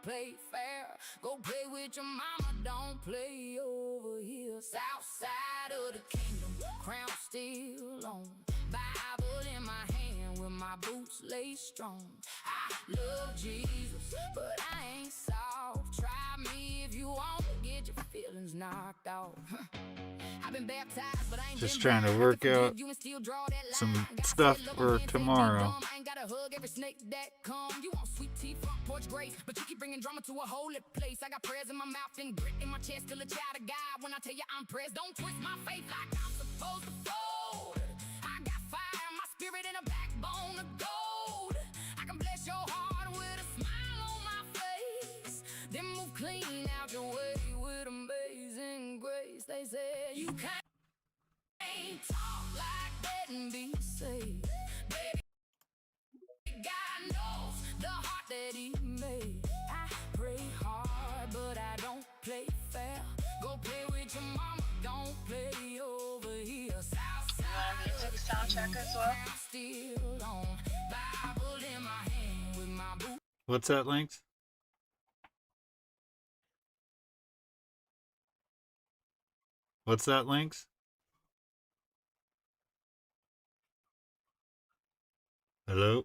play fair. Go play with your mama, don't play over here. South side of the kingdom, crown still on. Bible in my hand with my boots laid strong. I love Jesus, but I ain't soft. Try me if you want to get your feelings knocked off. I've been baptized, but I ain't Just been trying to blind. work out some stuff for tomorrow. I ain't got a hug every snake that come. You want sweet tea, front porch grace, but you keep bringing drama to a holy place. I got prayers in my mouth and grit in my chest, still a child of God. When I tell you I'm pressed, don't twist my faith like I'm supposed to fold. I got fire in my spirit and a backbone of gold. I can bless your heart with a smile on my face, then move clean out your way with amazing grace. They say you can't talk like that and be saved. Baby, God knows the heart that He made. I pray hard, but I don't play fair. Go play with your mama, don't play over here. South Want me to take a sound check as well? still on. Bible in my hand with my boot. What's that, Lynx? What's that, Lynx? Hello?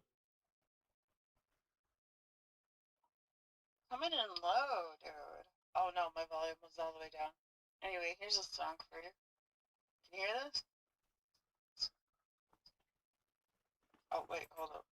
Coming in low, dude. Oh no, my volume was all the way down. Anyway, here's a song for you. Can you hear this? Oh wait, hold up.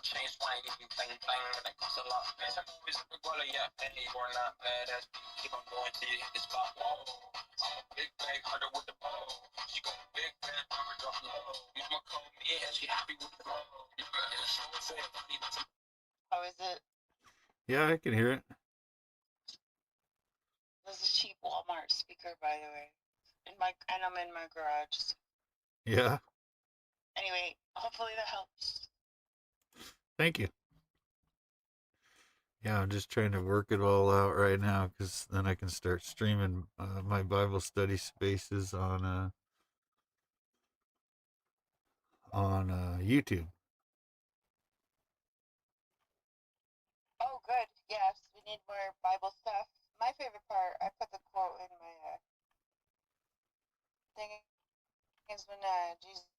Change wine, bang bang, and it costs a lot. Yes, I'm always a regular, yeah, penny or not badass. Keep on going till you hit the spot. Whoa, I'm a big bag, harder with the bow. She got a big bag, never drop low. Mama called me and she happy with the flow. You better show and say, How is it? Yeah, I can hear it. This is a cheap Walmart speaker, by the way. And I'm in my garage. Yeah. Anyway, hopefully that helps. Thank you. Yeah, I'm just trying to work it all out right now because then I can start streaming my Bible study spaces on YouTube. Oh, good. Yes, we need more Bible stuff. My favorite part, I put the quote in my thing, is when Jesus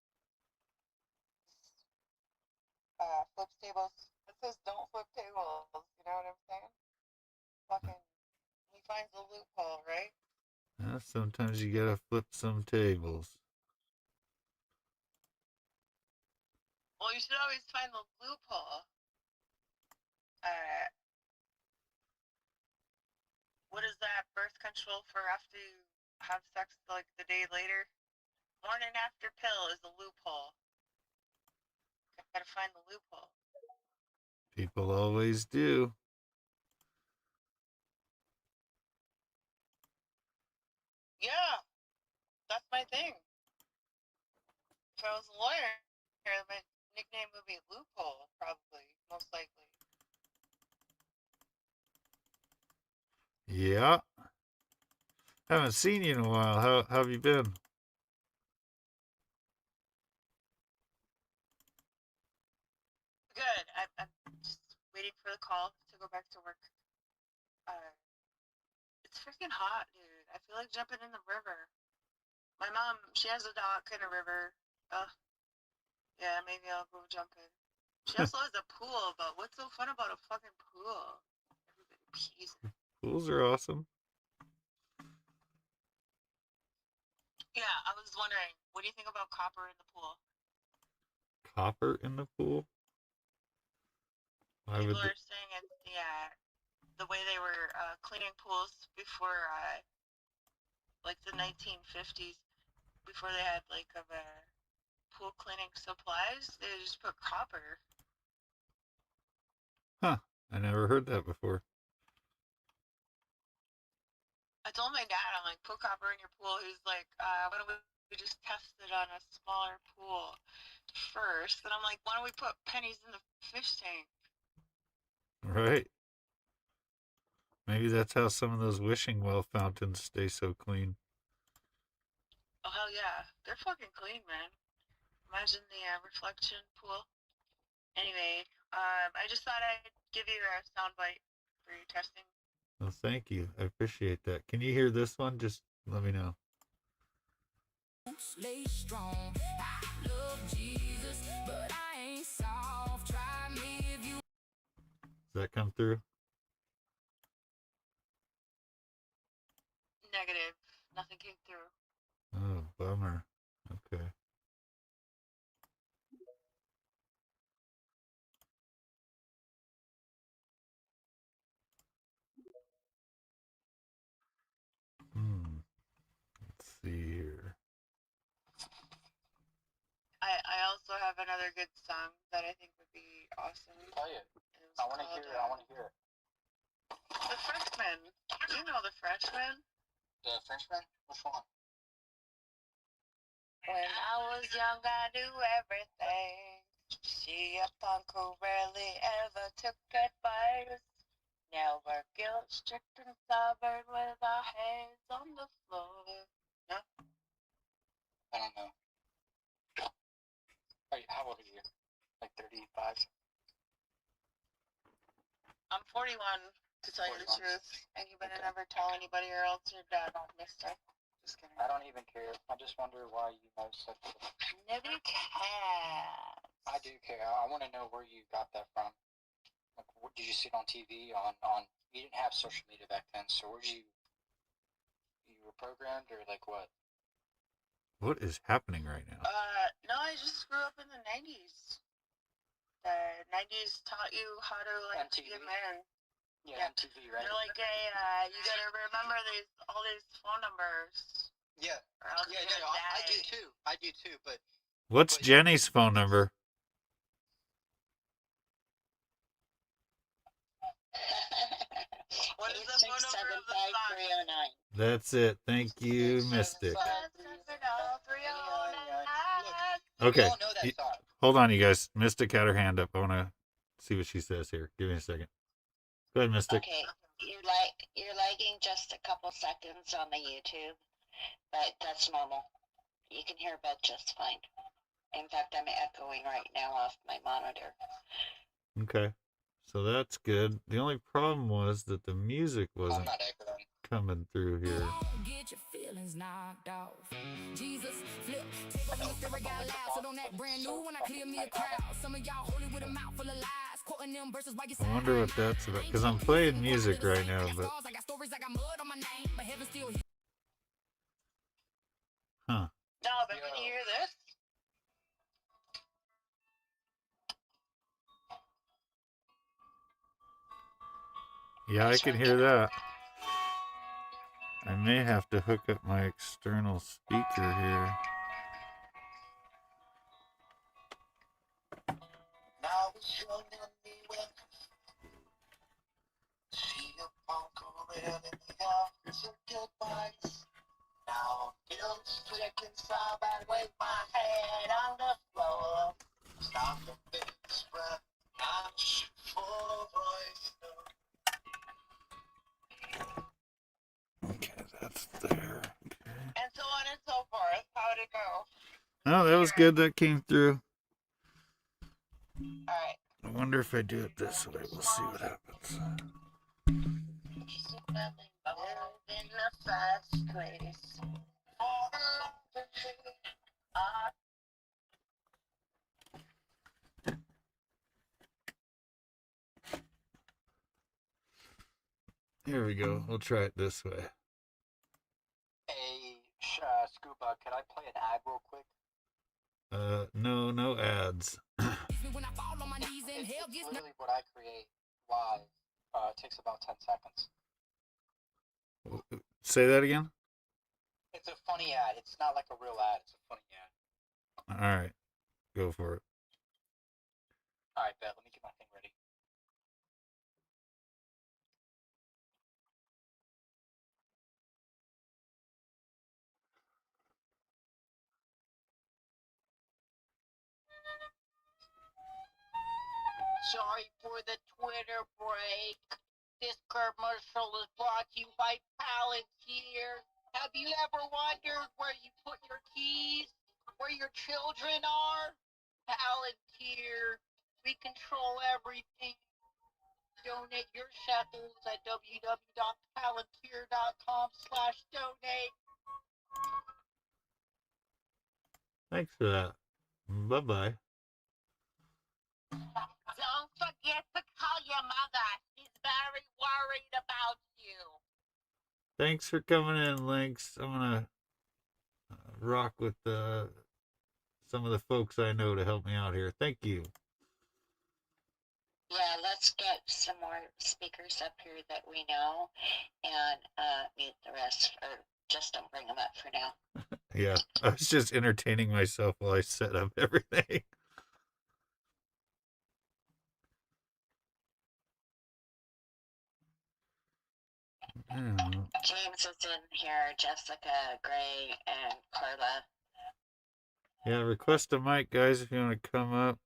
flips tables. It says don't flip tables. You know what I'm saying? Fucking, he finds a loophole, right? Sometimes you gotta flip some tables. Well, you should always find the loophole. What is that birth control for after you have sex like the day later? Morning after pill is a loophole. Gotta find the loophole. People always do. Yeah, that's my thing. If I was a lawyer, my nickname would be Loophole, probably, most likely. Yeah. Haven't seen you in a while. How have you been? Good. I'm just waiting for the call to go back to work. It's freaking hot, dude. I feel like jumping in the river. My mom, she has a dock in a river. Yeah, maybe I'll go jump in. She also has a pool, but what's so fun about a fucking pool? Everybody pees. Pools are awesome. Yeah, I was wondering, what do you think about copper in the pool? Copper in the pool? Why People would are saying it's the way they were cleaning pools before, like the 1950s, before they had like pool cleaning supplies, they just put copper. Huh. I never heard that before. I told my dad, I'm like, put copper in your pool. He was like, why don't we just test it on a smaller pool first? And I'm like, why don't we put pennies in the fish tank? Right. Maybe that's how some of those wishing well fountains stay so clean. Oh hell yeah, they're fucking clean, man. Imagine the reflection pool. Anyway, I just thought I'd give you a soundbite for your testing. Well, thank you. I appreciate that. Can you hear this one? Just let me know. Stay strong. I love Jesus, but I ain't soft. Try me if you. Does that come through? Negative. Nothing came through. Oh, bummer. Okay. Let's see here. I also have another good song that I think would be awesome. Play it. It's I want to called, hear it. I want to hear it. The Frenchman. You know The Frenchman? The Frenchman? Which one? When I was young, I knew everything. She a punk who rarely ever took advice. Now we're guilt stricken, stubborn with our hands on the floor. No? I don't know. How old are you? Like 35? I'm 41, to tell you the 41. truth. And you better Okay. never tell anybody or else you're dead, mister. Just kidding. I don't even care. I just wonder why you know such a... Nobody cares. I do care. I want to know where you got that from. Like, what, did you see it on TV? On you didn't have social media back then, so where did you were programmed or like what? What is happening right now? No, I just grew up in the 90s. The 90s taught you how to, like, MTV? be a man. Yeah, Yeah. MTV, right? They're like, you gotta remember all these phone numbers. Yeah, Or else yeah, you're yeah. gonna I die. do too. I do too. But What's Jenny's phone number? What is the phone number of the song? That's it. Thank you, Mystic. 670-309. Okay. We all know that song. Hold on, you guys. Mystic had her hand up. I want to see what she says here. Give me a second. Go ahead, Mystic. Okay, you're lagging just a couple seconds on the YouTube, but that's normal. You can hear Beth just fine. In fact, I'm echoing right now off my monitor. Okay. So that's good. The only problem was that the music I'm wasn't not echoing. coming through here. Don't get your feelings knocked off. Jesus, flip, take over the spirit got loud. So don't act brand new when I clear me a crowd. Some of y'all holy with a mouth full of lies, quoting them verses while you I wonder what that's about. Because I'm playing music right now, but... I got stories, I got mud on my name, but heaven still. Huh. No, but can you hear this? Yeah, I can hear that. I may have to hook up my external speaker here. Now it's young and me when see a punk around in the house to goodbyes. Now I'm guilt stricken, sob and with my head on the floor. Stop the biggest breath, I'm full of voice. Okay, that's there. Okay. And so on and so forth. How'd it go? Oh, that was good. That came through. Alright. I wonder if I do it this way. We'll see what happens. In the first place. Here we go. We'll try it this way. Hey, Scuba, could I play an ad real quick? No ads. When I fall on my knees in hell, It's gets literally what I create live. It takes about 10 seconds. Say that again? It's a funny ad. It's not like a real ad. It's a funny ad. All right. Go for it. All right, bet. Let me get my thing ready. sorry for the Twitter break. This commercial is brought to you by Palantir. Have you ever wondered where you put your keys? Where your children are? Palantir. We control everything. Donate your shekels at www.palantir.com/donate. Thanks for that. Bye-bye. Don't forget to call your mother. She's very worried about you. Thanks for coming in, Lynx. I'm gonna rock with some of the folks I know to help me out here. Thank you. Yeah, let's get some more speakers up here that we know and mute the rest, or just don't bring them up for now. Yeah, I was just entertaining myself while I set up everything. Yeah. James is in here, Jessica, Gray, and Carla. Yeah, request a mic, guys, if you want to come up.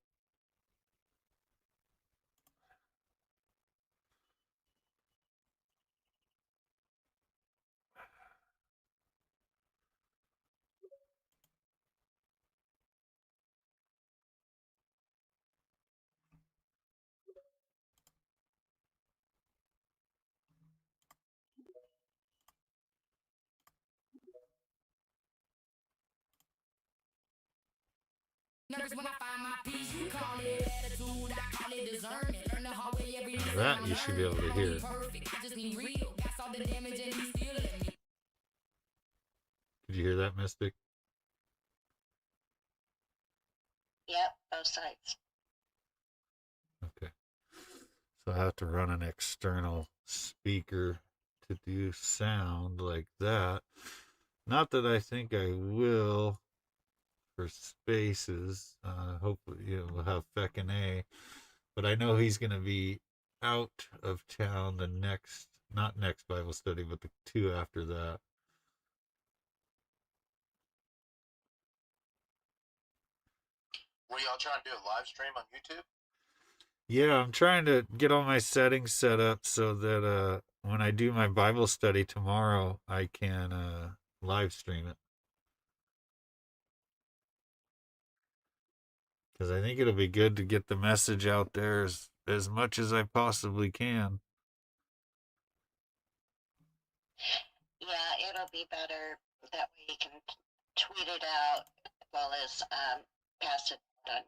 Nervous when I find my peace. You call it attitude, I call it discernment. Learn the hard way every day. That you should be able to hear. Perfect. I just need real. That's all the damage and he still let me. Did you hear that, Mystic? Yep, both sides. Okay. So I have to run an external speaker to do sound like that. Not that I think I will for spaces. Hopefully we'll have Feckin' A. But I know he's going to be out of town the not next Bible study, but the two after that. Were y'all trying to do a live stream on YouTube? Yeah, I'm trying to get all my settings set up so that when I do my Bible study tomorrow, I can live stream it. Because I think it'll be good to get the message out there as much as I possibly can. Yeah, it'll be better. That way you can tweet it out as well as pass it on.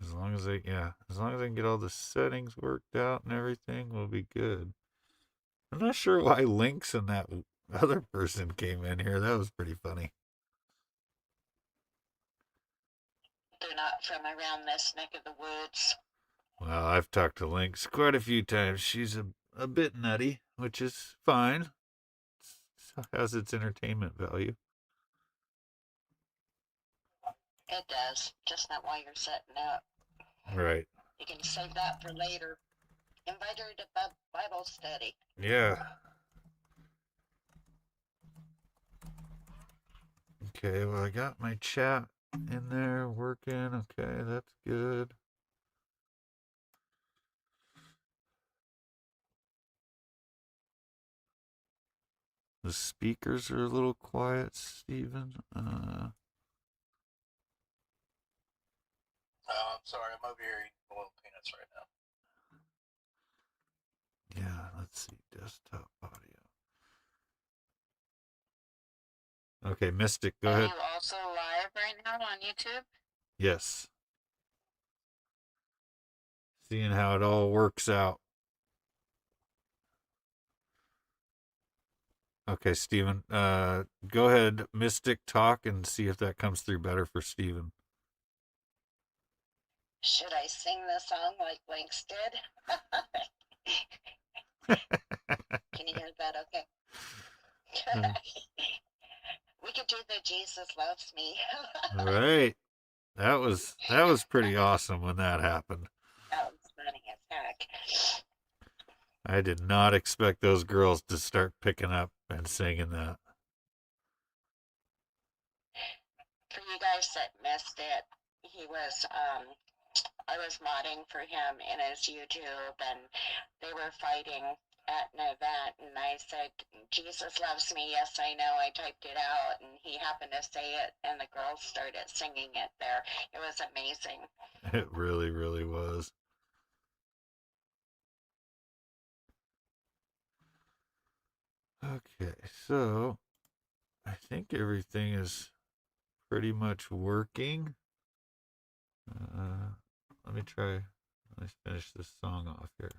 As long as I can get all the settings worked out and everything, we'll be good. I'm not sure why Lynx and that other person came in here. That was pretty funny. They're not from around this neck of the woods. Well, I've talked to Lynx quite a few times. She's a bit nutty, which is fine. It has its entertainment value. It does, just not while you're setting up. Right. You can save that for later. Invite her to Bible study. Yeah. Okay, well, I got my chat in there working. Okay, that's good. The speakers are a little quiet, Stephen. Oh, I'm sorry. I'm over here eating boiled peanuts right now. Yeah, let's see. Desktop audio. Okay, Mystic, go Are ahead. you also live right now on YouTube? Yes. Seeing how it all works out. Okay, Stephen. Go ahead, Mystic, talk and see if that comes through better for Stephen. Should I sing the song like Lynx did? Can you hear that okay? We could do the Jesus Loves Me. Right. That was pretty awesome when that happened. That was funny as heck. I did not expect those girls to start picking up and singing that. For you guys that missed it, he was, I was modding for him in his YouTube, and they were fighting at an event, and I said, Jesus loves me, yes I know, I typed it out, and he happened to say it, and the girls started singing it there. It was amazing. It really, really was. Okay, so I think everything is pretty much working. Let me finish this song off here.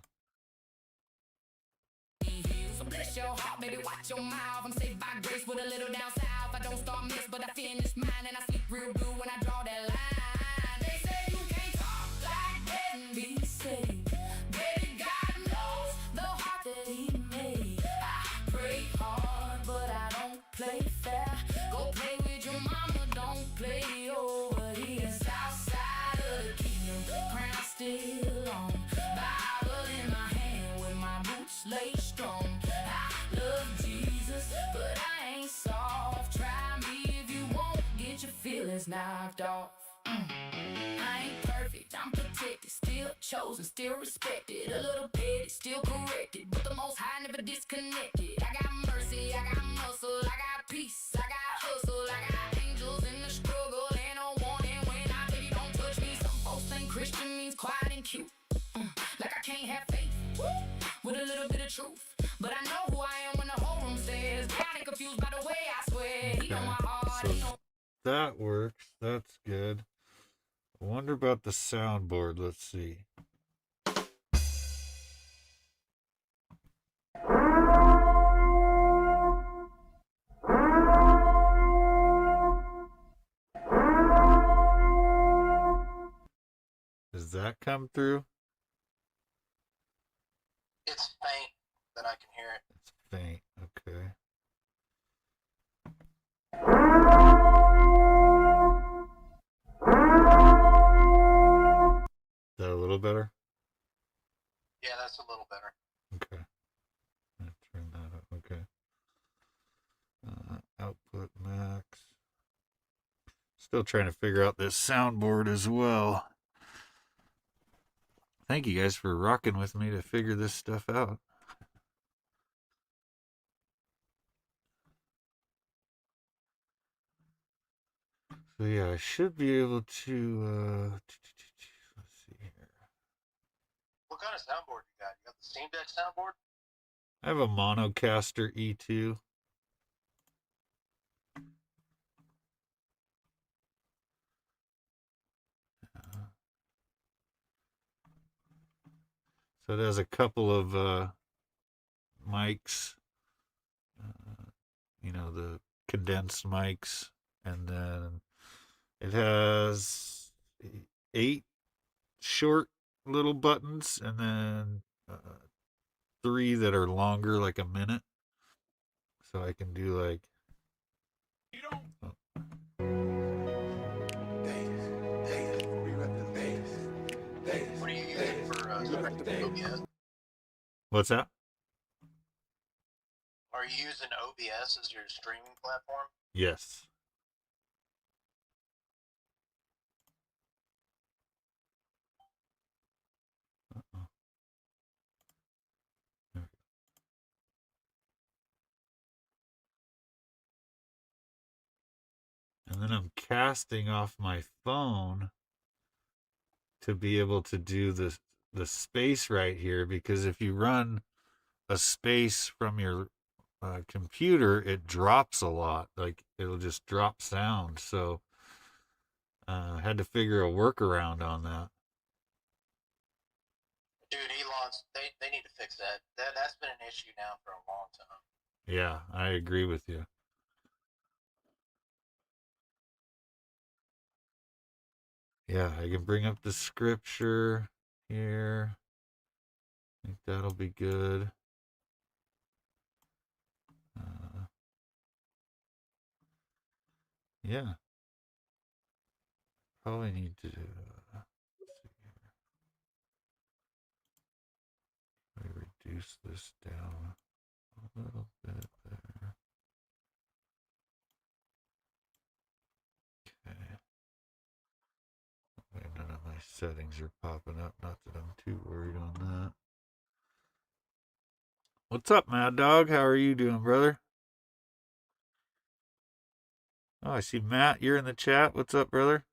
So bless your heart, baby, watch your mouth. I'm saved by grace with a little down south. I don't start miss, but I finish mine, and I sleep real good when I draw that line. They say you can't talk like that and be saved. Baby, God knows the heart that He made. I pray hard, but I don't play fair. Go play with your mama, don't play over here. Southside of the kingdom, crown still on. Bible in my hand with my boots laid strong. I love Jesus, but I ain't soft. Try me if you won't get your feelings knocked off. I ain't perfect, I'm protected, still chosen, still respected. A little petty, still corrected, but the Most High never disconnected. I got mercy, I got muscle, I got peace, I got hustle, I got angels in the struggle, and no warning when I tell you don't touch me. Some folks think Christian means quiet and cute, like I can't have faith with a little bit of truth. But I know who I am when the whole room says God ain't confused by the way I swear. He know my heart, he know. That works. That's good. I wonder about the soundboard. Let's see. Does that come through? It's faint, but I can hear it. It's faint. Okay. Is that a little better? Yeah, that's a little better. Okay. I'll turn that up. Okay. Output max. Still trying to figure out this soundboard as well. Thank you guys for rocking with me to figure this stuff out. So yeah, I should be able to, let's see here. What kind of soundboard you got? You got the Steam Deck soundboard? I have a Monocaster E2. So it has a couple of mics, you know, the condensed mics, and then it has 8 short little buttons, and then 3 that are longer, like a minute. So I can do like. You don't. What are you using for OBS? What's that? Are you using OBS as your streaming platform? Yes. And then I'm casting off my phone to be able to do the space right here, because if you run a space from your computer, it drops a lot. Like, it'll just drop sound. So I had to figure a workaround on that. Dude, Elon's, they need to fix that. That's been an issue now for a long time. Yeah, I agree with you. Yeah, I can bring up the scripture here. I think that'll be good. Yeah. Probably need to let's see here. Let me reduce this down a little bit there. Okay. my settings are popping up. Not that I'm too worried on that. What's up, Mad Dog? How are you doing, brother? Oh, I see Matt. You're in the chat. What's up, brother?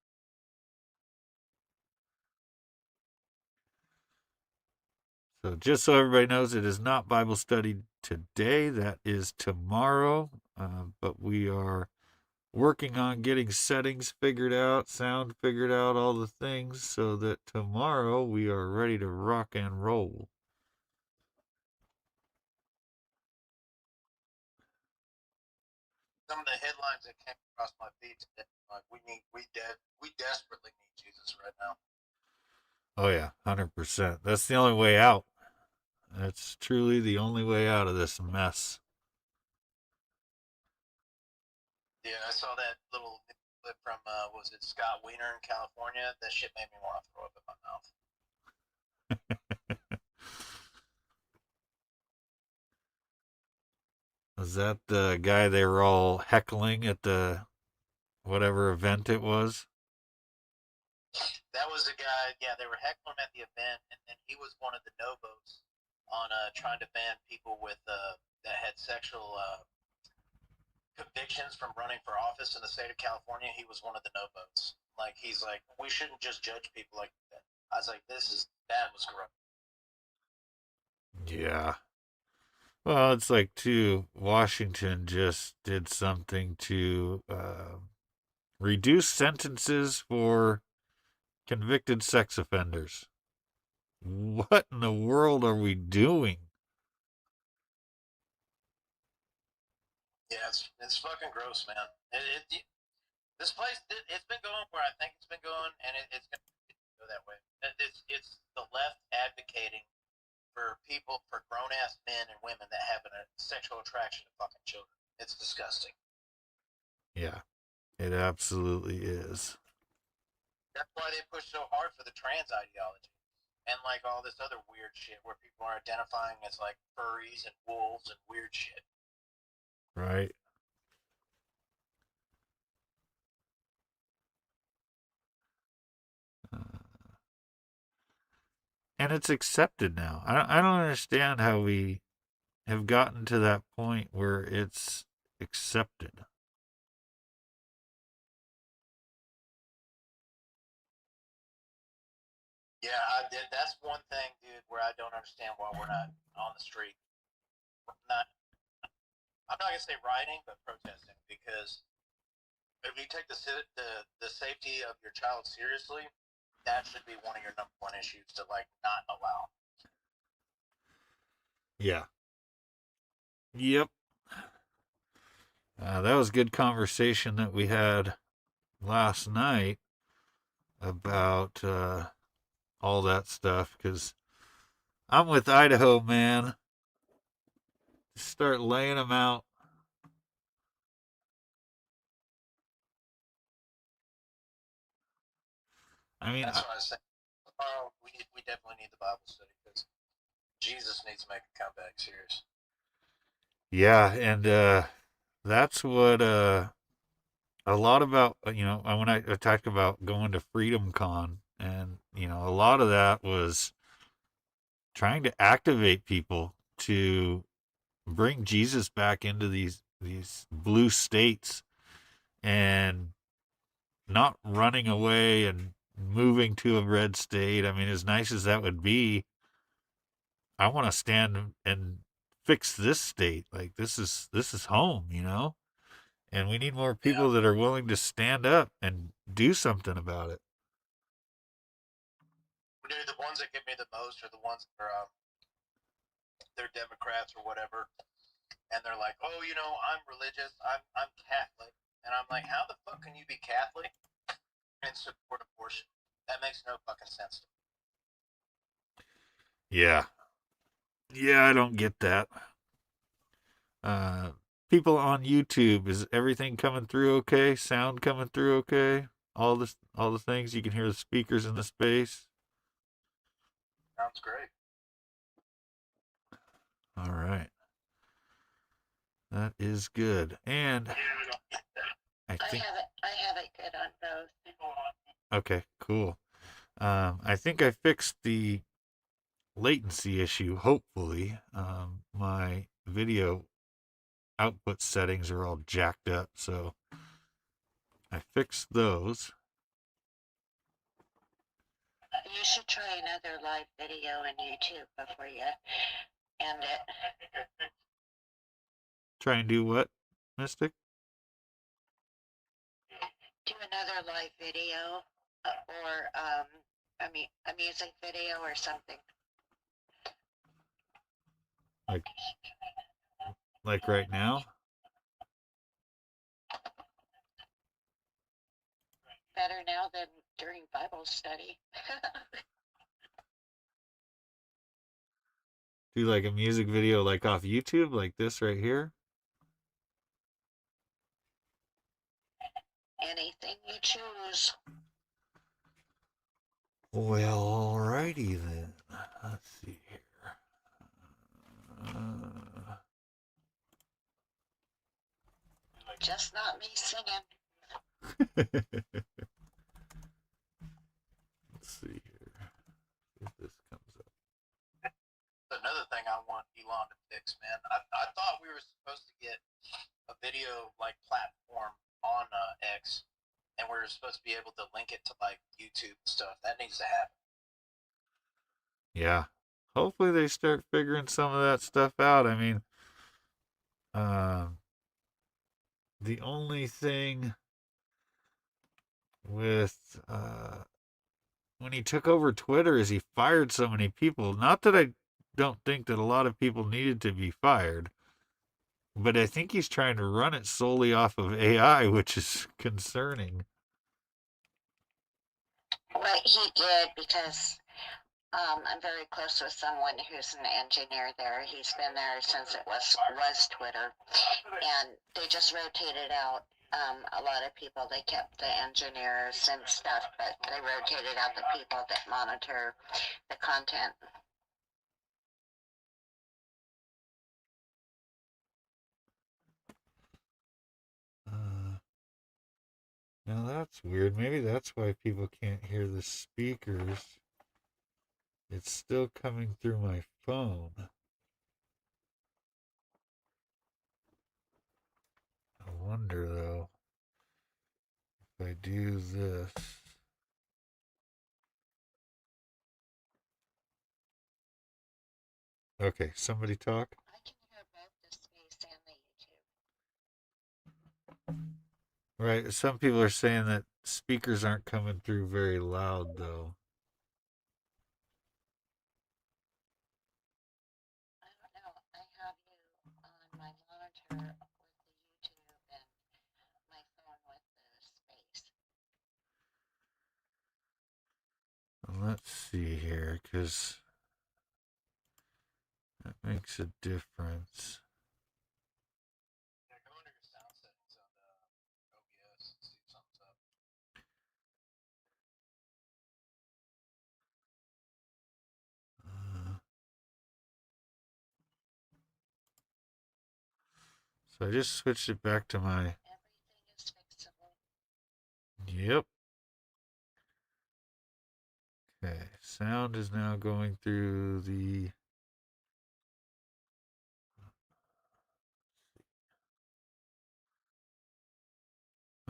So just so everybody knows, it is not Bible study today. That is tomorrow. But we are working on getting settings figured out, sound figured out, all the things, so that tomorrow we are ready to rock and roll. Some of the headlines that came across my feed today, like we desperately need Jesus right now. Oh yeah, 100%. That's the only way out. That's truly the only way out of this mess. Yeah, I saw that little clip from was it Scott Wiener in California? That shit made me want to throw up in my mouth. Was that the guy they were all heckling at the whatever event it was? That was the guy. Yeah, they were heckling him at the event, and then he was one of the no votes on trying to ban people with that had sexual convictions from running for office in the state of California. He was one of the no votes. Like he's like, we shouldn't just judge people like that. I was like, that was corrupt. Yeah. Well, it's like, too, Washington just did something to reduce sentences for convicted sex offenders. What in the world are we doing? Yeah, it's fucking gross, man. This place, it's been going where I think it's been going, and it's going to go that way. It's the left advocating for people, for grown-ass men and women that have a sexual attraction to fucking children. It's disgusting. Yeah, it absolutely is. That's why they push so hard for the trans ideology. And like all this other weird shit where people are identifying as like furries and wolves and weird shit. Right. And it's accepted now. I don't understand how we have gotten to that point where it's accepted. Yeah, that's one thing, dude, where I don't understand why we're not on the street. I'm not gonna say rioting, but protesting, because if you take the safety of your child seriously, that should be one of your number one issues to like not allow. Yeah. Yep. That was good conversation that we had last night about all that stuff, because I'm with Idaho, man. Start laying them out. I mean, That's what I was saying. Tomorrow we definitely need the Bible study because Jesus needs to make a comeback. Serious. yeah, and that's what a lot about, when I talked about going to Freedom Con, and a lot of that was trying to activate people to bring Jesus back into these blue states, and not running away and moving to a red state. I mean, as nice as that would be, I want to stand and fix this state. Like, this is home, and we need more people that are willing to stand up and do something about it. Dude, the ones that get me the most are the ones that are they're Democrats or whatever, and they're like, oh, I'm religious, I'm Catholic, and I'm like, how the fuck can you be Catholic and support abortion? That makes no fucking sense to me. Yeah, I don't get that. People on YouTube, is everything coming through okay? Sound coming through okay? All the things, you can hear the speakers in the space. Sounds great. All right. That is good. And I think I have it good on both. okay, cool. I think I fixed the latency issue, hopefully. My video output settings are all jacked up, so I fixed those. You should try another live video on YouTube before you end it. Try and do what, Mystic? Do another live video or a music video or something. Like right now? Better now than during Bible study. Do like a music video like off YouTube, like this right here? Anything you choose. Well, alrighty then. Let's see here. Just not me singing. Let's see here. See if this comes up. Another thing I want Elon to fix, man. I thought we were supposed to get a video like platform on X, and we were supposed to be able to link it to like YouTube and stuff. That needs to happen. Yeah. Hopefully they start figuring some of that stuff out. I mean, the only thing with when he took over Twitter is he fired so many people. Not that I don't think that a lot of people needed to be fired, but I think he's trying to run it solely off of AI, which is concerning. What he did, because I'm very close with someone who's an engineer there. He's been there since it was Twitter, and they just rotated out a lot of people. They kept the engineers and stuff, but they rotated out the people that monitor the content. Now that's weird. Maybe that's why people can't hear the speakers. It's still coming through my phone. I wonder though, if I do this. Okay, somebody talk. I can hear both the space and the YouTube. Right, some people are saying that speakers aren't coming through very loud though. I don't know. I have you on my monitor with the YouTube and my phone with the space. Let's see here, because that makes a difference. Yeah, go under your sound settings on OBS and see if something's up. So I just switched it back to my. Everything is fixable. Yep. Okay, sound is now going through the.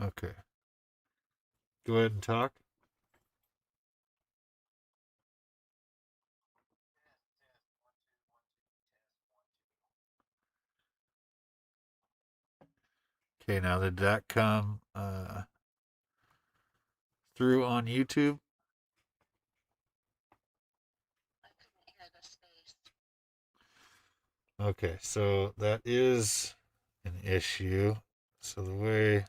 Okay. Go ahead and talk. Okay, now did that come through on YouTube? I couldn't hear the space. Okay, so that is an issue. So the way,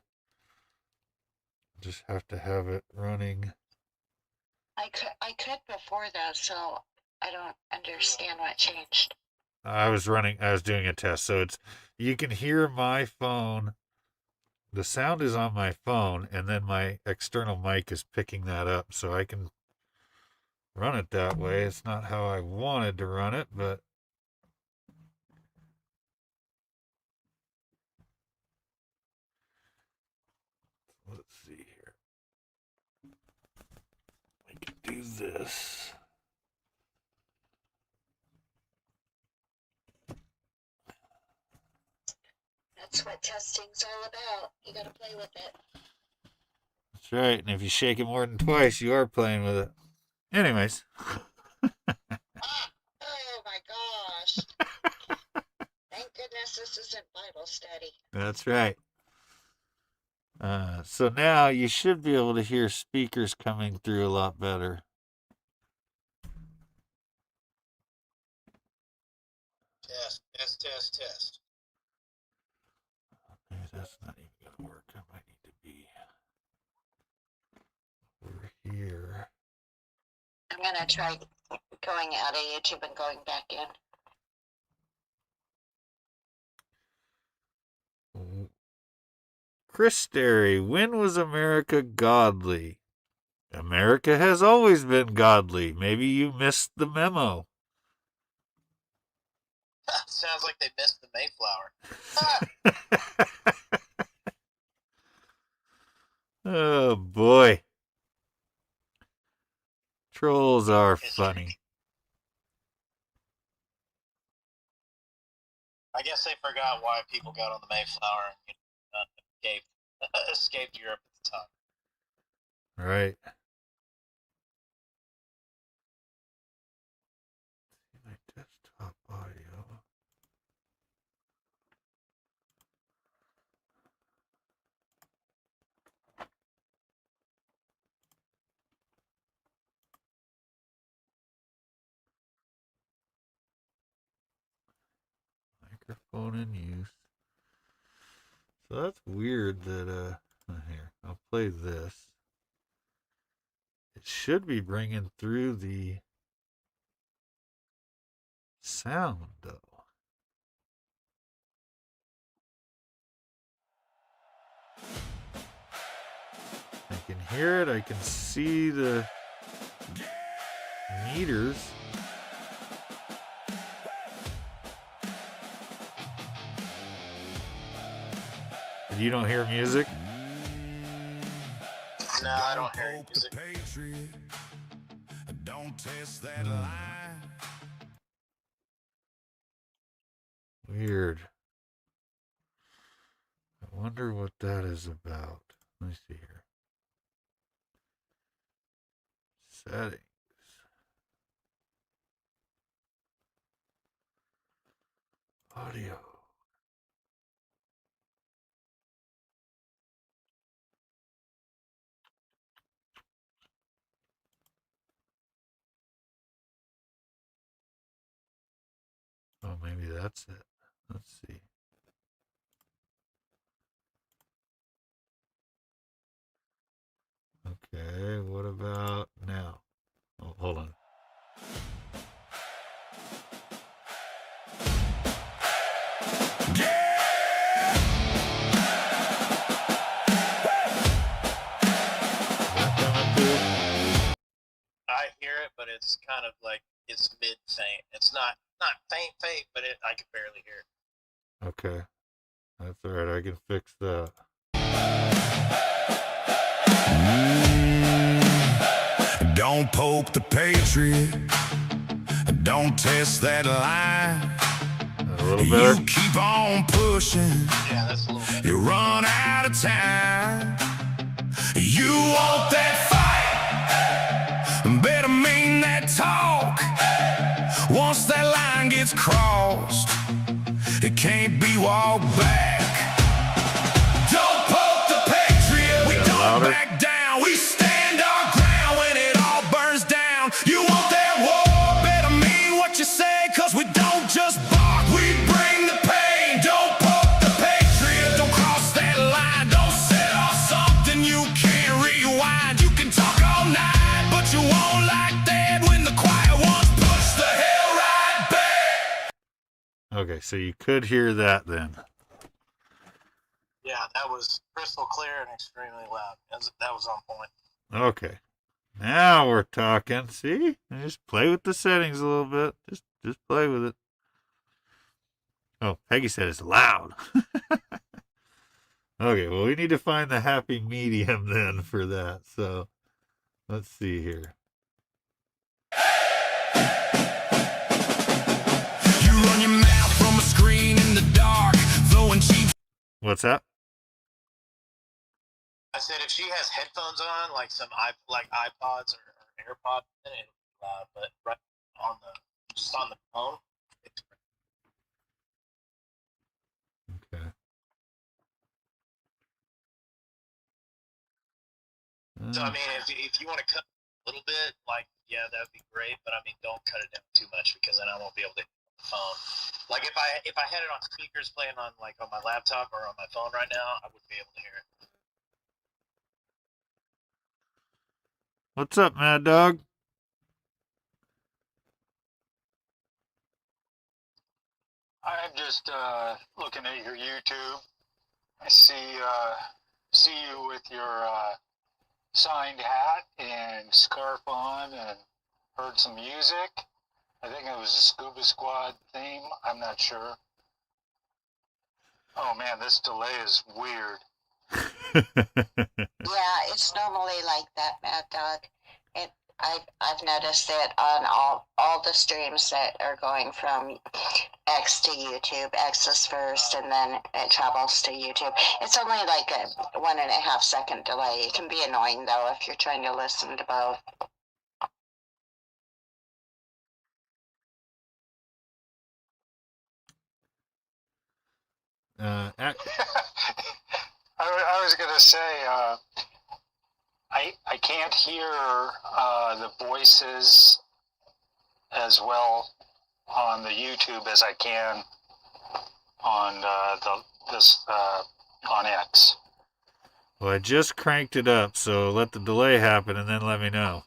just have to have it running. I could before that, so I don't understand what changed. I was doing a test. So you can hear my phone. The sound is on my phone, and then my external mic is picking that up. So I can run it that way. It's not how I wanted to run it, but let's see here. We can do this. That's what testing's all about. You gotta play with it. That's right. And if you shake it more than twice, you are playing with it. Anyways. Oh my gosh. Thank goodness this isn't Bible study. That's right. So now you should be able to hear speakers coming through a lot better. Test, test, test, test. Maybe that's not even going to work. I might need to be over here. I'm gonna try going out of YouTube and going back in. Chris Sterry, when was America godly? America has always been godly. Maybe you missed the memo. Sounds like they missed the Mayflower. Oh boy. Trolls are funny. I guess they forgot why people got on the Mayflower and escaped Europe at the time. Right. My desktop audio. Microphone in use. So that's weird that, here, I'll play this. It should be bringing through the sound, though. I can hear it, I can see the meters. You don't hear music? No, I don't hear music. Don't test that line. Weird. I wonder what that is about. Let me see here. Settings. Audio. Oh, maybe that's it. Let's see. Okay, what about now? Oh, hold on. I hear it, but it's kind of like it's mid faint. It's not faint, but I can barely hear it. Okay. That's all right. I can fix that. Don't poke the patriot. Don't test that line. A little better. You keep on pushing. Yeah, that's a little better. You run out of time. You want that fight. Better mean that talk. Once that line gets crossed, it can't be walked back. Don't poke the patriot. We don't louder. back down. We stand our ground when it all burns down. You want that war? Better mean what you say, 'cause we don't just bark. We bring the pain. Don't poke the patriot. Don't cross that line. Don't set off something you can't rewind. You can talk all night, but you won't like that when the quiet ones push the hell right back. Okay, so you could hear that then. Yeah, that was crystal clear and extremely loud. That was on point. Okay. Now we're talking. See? Just play with the settings a little bit. Just play with it. Oh, Peggy said it's loud. Okay, well, we need to find the happy medium then for that. So let's see here. What's that? I said if she has headphones on, like like iPods or AirPods, then it'll be loud. But right on just on the phone, it's Okay. so. I mean, if you want to cut a little bit, like yeah, that'd be great. But I mean, don't cut it down too much because then I won't be able to hit the phone. Like if I had it on speakers playing on like on my laptop or on my phone right now, I wouldn't be able to hear it. What's up, Mad Dog? I'm just looking at your YouTube. I see you with your signed hat and scarf on, and heard some music. I think it was a Scuba Squad theme. I'm not sure. Oh man, this delay is weird. Yeah, it's normally like that, Mad Dog. I've noticed it on all the streams that are going from X to YouTube. X is first, and then it travels to YouTube. It's only like a 1.5 second delay. It can be annoying though if you're trying to listen to both. Ac- I was gonna say I can't hear the voices as well on the YouTube as I can on on X. well, I just cranked it up, so let the delay happen and then let me know.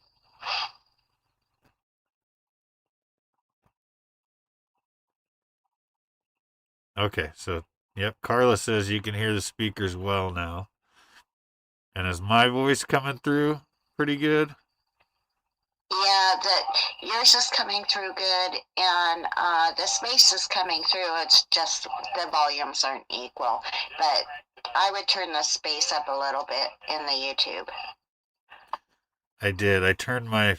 Okay, so yep, Carla says you can hear the speakers well now. And is my voice coming through pretty good? Yeah, yours is coming through good, and the space is coming through. It's just the volumes aren't equal. But I would turn the space up a little bit in the YouTube. I did. I turned my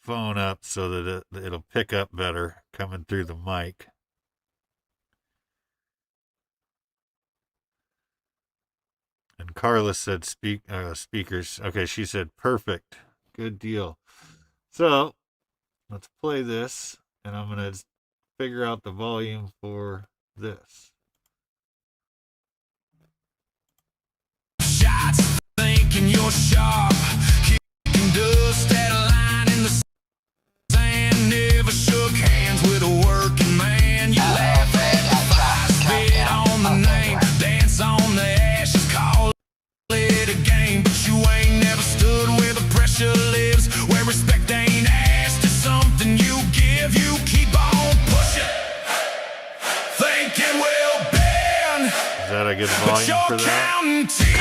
phone up so that it'll pick up better coming through the mic. And Carla said speakers. Okay, she said perfect. Good deal. So let's play this, and I'm going to figure out the volume for this. Shots thinking you're sharp, kicking dust at a line in the sand. Never shook hands with a working man. You laugh at the fire, spit on the name, dance on the ashes, call it a game. But you ain't never stood where the pressure lives, where respect ain't asked. It's something you give, you keep on pushing, thinking we'll bend. Is that a good But volume you're for that? counting teeth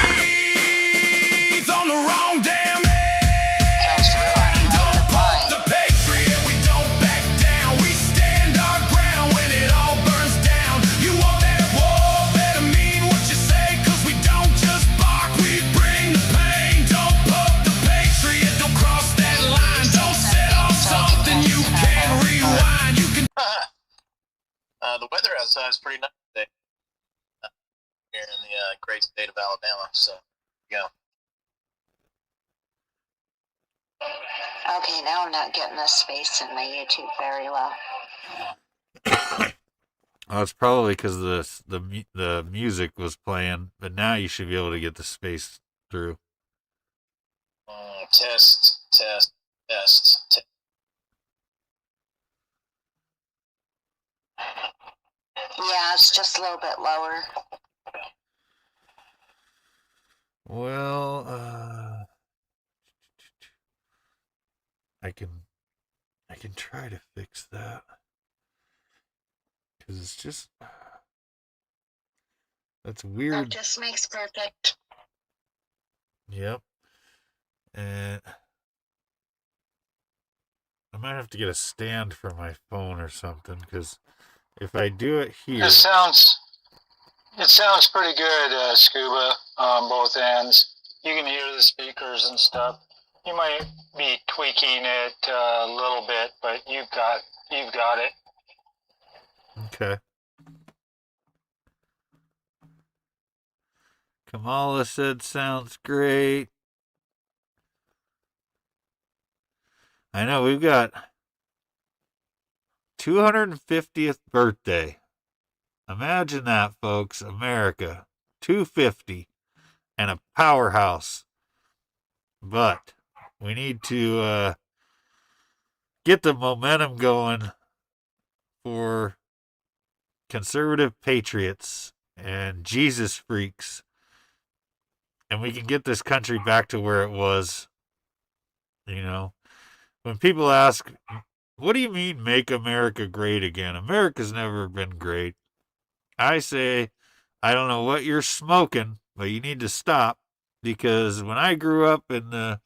on the wrong damn Sounds end. really Don't hard. pump the patriot, we don't back down. We stand our ground when it all burns down. You want that war, better mean what you say, 'cause we don't just bark, we bring the pain. Don't pump the patriot, don't cross that line. Don't set off something you can't rewind. You can the weather outside is pretty nice today here in the great state of Alabama. So, yeah. Okay, now I'm not getting the space in my YouTube very well. Oh, it's probably because the music was playing, but now you should be able to get the space through. Test, test, test, test. Yeah, it's just a little bit lower. Well, I can try to fix that because it's just that's That weird. just makes perfect. Yep, and I might have to get a stand for my phone or something because if I do it here, It sounds pretty good, Scuba, on both ends. You can hear the speakers and stuff. You might be tweaking it a little bit, but you've got it. okay. Kamala said sounds great. I know we've got 250th birthday. Imagine that, folks. America. 250 and a powerhouse. But we need to get the momentum going for conservative patriots and Jesus freaks. And we can get this country back to where it was. You know, when people ask, what do you mean make America great again? America's never been great. I say, I don't know what you're smoking, but you need to stop, because when I grew up in the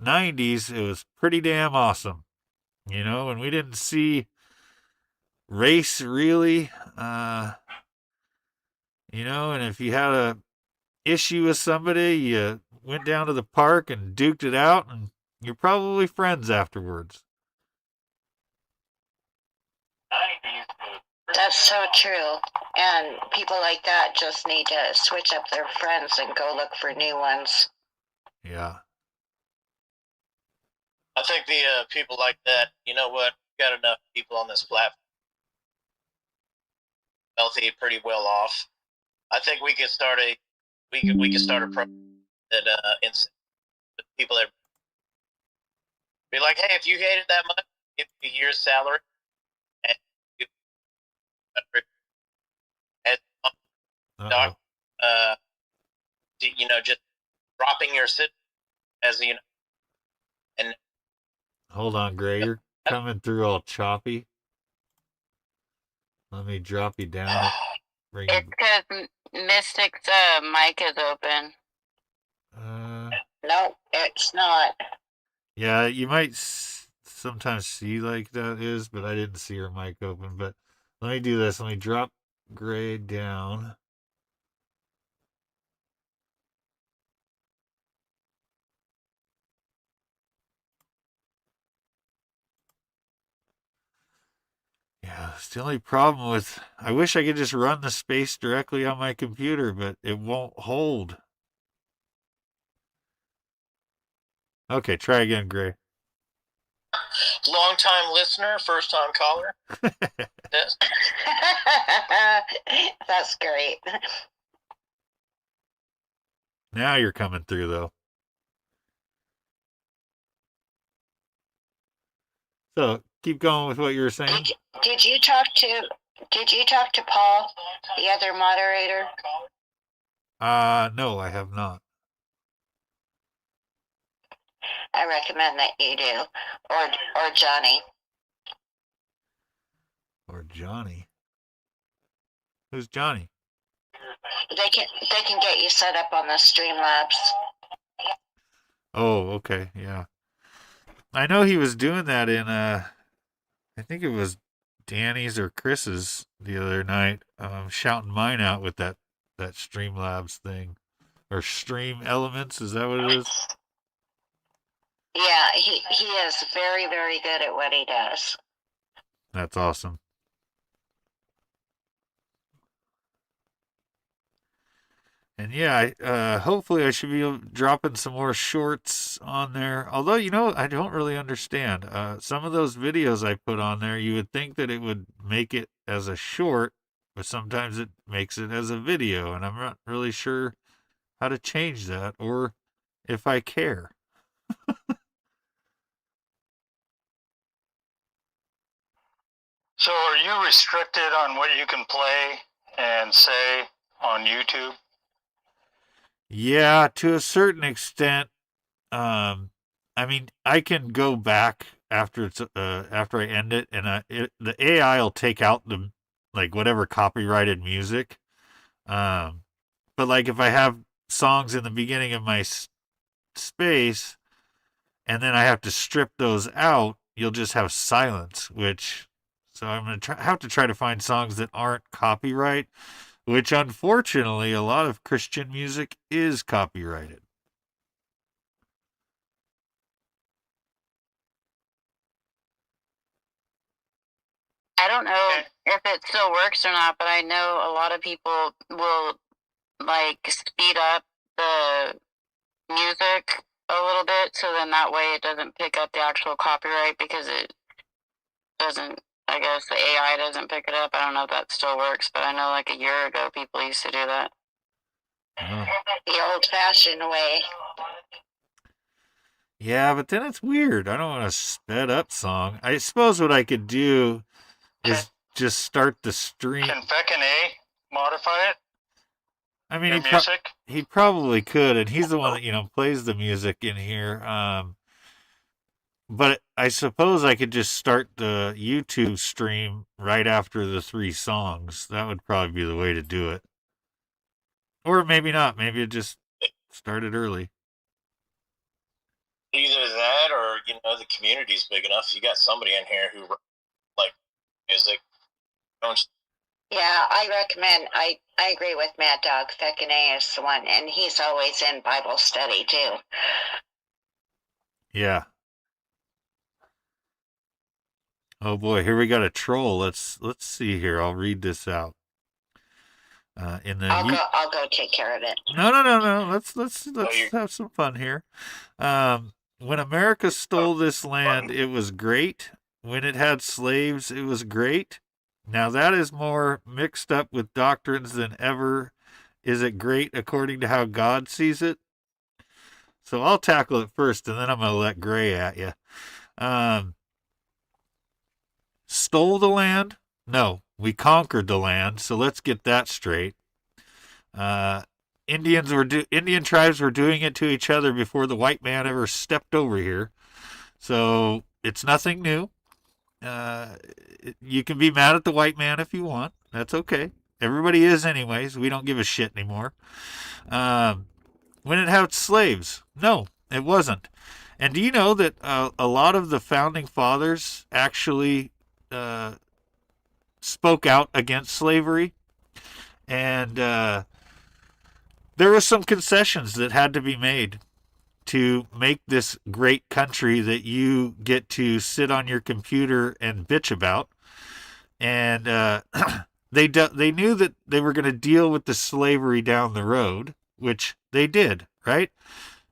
90s, it was pretty damn awesome. You know, and we didn't see race really, you know, and if you had a issue with somebody, you went down to the park and duked it out, and you're probably friends afterwards. That's so true. And people like that just need to switch up their friends and go look for new ones. Yeah. I think the people like that, you know what? We've got enough people on this platform, healthy, pretty well off. I think we could start a program that people that be like, hey, if you hate it that much, give me a year's salary, and you as doc, you know, just dropping your sit as you know, and Hold on, Gray. You're coming through all choppy. Let me drop you down. Bring It's because Mystic's mic is open. No, it's not. Yeah, you might sometimes see like that is, but I didn't see her mic open. But let me do this. Let me drop Gray down. Yeah, it's the only problem with, I wish I could just run the space directly on my computer, but it won't hold. Okay, try again, Gray. long time listener, first time caller. Yes. That's great. Now you're coming through, though. So keep going with what you were saying. Did you talk to Paul, the other moderator? No, I have not. I recommend that you do, or Johnny. Or Johnny. Who's Johnny? They can get you set up on the Streamlabs. Oh, okay, yeah. I know he was doing that in I think it was Danny's or Chris's the other night, shouting mine out with that Streamlabs thing. Or Stream Elements, is that what it is? Yeah, he is very, very good at what he does. That's awesome. And yeah, hopefully I should be dropping some more shorts on there. Although, you know, I don't really understand. Some of those videos I put on there, you would think that it would make it as a short, but sometimes it makes it as a video, and I'm not really sure how to change that or if I care. So are you restricted on what you can play and say on YouTube? Yeah, to a certain extent. I mean, I can go back after it's after I end it, and the AI will take out the like whatever copyrighted music. But like if I have songs in the beginning of my space, and then I have to strip those out, you'll just have silence. So I'm gonna have to try to find songs that aren't copyright. Which, unfortunately, a lot of Christian music is copyrighted. I don't know if it still works or not, but I know a lot of people will like speed up the music a little bit, so then that way it doesn't pick up the actual copyright because it doesn't. I guess the AI doesn't pick it up. I don't know if that still works, but I know like a year ago people used to do that. The old-fashioned way. Yeah, but then it's weird. I don't want a sped up song. I suppose what I could do is just start the stream. Can Feckin' A modify it? I mean, Your music? he probably could, and he's the one that plays the music in here. But I suppose I could just start the YouTube stream right after the 3 songs. That would probably be the way to do it. Or maybe not. Maybe it just started early. Either that, or the community's big enough. You got somebody in here who like music. Yeah, I recommend. I agree with Mad Dog. Feckin' A is the one, and he's always in Bible study too. Yeah. Oh boy, here we got a troll. Let's see here. I'll read this out. I'll go take care of it. No. Let's have some fun here. When America stole this land, it was great. When it had slaves, it was great. Now that is more mixed up with doctrines than ever. Is it great according to how God sees it? So I'll tackle it first, and then I'm going to let Gray at you. Stole the land? No, we conquered the land. So let's get that straight. Indian tribes were doing it to each other before the white man ever stepped over here. So it's nothing new. You can be mad at the white man if you want. That's okay. Everybody is anyways. We don't give a shit anymore. When it had slaves? No, it wasn't. And do you know that a lot of the founding fathers actually spoke out against slavery? And there were some concessions that had to be made to make this great country that you get to sit on your computer and bitch about. And they knew that they were going to deal with the slavery down the road, which they did, right?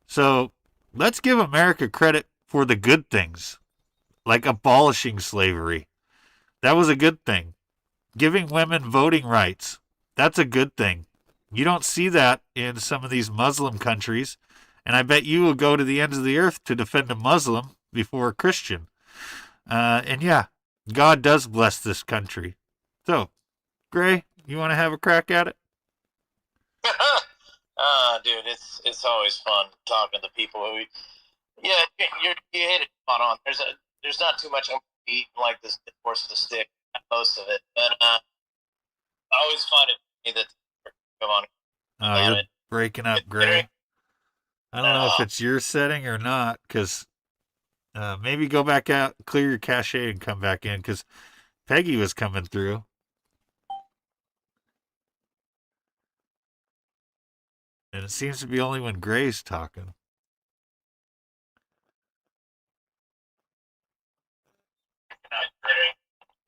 So let's give America credit for the good things, like abolishing slavery. That was a good thing. Giving women voting rights, that's a good thing. You don't see that in some of these Muslim countries, and I bet you will go to the ends of the earth to defend a Muslim before a Christian. And yeah, God does bless this country. So, Gray, you want to have a crack at it? Dude, it's always fun talking to people who, you hit it spot on. There's not too much beat like this force of the stick, most of it, but I always find it that come on. You're breaking up, Gray. I don't know if it's your setting or not, because maybe go back out, clear your cache, and come back in, because Peggy was coming through. And it seems to be only when Gray's talking.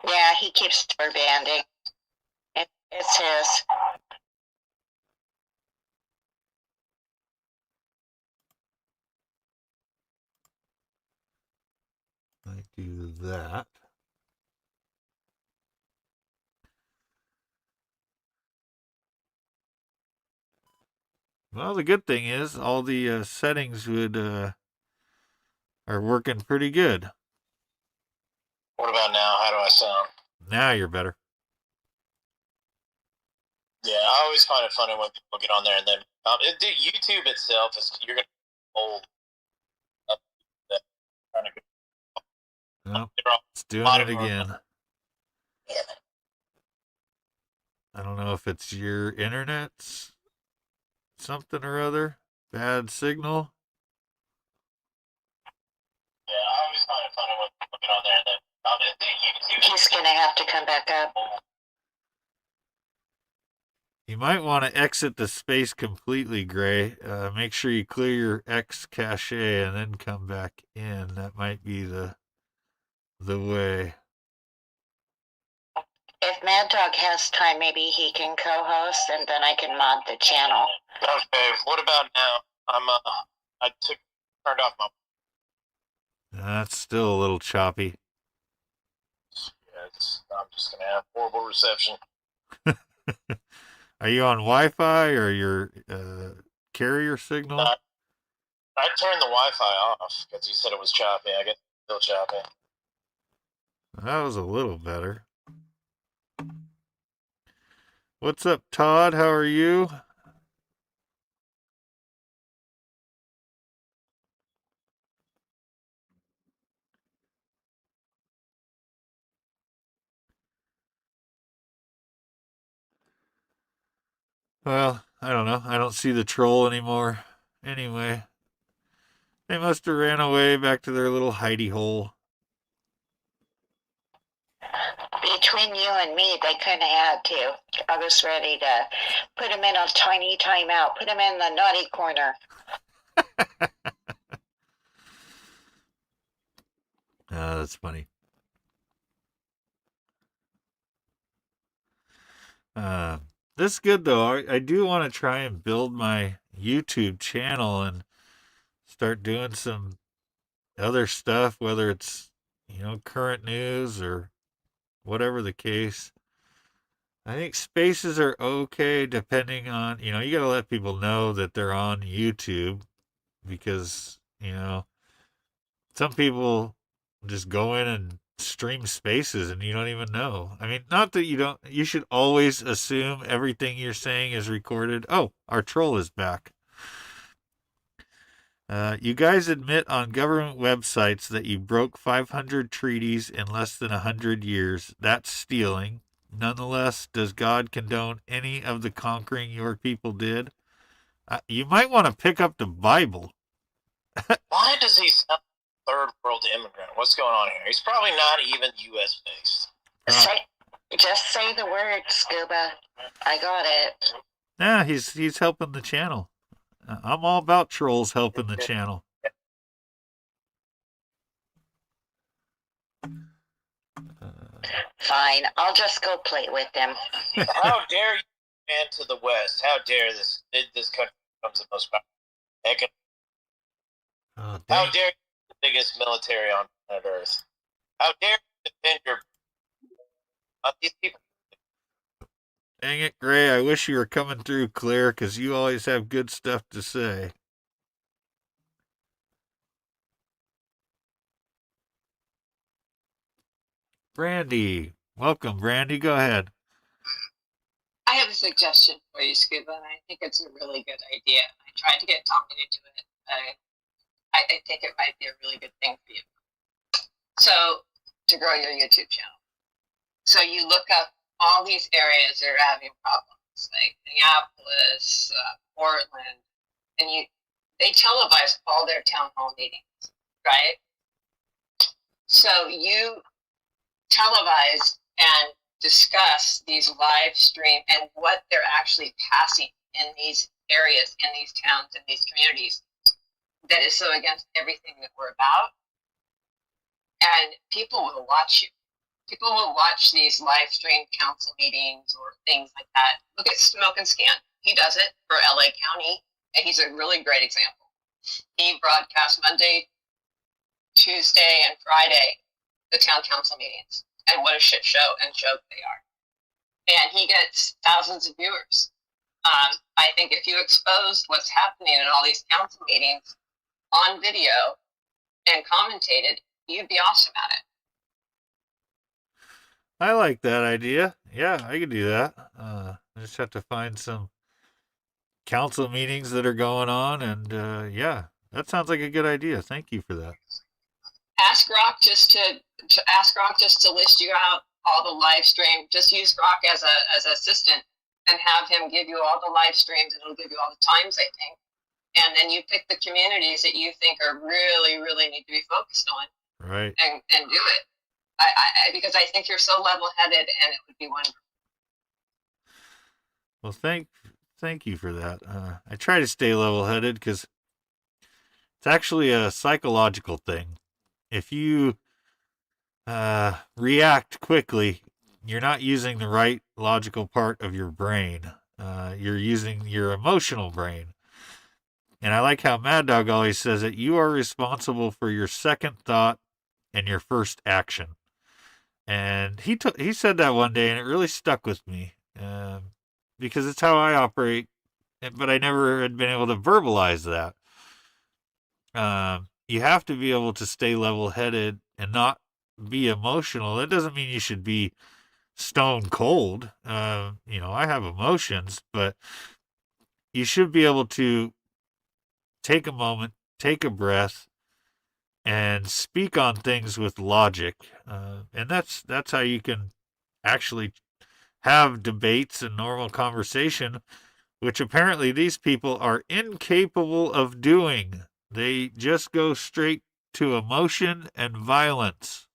Yeah, he keeps rubber banding. It's his. I do that. Well, the good thing is all the settings are working pretty good. What about now? How do I sound? Now you're better. Yeah, I always find it funny when people get on there and then YouTube itself you're gonna old. Nope, it's doing it again. I don't know if it's your internet's something or other. Bad signal. Yeah, I always find it funny when people get on there and then He's gonna have to come back up. You might want to exit the space completely, Gray. Make sure you clear your X cache and then come back in. That might be the way. If Matt Mad Dog has time, maybe he can co-host, and then I can mod the channel. Okay, what about now? I turned off my. That's still a little choppy. Yeah, I'm just gonna have horrible reception. Are you on Wi-Fi or your carrier signal? I turned the Wi-Fi off because you said it was choppy. I guess it's still choppy. That was a little better. What's up, Todd? How are you? Well, I don't know. I don't see the troll anymore. Anyway, they must have ran away back to their little hidey hole. Between you and me, they kind of had to. I was ready to put him in a tiny timeout, put him in the naughty corner. That's funny. This is good though. I do want to try and build my YouTube channel and start doing some other stuff, whether it's, current news or whatever the case. I think spaces are okay depending on, you got to let people know that they're on YouTube because, some people just go in and stream spaces and you don't even know. I mean, not that you should always assume everything you're saying is recorded. Oh, our troll is back. You guys admit on government websites that you broke 500 treaties in less than 100 years. That's stealing. Nonetheless, does God condone any of the conquering your people did? You might want to pick up the Bible. Why does he sound third world immigrant? What's going on here? He's probably not even U.S. based. Just say the word, Scuba. I got it. Yeah, he's helping the channel. I'm all about trolls helping the channel. Fine, I'll just go play with them. How dare you man to the West? How dare this country becomes the most powerful? How dare you the biggest military on planet Earth? How dare you defend your these people? Dang it, Gray. I wish you were coming through clear because you always have good stuff to say. Brandy. Welcome, Brandy. Go ahead. I have a suggestion for you, Scuba, and I think it's a really good idea. I tried to get Tommy to do it. I think it might be a really good thing for you. So, to grow your YouTube channel. So you look up all these areas that are having problems, like Minneapolis, Portland, and they televise all their town hall meetings, right? So you televise and discuss these live stream and what they're actually passing in these areas, in these towns, in these communities that is so against everything that we're about. And people will watch you. People will watch these live stream council meetings or things like that. Look at Smoke and Scan. He does it for LA County, and he's a really great example. He broadcasts Monday, Tuesday, and Friday the town council meetings, and what a shit show and joke they are. And he gets thousands of viewers. I think if you expose what's happening in all these council meetings on video and commentated, you'd be awesome at it. I like that idea. Yeah, I could do that. I just have to find some council meetings that are going on, and yeah, that sounds like a good idea. Thank you for that. Ask Rock just to list you out all the live stream. Just use Rock as an assistant and have him give you all the live streams, and it'll give you all the times, I think. And then you pick the communities that you think are really, really need to be focused on. Right. And do it. Because I think you're so level-headed, and it would be wonderful. Well, thank you for that. I try to stay level-headed because it's actually a psychological thing. If you react quickly, you're not using the right logical part of your brain. You're using your emotional brain. And I like how Mad Dog always says that you are responsible for your second thought and your first action. And he said that one day, and it really stuck with me because it's how I operate. But I never had been able to verbalize that. You have to be able to stay level-headed and not be emotional. That doesn't mean you should be stone cold. I have emotions, but you should be able to take a moment, take a breath, and speak on things with logic. And that's how you can actually have debates and normal conversation, which apparently these people are incapable of doing. They just go straight to emotion and violence.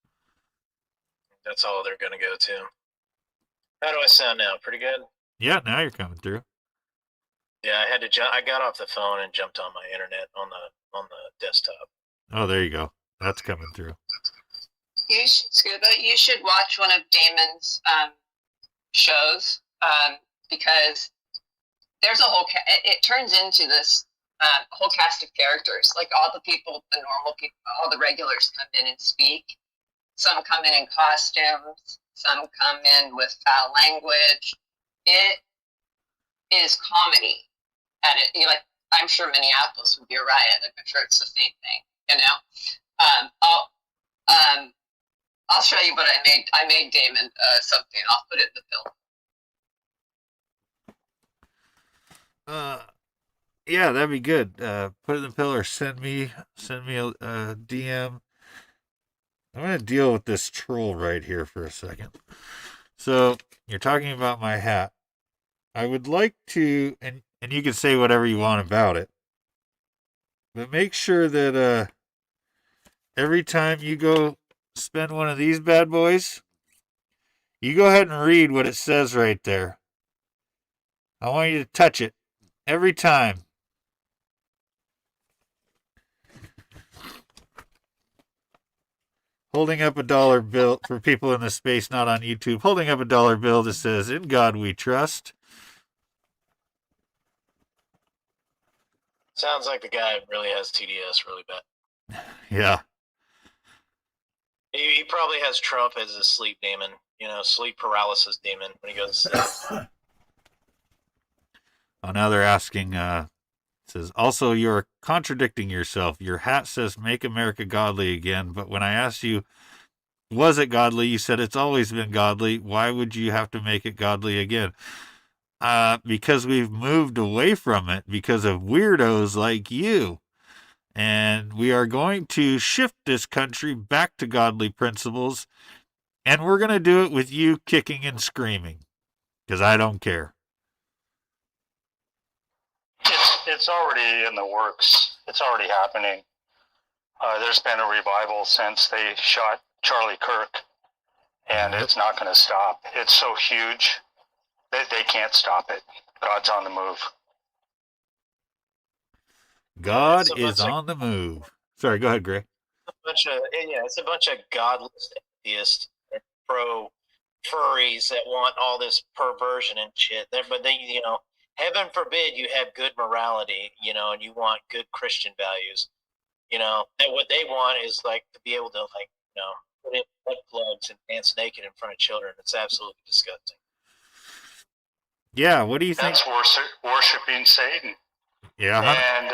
That's all they're going to go to. How do I sound now? Pretty good? Yeah, now you're coming through. Yeah, I had to jump. I got off the phone and jumped on my internet on the desktop. Oh, there you go. That's coming through. You should watch one of Damon's shows because there's a whole. It turns into this whole cast of characters. Like all the people, the normal people, all the regulars come in and speak. Some come in costumes. Some come in with foul language. It is comedy. I'm sure Minneapolis would be a riot. I'm sure it's the same thing. I'll show you what I made. I made Damon something. I'll put it in the film. Yeah, that'd be good. Put it in the pill or send me a DM. I'm gonna deal with this troll right here for a second. So you're talking about my hat. I would like to, and you can say whatever you want about it, but make sure that every time you go spend one of these bad boys, you go ahead and read what it says right there. I want you to touch it every time. Holding up a dollar bill for people in the space not on YouTube. Holding up a dollar bill that says, "In God we trust." Sounds like the guy really has TDS really bad. Yeah. He probably has Trump as a sleep demon, sleep paralysis demon when he goes to sleep. Oh, now they're asking, it says, also, you're contradicting yourself. Your hat says, "Make America Godly Again." But when I asked you, was it godly? You said it's always been godly. Why would you have to make it godly again? Because we've moved away from it because of weirdos like you. And we are going to shift this country back to godly principles. And we're going to do it with you kicking and screaming. Because I don't care. It's already in the works. It's already happening. There's been a revival since they shot Charlie Kirk. And it's not going to stop. It's so huge. They can't stop it. God's on the move. God is on the move. Sorry, go ahead, Gray. It's a bunch of godless atheists, pro-furries that want all this perversion and shit. But they, heaven forbid you have good morality, and you want good Christian values. And what they want is to be able to put in butt plugs and dance naked in front of children. It's absolutely disgusting. Yeah, what do you think? That's worshiping Satan. Yeah. And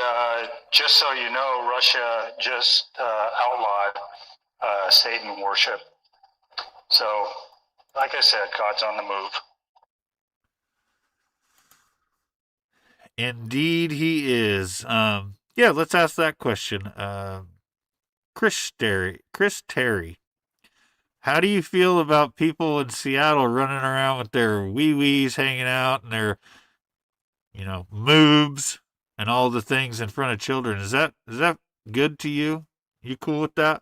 just so you know, Russia just outlawed Satan worship. So, like I said, God's on the move. Indeed, he is. Yeah, let's ask that question. Chris Terry. How do you feel about people in Seattle running around with their wee-wees hanging out and their, moobs and all the things in front of children? Is that good to you? You cool with that?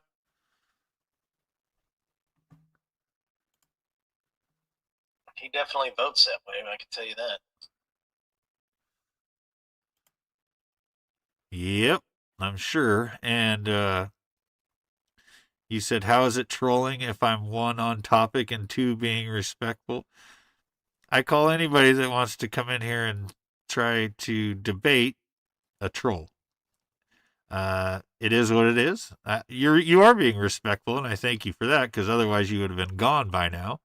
He definitely votes that way, I can tell you that. Yep, I'm sure. And You said, how is it trolling if I'm one, on topic, and two, being respectful? I call anybody that wants to come in here and try to debate a troll. It is what it is. You are being respectful, and I thank you for that, because otherwise you would have been gone by now.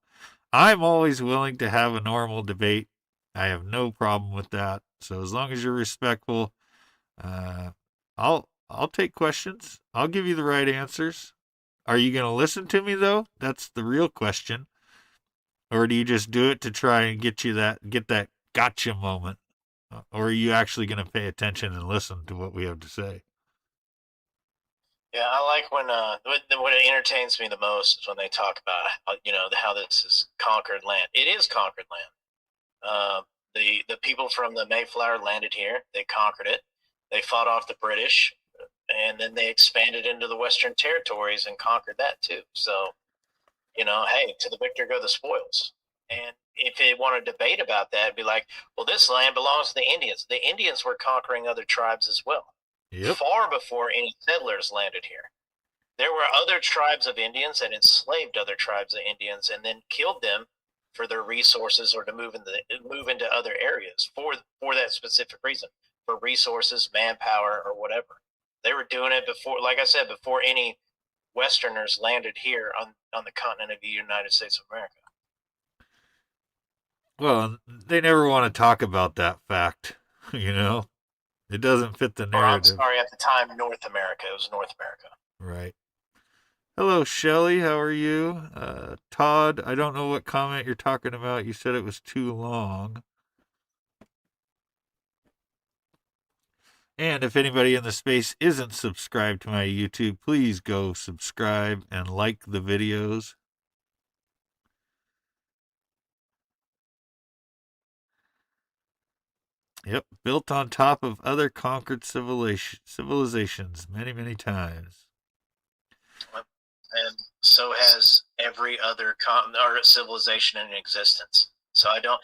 I'm always willing to have a normal debate. I have no problem with that. So as long as you're respectful, I'll take questions. I'll give you the right answers. Are you going to listen to me though? That's the real question. Or do you just do it to try and get that gotcha moment? Or are you actually going to pay attention and listen to what we have to say? Yeah, I like when it entertains me the most is when they talk about how this is conquered land. It is conquered land. The people from the Mayflower landed here. They conquered it. They fought off the British, and then they expanded into the Western Territories and conquered that too. So, hey, to the victor go the spoils. And if they want to debate about that, it'd be like, well, this land belongs to the Indians. The Indians were conquering other tribes as well. Yep. Far before any settlers landed here. There were other tribes of Indians that enslaved other tribes of Indians and then killed them for their resources or to move into other areas for that specific reason, for resources, manpower, or whatever. They were doing it before, like I said, before any Westerners landed here on the continent of the United States of America. Well, they never want to talk about that fact, It doesn't fit the narrative. I'm sorry, at the time, North America. It was North America. Right. Hello, Shelly. How are you? Todd, I don't know what comment you're talking about. You said it was too long. And if anybody in the space isn't subscribed to my YouTube, please go subscribe and like the videos. Yep, built on top of other conquered civilizations many, many times. And so has every other civilization in existence. So I don't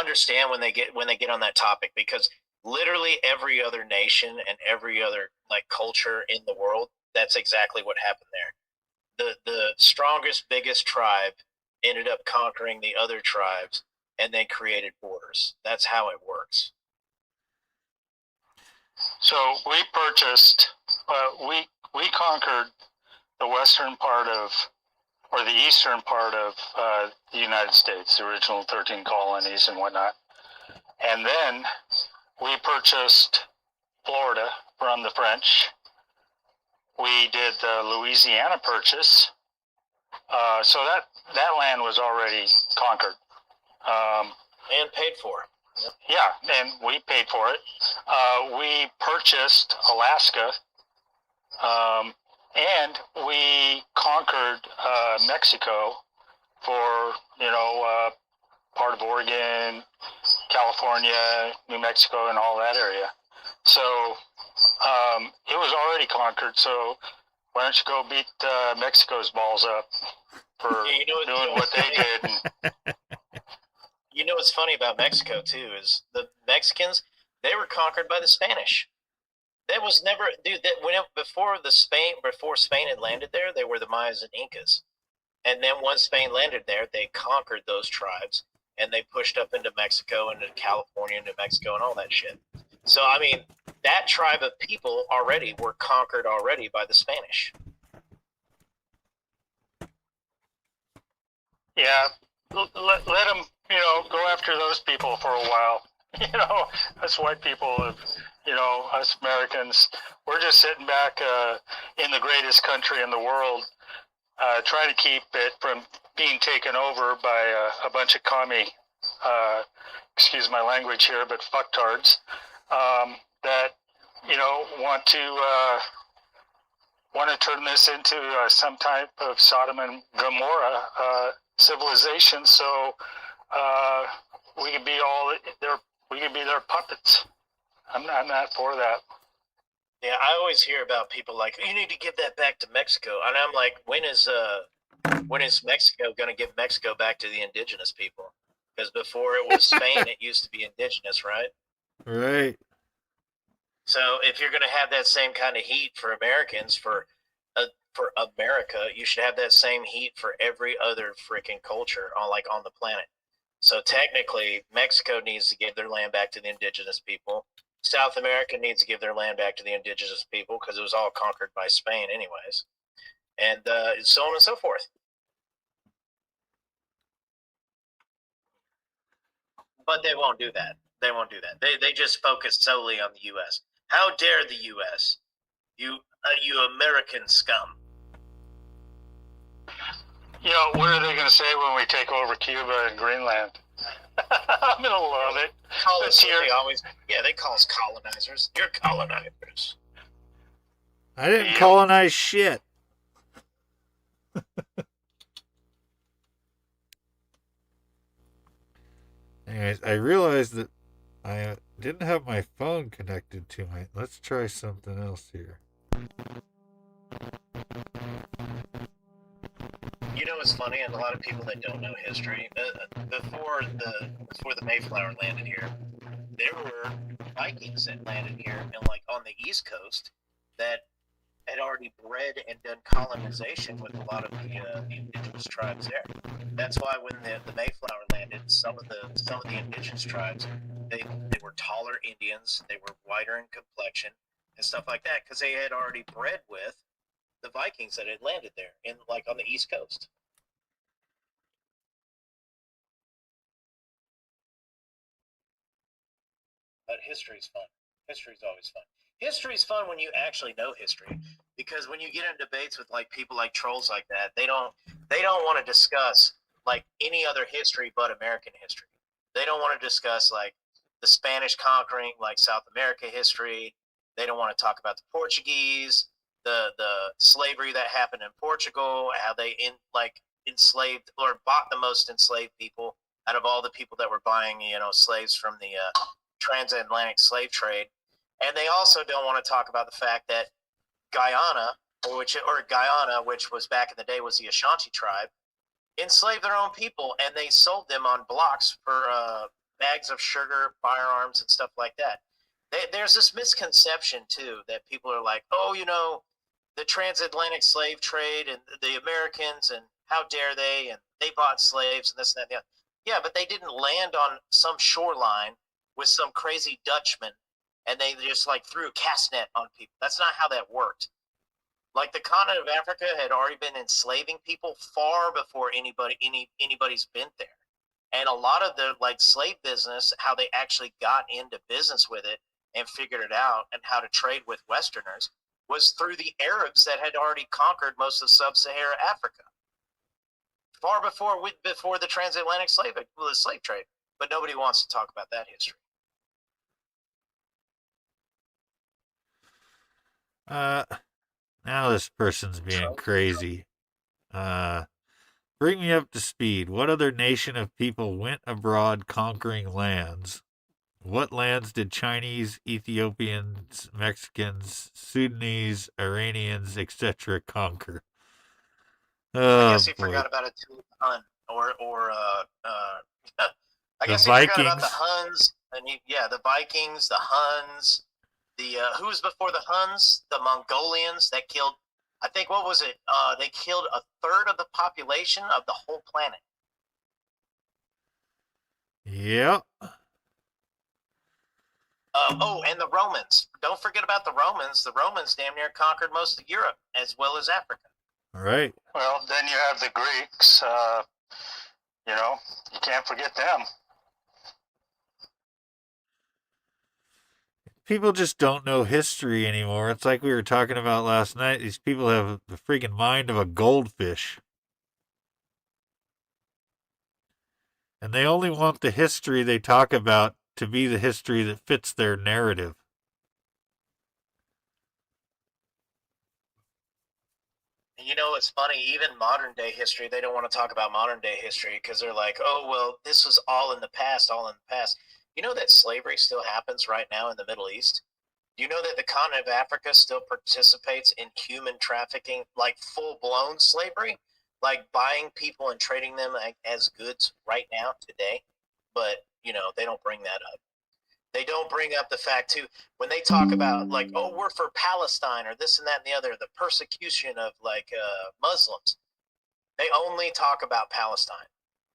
understand when they get on that topic, because literally every other nation and every other culture in the world, that's exactly what happened there. The strongest, biggest tribe ended up conquering the other tribes, and they created borders. That's how it works. So we purchased, we conquered the western part of, or the eastern part of the United States, the original 13 colonies and whatnot. And then we purchased Florida from the French. We did the Louisiana purchase. So that land was already conquered. And paid for. Yep. Yeah, and we paid for it. We purchased Alaska, and we conquered Mexico for, part of Oregon, California, New Mexico, and all that area. So it was already conquered, so why don't you go beat Mexico's balls up for doing what they did? You know what's funny about Mexico too is the Mexicans, they were conquered by the Spanish. That was never, dude. Before Spain had landed there, they were the Mayas and Incas, and then once Spain landed there, they conquered those tribes and they pushed up into Mexico, into California, New Mexico, and all that shit. So I mean, that tribe of people already were conquered already by the Spanish. Yeah, let them. Go after those people for a while. Us white people, us Americans, we're just sitting back in the greatest country in the world, trying to keep it from being taken over by a bunch of commie, excuse my language here, but fucktards, that, want to turn this into some type of Sodom and Gomorrah civilization. So, we could be their puppets. I'm not for that. Yeah, I always hear about people like, you need to give that back to Mexico, and I'm like, when is Mexico going to give Mexico back to the indigenous people? Because before it was Spain, it used to be indigenous, right? Right. So if you're going to have that same kind of heat for Americans for for America, you should have that same heat for every other freaking culture on the planet. So technically, Mexico needs to give their land back to the indigenous people. South America needs to give their land back to the indigenous people because it was all conquered by Spain, anyways, and so on and so forth. But they won't do that. They won't do that. They just focus solely on the U.S. How dare the U.S. You American scum. What are they going to say when we take over Cuba and Greenland? I'm going to love it. They call us colonizers. You're colonizers. I didn't colonize shit. Anyways, I realized that I didn't have my phone connected to my... Let's try something else here. You know what's funny, and a lot of people that don't know history, before the Mayflower landed here, there were Vikings that landed here, and on the East Coast, that had already bred and done colonization with a lot of the indigenous tribes there. That's why when the Mayflower landed, some of the indigenous tribes, they were taller Indians, they were whiter in complexion and stuff like that, because they had already bred with the Vikings that had landed there on the East Coast. But history's fun. History's always fun. History's fun when you actually know history, because when you get in debates with people like trolls like that, they don't want to discuss any other history but American history. They don't want to discuss the Spanish conquering South America history. They don't want to talk about the Portuguese, the slavery that happened in Portugal, how they enslaved or bought the most enslaved people out of all the people that were buying slaves from the transatlantic slave trade. And they also don't want to talk about the fact that Guyana, which was back in the day was the Ashanti tribe, enslaved their own people, and they sold them on blocks for bags of sugar, firearms, and stuff like that. There's this misconception too that people are like, the transatlantic slave trade and the Americans, and how dare they, and they bought slaves and this and that. And the other. Yeah, but they didn't land on some shoreline with some crazy Dutchman, and they just threw a cast net on people. That's not how that worked. The continent of Africa had already been enslaving people far before anybody's been there. And a lot of the slave business, how they actually got into business with it and figured it out and how to trade with Westerners, was through the Arabs that had already conquered most of sub-Saharan Africa. Far before the transatlantic slave trade. But nobody wants to talk about that history. Now this person's being crazy. Bring me up to speed. What other nation of people went abroad conquering lands? What lands did Chinese, Ethiopians, Mexicans, Sudanese, Iranians, etc. conquer? I guess he forgot about a Hun, I guess he forgot about the Huns, and the Vikings, the Huns, who was before the Huns? The Mongolians that killed, I think, what was it? They killed a third of the population of the whole planet. Yep. And the Romans. Don't forget about the Romans. The Romans damn near conquered most of Europe as well as Africa. All right. Well, then you have the Greeks. You can't forget them. People just don't know history anymore. It's like we were talking about last night. These people have the freaking mind of a goldfish. And they only want the history they talk about to be the history that fits their narrative. It's funny, even modern day history, they don't want to talk about modern day history because they're like, oh, well, this was all in the past. You know that slavery still happens right now in the Middle East? Do you know that the continent of Africa still participates in human trafficking, full-blown slavery? Buying people and trading them as goods right now, today? But, they don't bring that up. They don't bring up the fact too when they talk about like, oh, we're for Palestine or this and that and the other, the persecution of like Muslims. They only talk about Palestine.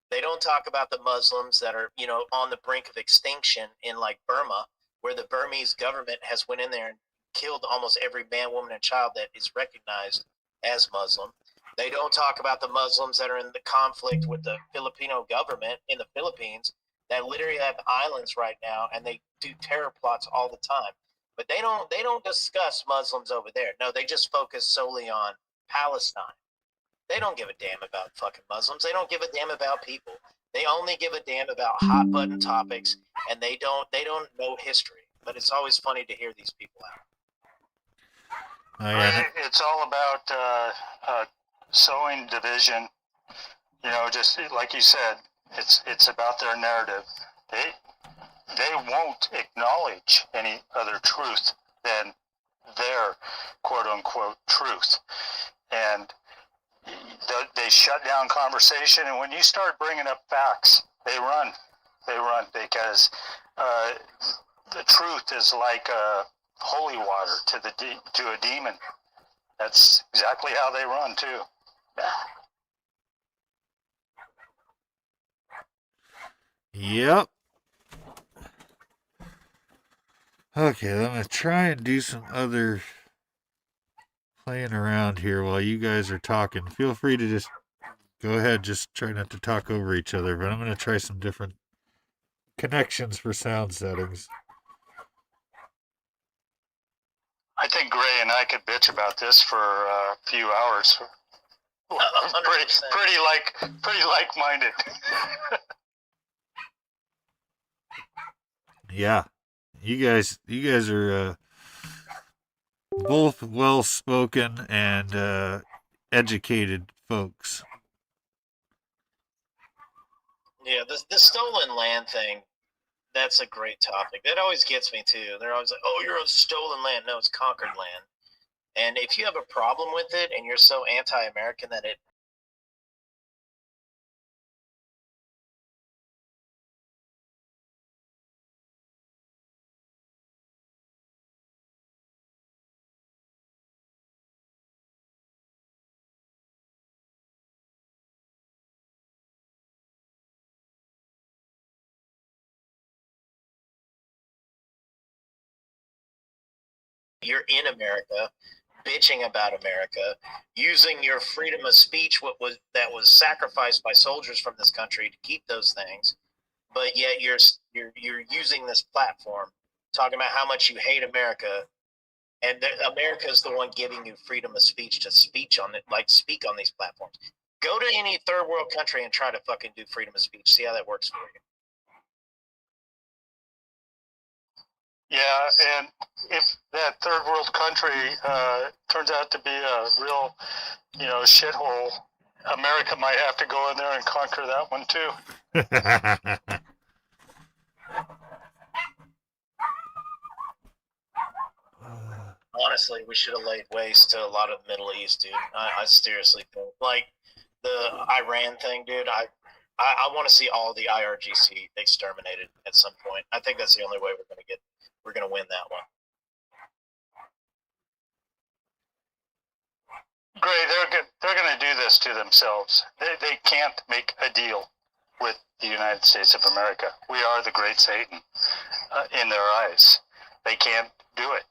They don't talk about the Muslims that are, you know, on the brink of extinction in like Burma, where the Burmese government has went in there and killed almost every man, woman, and child that is recognized as Muslim. They don't talk about the Muslims that are in the conflict with the Filipino government in the Philippines that literally have islands right now, and they do terror plots all the time. But they don't discuss Muslims over there. No, they just focus solely on Palestine. They don't give a damn about fucking Muslims. They don't give a damn about people. They only give a damn about hot button topics, and they don't know history. But it's always funny to hear these people out. Oh, yeah. It's all about sowing division. You know, just like you said, it's about their narrative. They won't acknowledge any other truth than their quote unquote truth, and they shut down conversation. And when you start bringing up facts, they run because the truth is like holy water to a demon. That's exactly how they run too. Yep. Okay, I'm going to try and do some other playing around here while you guys are talking. Feel free to just go ahead, just try not to talk over each other, but I'm going to try some different connections for sound settings. I think Gray and I could bitch about this for a few hours. Pretty like-minded. Yeah. You guys are both well-spoken and educated folks. Yeah, the stolen land thing, that's a great topic. That always gets me too. They're always like, oh, you're on stolen land. No, it's conquered land. And if you have a problem with it and you're so anti-American that it you're in America, bitching about America, using your freedom of speech, that was sacrificed by soldiers from this country to keep those things, but yet you're using this platform talking about how much you hate America, and America is the one giving you freedom of speech to speak on these platforms. Go to any third world country and try to fucking do freedom of speech. See how that works for you. Yeah, and if that third world country turns out to be a real, shithole, America might have to go in there and conquer that one too. Honestly, we should have laid waste to a lot of the Middle East, dude. I seriously think, like the Iran thing, dude. I want to see all the IRGC exterminated at some point. I think that's the only way we're gonna win that one. Gray, they're going to do this to themselves. They can't make a deal with the United States of America. We are the great Satan in their eyes. They can't do it.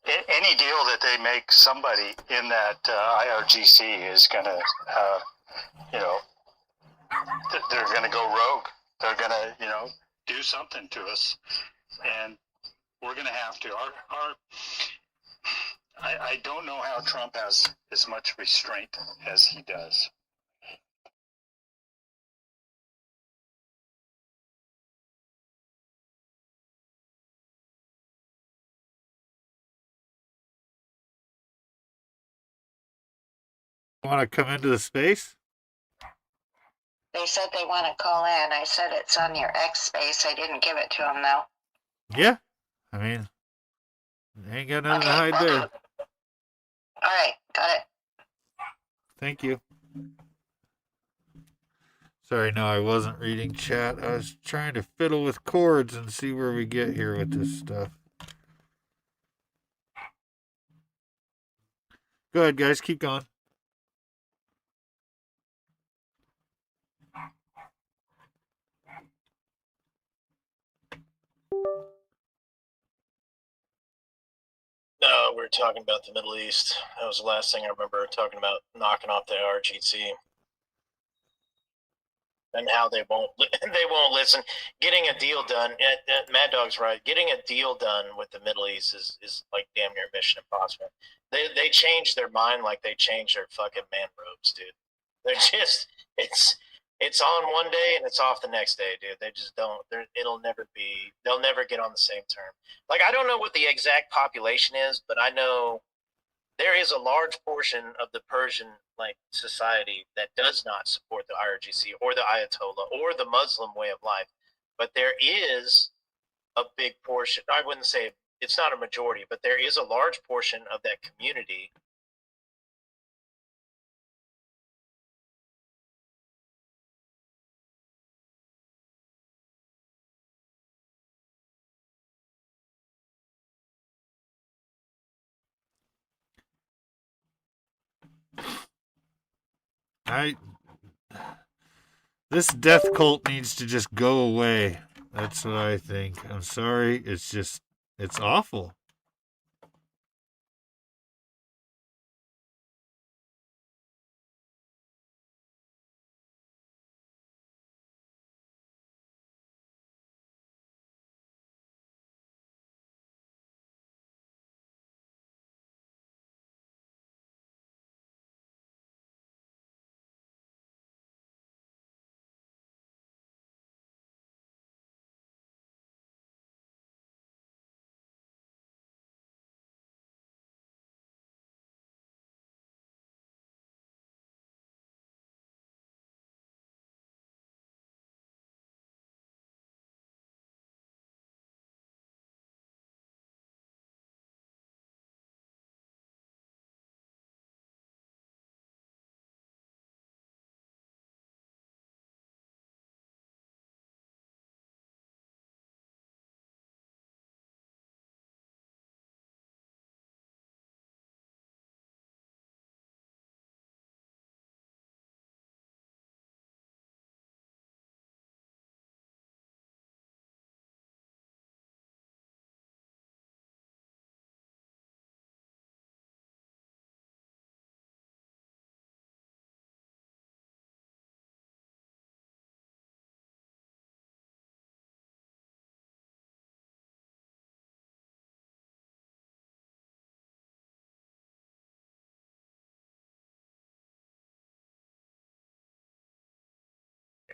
Any deal that they make, somebody in that IRGC is going to, they're going to go rogue. They're going to, do something to us, and we're going to have to. I don't know how Trump has as much restraint as he does. Want to come into the space? They said they want to call in. I said it's on your X space. I didn't give it to them, though. Yeah. I mean, ain't got nothing to hide there. All right, got it. Thank you. Sorry, no, I wasn't reading chat. I was trying to fiddle with chords and see where we get here with this stuff. Go ahead, guys. Keep going. No, we were talking about the Middle East. That was the last thing I remember talking about, knocking off the RGC and how they won't listen. Getting a deal done. Mad Dog's right. Getting a deal done with the Middle East is like damn near mission impossible. They changed their mind like they changed their fucking man robes, dude. They're just it's on one day and it's off the next day, dude. They just don't. It'll never be. They'll never get on the same term. Like, I don't know what the exact population is, but I know there is a large portion of the Persian society that does not support the IRGC or the Ayatollah or the Muslim way of life. But there is a big portion. I wouldn't say it's not a majority, but there is a large portion of that community. This death cult needs to just go away. That's what I think. I'm sorry. It's awful.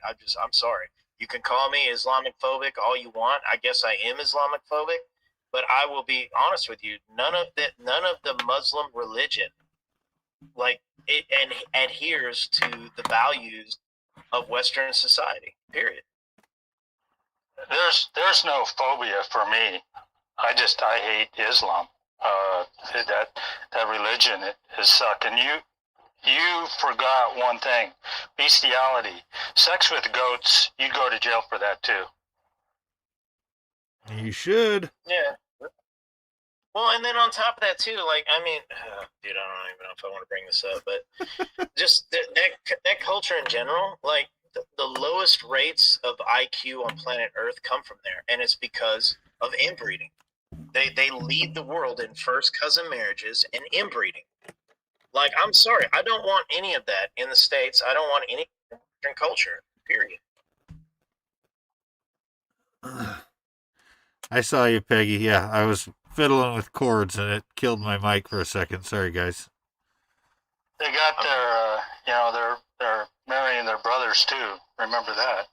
I'm sorry. You can call me Islamophobic all you want. I guess I am Islamophobic, but I will be honest with you. None of the Muslim religion adheres to the values of Western society. Period. There's no phobia for me. I hate Islam. That religion is suck. And you forgot one thing: bestiality. Sex with goats. You'd go to jail for that too. You should. Yeah. Well, and then on top of that too, dude, I don't even know if I want to bring this up, but just that culture in general, the lowest rates of IQ on planet Earth come from there, and it's because of inbreeding. They lead the world in first cousin marriages and inbreeding. I'm sorry, I don't want any of that in the States. I don't want any Western culture. Period. I saw you, Peggy. Yeah, I was fiddling with chords and it killed my mic for a second. Sorry, guys. They got they're marrying their brothers too. Remember that?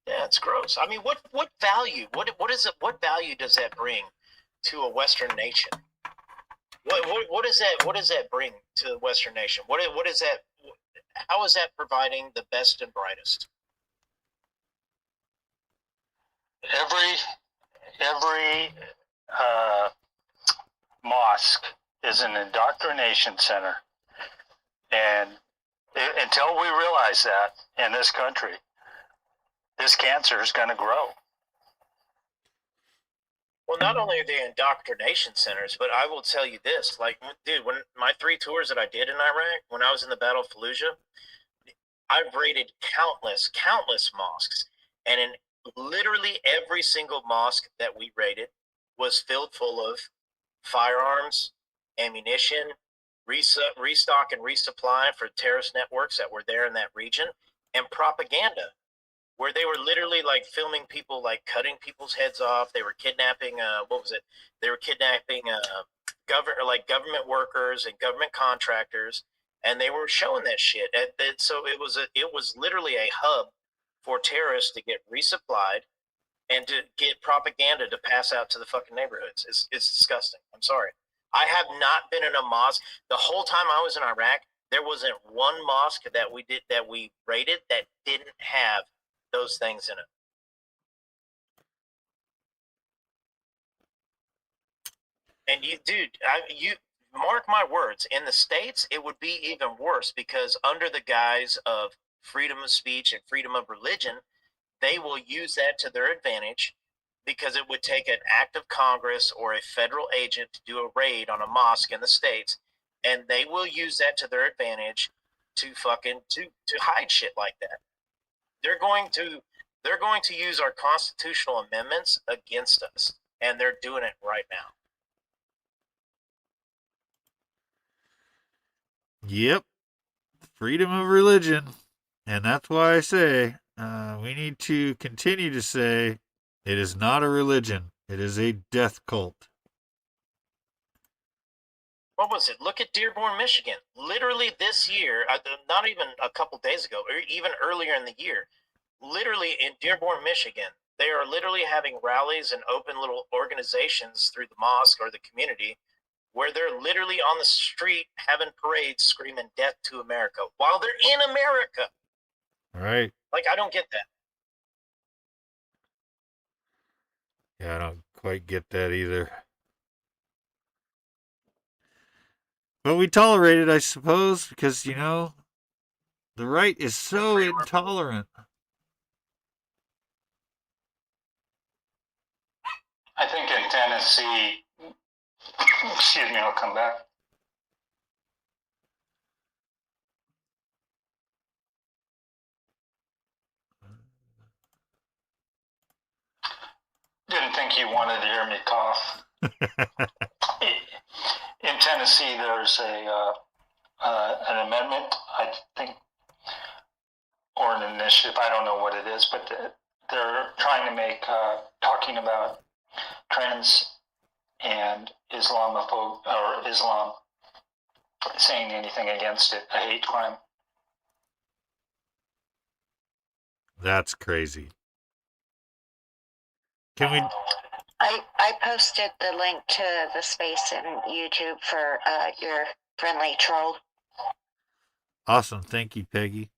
Yeah, it's gross. I mean, what value? What is it? What value does that bring to a Western nation? What does that bring to the Western nation? What is that? How is that providing the best and brightest? Every mosque is an indoctrination center, and Until we realize that in this country, this cancer is going to grow. Well, not only are they indoctrination centers, but I will tell you this: like, dude, when my 3 tours that I did in Iraq, when I was in the Battle of Fallujah, I've raided countless mosques, and in literally every single mosque that we raided was filled full of firearms, ammunition, restock and resupply for terrorist networks that were there in that region, and propaganda, where they were literally like filming people like cutting people's heads off. They were kidnapping what was it? They were kidnapping government workers and government contractors, and they were showing that shit. So it was literally a hub for terrorists to get resupplied and to get propaganda to pass out to the fucking neighborhoods. It's disgusting. I'm sorry. I have not been in a mosque the whole time I was in Iraq. There wasn't one mosque that we raided that didn't have those things in it. And you mark my words, in the States, it would be even worse, because under the guise of freedom of speech and freedom of religion, they will use that to their advantage, because it would take an act of Congress or a federal agent to do a raid on a mosque in the States, and they will use that to their advantage to hide shit like that. They're going to use our constitutional amendments against us, and they're doing it right now. Yep. Freedom of religion. And that's why I say we need to continue to say it is not a religion. It is a death cult. What was it? Look at Dearborn, Michigan. Literally this year, not even a couple days ago, or even earlier in the year, literally in Dearborn, Michigan, they are literally having rallies and open little organizations through the mosque or the community, where they're literally on the street having parades screaming death to America while they're in America. Right. Like, I don't get that. Yeah, I don't quite get that either. But we tolerate it, I suppose, because, the right is so intolerant. I think in Tennessee, excuse me, I'll come back. Didn't think you wanted to hear me cough. In Tennessee, there's an amendment, I think, or an initiative. I don't know what it is, but they're trying to make talking about trans and Islamophobe or Islam, saying anything against it, a hate crime. That's crazy. Can we? I posted the link to the space in YouTube for your friendly troll. Awesome. Thank you, Peggy.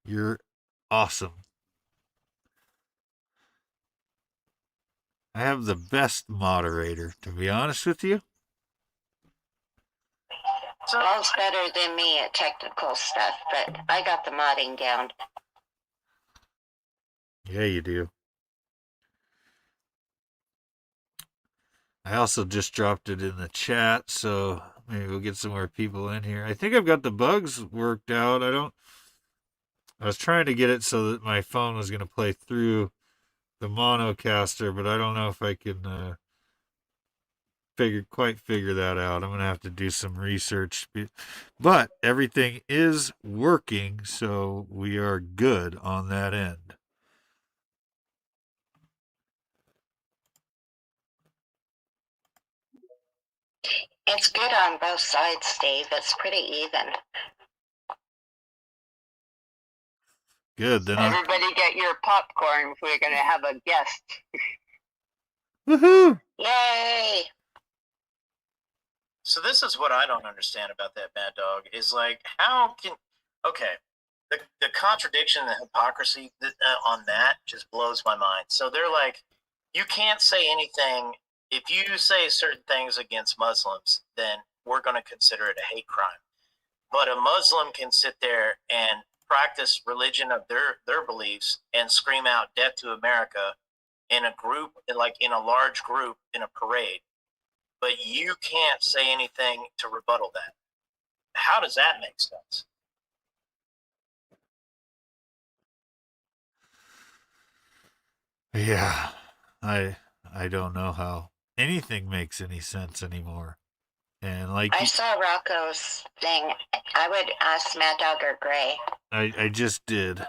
You're awesome. I have the best moderator, to be honest with you. Paul's better than me at technical stuff, but I got the modding down. Yeah, you do. I also just dropped it in the chat, so maybe we'll get some more people in here. I think I've got the bugs worked out. I was trying to get it so that my phone was going to play through the Monocaster, but I don't know if I can quite figure that out. I'm going to have to do some research. But everything is working, so we are good on that end. It's good on both sides, Dave. It's pretty even. Good. Then Everybody get your popcorn. We're going to have a guest. Woohoo! Yay! So this is what I don't understand about that, Mad Dog, is like, how can, okay, the contradiction, the hypocrisy on that just blows my mind. So they're like, you can't say anything. If you say certain things against Muslims, then we're going to consider it a hate crime. but a Muslim can sit there and practice religion of their beliefs and scream out "Death to America" in a group, like in a large group in a parade, but you can't say anything to rebuttal that. How does that make sense? Yeah, I don't know how anything makes any sense anymore. And like I saw Rocco's thing. I would ask Mad Dog or Gray. I just did.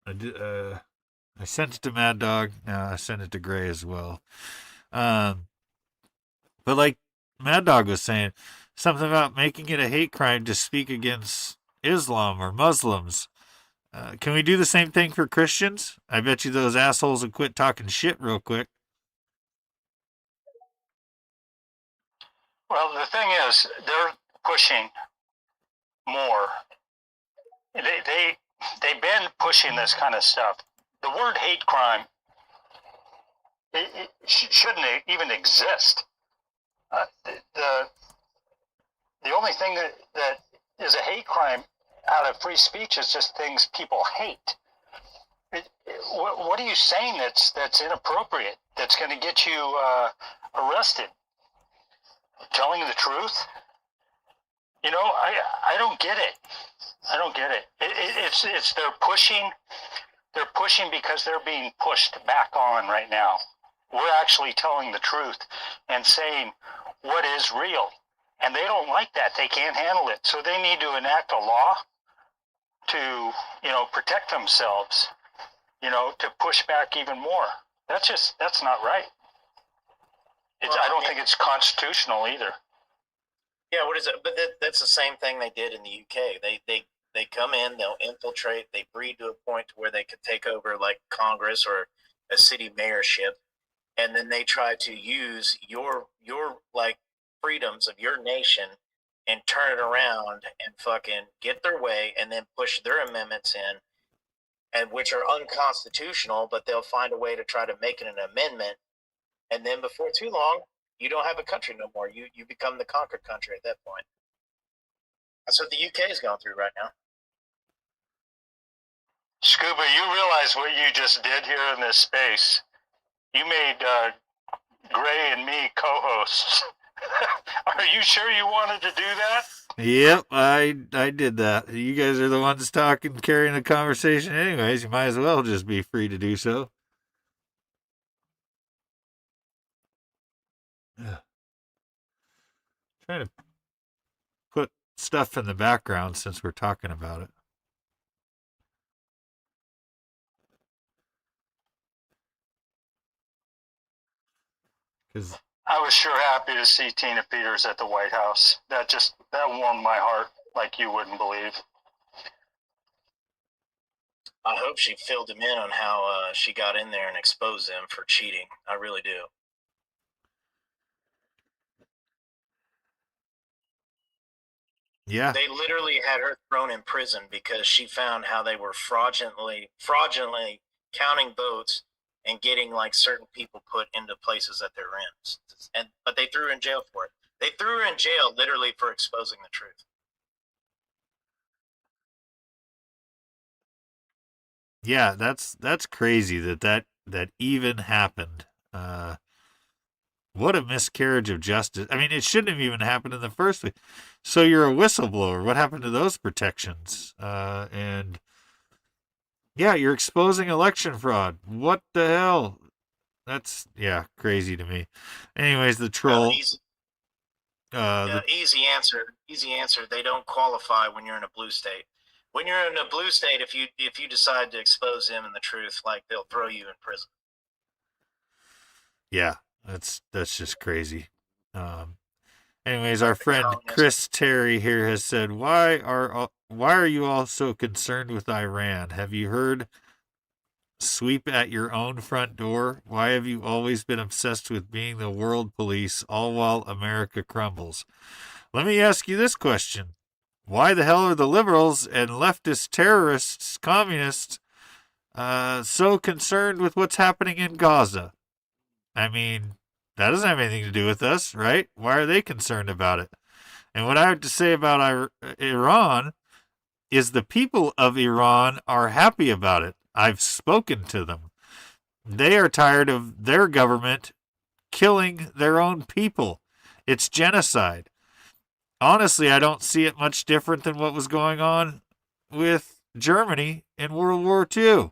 I did. I sent it to Mad Dog. Now I sent it to Gray as well. But like Mad Dog was saying, something about making it a hate crime to speak against Islam or Muslims. Can we do the same thing for Christians? I bet you those assholes would quit talking shit real quick. Well, the thing is, they're pushing more. They've been pushing this kind of stuff. The word hate crime, it shouldn't even exist. The only thing that is a hate crime out of free speech is just things people hate. What are you saying that's inappropriate, that's going to get you arrested? Telling the truth? You know, I don't get it. I don't get it. It's they're pushing because they're being pushed back on right now. We're actually telling the truth and saying what is real. And they don't like that. They can't handle it. So they need to enact a law to, protect themselves, to push back even more. That's not right. I don't think it's constitutional either. Yeah, what is it? But that's the same thing they did in the UK. They come in, they'll infiltrate, they breed to a point to where they could take over like Congress or a city mayorship, and then they try to use your like freedoms of your nation and turn it around and fucking get their way and then push their amendments in, and which are unconstitutional, but they'll find a way to try to make it an amendment. And then before too long, you don't have a country no more. You become the conquered country at that point. That's what the UK is going through right now. Scuba, you realize what you just did here in this space? You made Gray and me co-hosts. Are you sure you wanted to do that? Yep, I did that. You guys are the ones talking, carrying the conversation anyways. You might as well just be free to do so. Trying to put stuff in the background since we're talking about it. Because I was sure happy to see Tina Peters at the White House. That warmed my heart like you wouldn't believe. I hope she filled him in on how she got in there and exposed them for cheating. I really do. yeah, They literally had her thrown in prison because she found how they were fraudulently counting votes and getting like certain people put into places that they're in. But they threw her in jail for it. They threw her in jail literally for exposing the truth. yeah, that's crazy that even happened. What a miscarriage of justice. I mean, it shouldn't have even happened in the first place. So you're a whistleblower. What happened to those protections? And yeah, you're exposing election fraud. What the hell? That's, crazy to me. Anyways, the troll. Easy answer. They don't qualify when you're in a blue state. When you're in a blue state, if you decide to expose him and the truth, like they'll throw you in prison. Yeah, that's just crazy. Anyways, our friend Chris Terry here has said, why are you all so concerned with Iran? Have you heard sweep at your own front door? Why have you always been obsessed with being the world police, all while America crumbles? Let me ask you this question. Why the hell are the liberals and leftist terrorists, communists, so concerned with what's happening in Gaza? I mean, That doesn't have anything to do with us, right? Why are they concerned about it? And what I have to say about Iran is the people of Iran are happy about it. I've spoken to them. They are tired of their government killing their own people. It's genocide. Honestly, I don't see it much different than what was going on with Germany in World War II.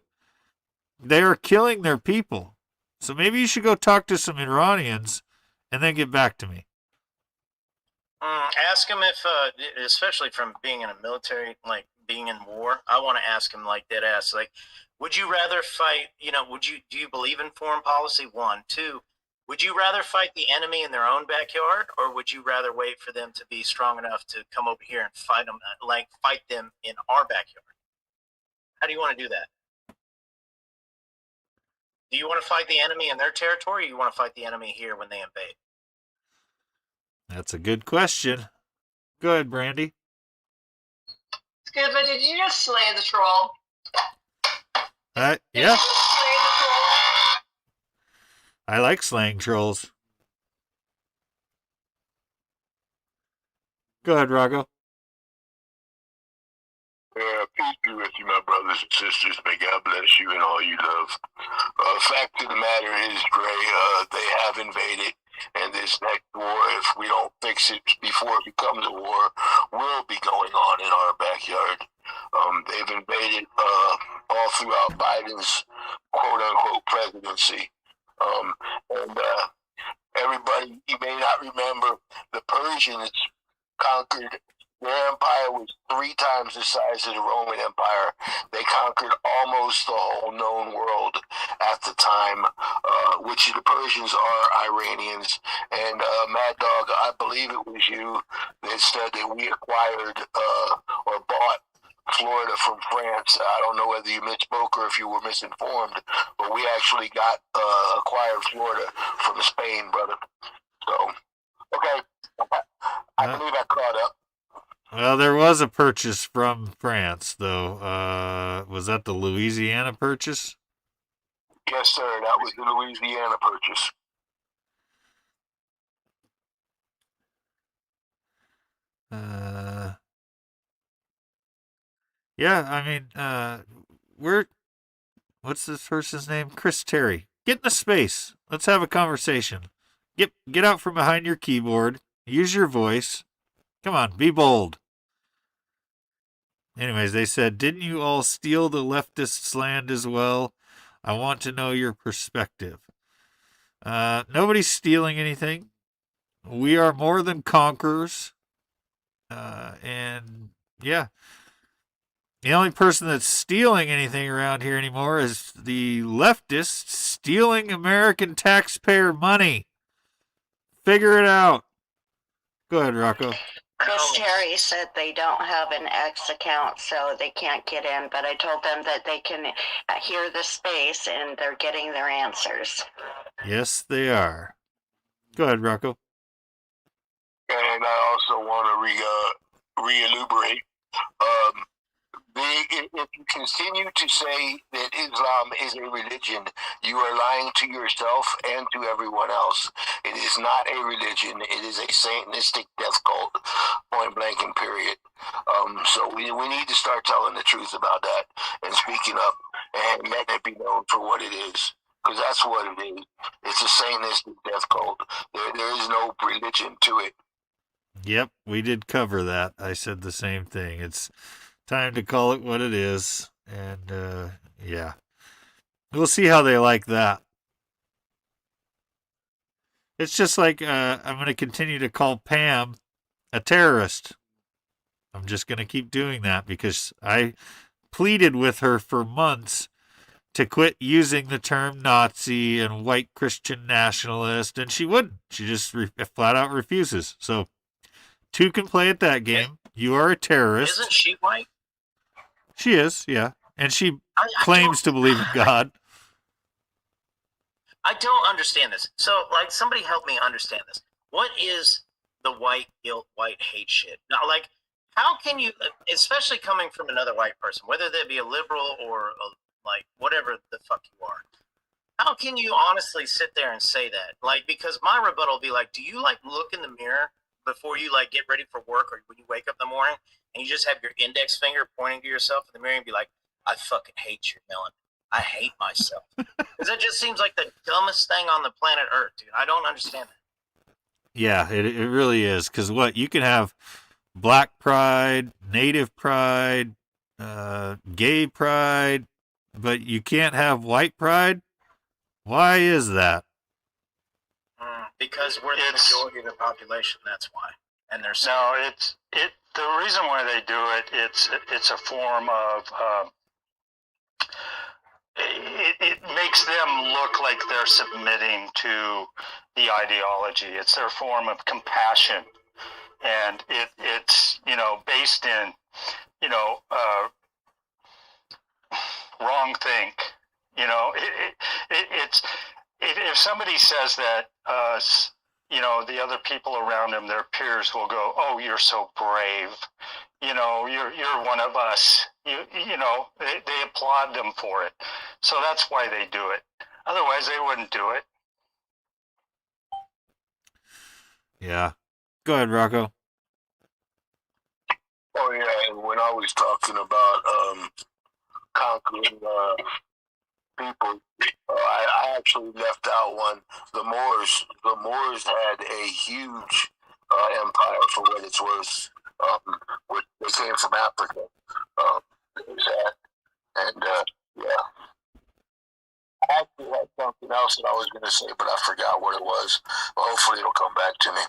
They are killing their people. So maybe you should go talk to some Iranians and then get back to me. Ask him if, especially from being in a military, like being in war, I want to ask him like dead ass, like, would you rather fight, do you believe in foreign policy? 1, 2, would you rather fight the enemy in their own backyard, or would you rather wait for them to be strong enough to come over here and fight them in our backyard? How do you want to do that? Do you want to fight the enemy in their territory, or you want to fight the enemy here when they invade? That's a good question. Go ahead, Brandy. Scuba, did you just slay the troll? Yeah. Slay the troll? I like slaying trolls. Go ahead, Rocco. Peace be with you, my brothers and sisters. May God bless you and all you love. Fact of the matter is, Dre, they have invaded, and this next war, if we don't fix it before it becomes a war, will be going on in our backyard. They've invaded all throughout Biden's quote-unquote presidency. And everybody, you may not remember, the Persians conquered. Their empire was 3 times the size of the Roman Empire. They conquered almost the whole known world at the time, which the Persians are Iranians. And Mad Dog, I believe it was you that said that we acquired or bought Florida from France. I don't know whether you misspoke or if you were misinformed, but we actually acquired Florida from Spain, brother. So, okay. I believe I caught up. Well, there was a purchase from France, though. Was that the Louisiana purchase? Yes, sir. That was the Louisiana purchase. Yeah, I mean, what's this person's name? Chris Terry. Get in the space. Let's have a conversation. Get out from behind your keyboard. Use your voice. Come on, be bold. Anyways, they said, didn't you all steal the leftists' land as well? I want to know your perspective. Nobody's stealing anything. We are more than conquerors. And yeah, the only person that's stealing anything around here anymore is the leftists stealing American taxpayer money. Figure it out. Go ahead, Rocco. Chris Terry said they don't have an X account, so they can't get in, but I told them that they can hear the space and they're getting their answers. Yes, they are. Go ahead, Rocco. And I also want to re-eluberate. If you continue to say that Islam is a religion, you are lying to yourself and to everyone else. It is not a religion. It is a Satanistic death cult, point blank and period. So we need to start telling the truth about that and speaking up and letting it be known for what it is. Because that's what it is. It's a Satanistic death cult. There is no religion to it. Yep, we did cover that. I said the same thing. It's time to call it what it is. And, yeah. We'll see how they like that. It's just like I'm going to continue to call Pam a terrorist. I'm just going to keep doing that because I pleaded with her for months to quit using the term Nazi and white Christian nationalist, and she wouldn't. She just flat out refuses. So, 2 can play at that game. You are a terrorist. Isn't she white? She is, yeah. And she claims to believe in God. I don't understand this. So, like, somebody help me understand this. What is the white guilt, white hate shit? Now, like, how can you, especially coming from another white person, whether they be a liberal or like whatever the fuck you are, How can you honestly sit there and say that? Like, because my rebuttal will be like, do you like look in the mirror before you like get ready for work or when you wake up in the morning and you just have your index finger pointing to yourself in the mirror and be like, I fucking hate you, Melon. I hate myself. Because that just seems like the dumbest thing on the planet Earth, dude. I don't understand that. Yeah, it really is. Because what? You can have black pride, native pride, gay pride, but you can't have white pride? Why is that? Because we're the majority of the population, that's why. And there's No, the reason why they do it, it's a form of it makes them look like they're submitting to the ideology. It's their form of compassion, and it's based in wrong think. If somebody says that the other people around him, their peers, will go, "Oh, you're so brave. You're one of us." They applaud them for it. So that's why they do it. Otherwise, they wouldn't do it. Yeah. Go ahead, Rocco. Oh yeah, and when I was talking about conquering people, I actually left out one. The Moors. The Moors had a huge empire, for what it's worth. They came from Africa. And yeah, I actually had something else that I was going to say, but I forgot what it was. Well, hopefully, it'll come back to me.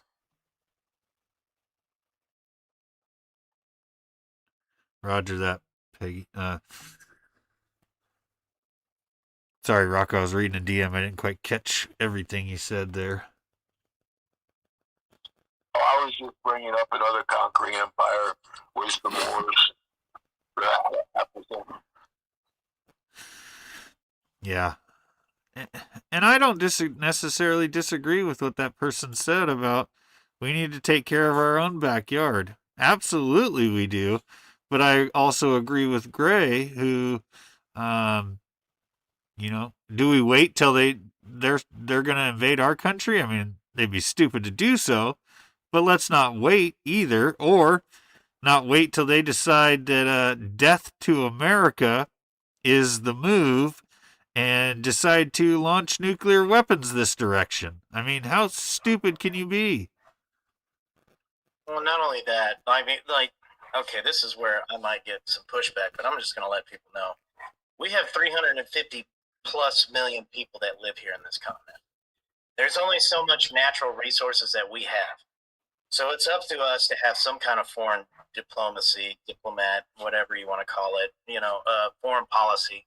Roger that, Peggy. Sorry, Rocco, I was reading a DM. I didn't quite catch everything you said there. Oh, I was just bringing up another conquering empire was the Moors. Yeah. And I don't necessarily disagree with what that person said about we need to take care of our own backyard. Absolutely we do. But I also agree with Gray, who, do we wait till they're going to invade our country? I mean, they'd be stupid to do so, but let's not wait either, or not wait till they decide that death to America is the move and decide to launch nuclear weapons this direction. I mean, how stupid can you be? Well, not only that, I mean, okay, this is where I might get some pushback, but I'm just going to let people know. We have 350 plus million people that live here in this continent. There's only so much natural resources that we have. So it's up to us to have some kind of foreign diplomacy, diplomat, whatever you want to call it, foreign policy.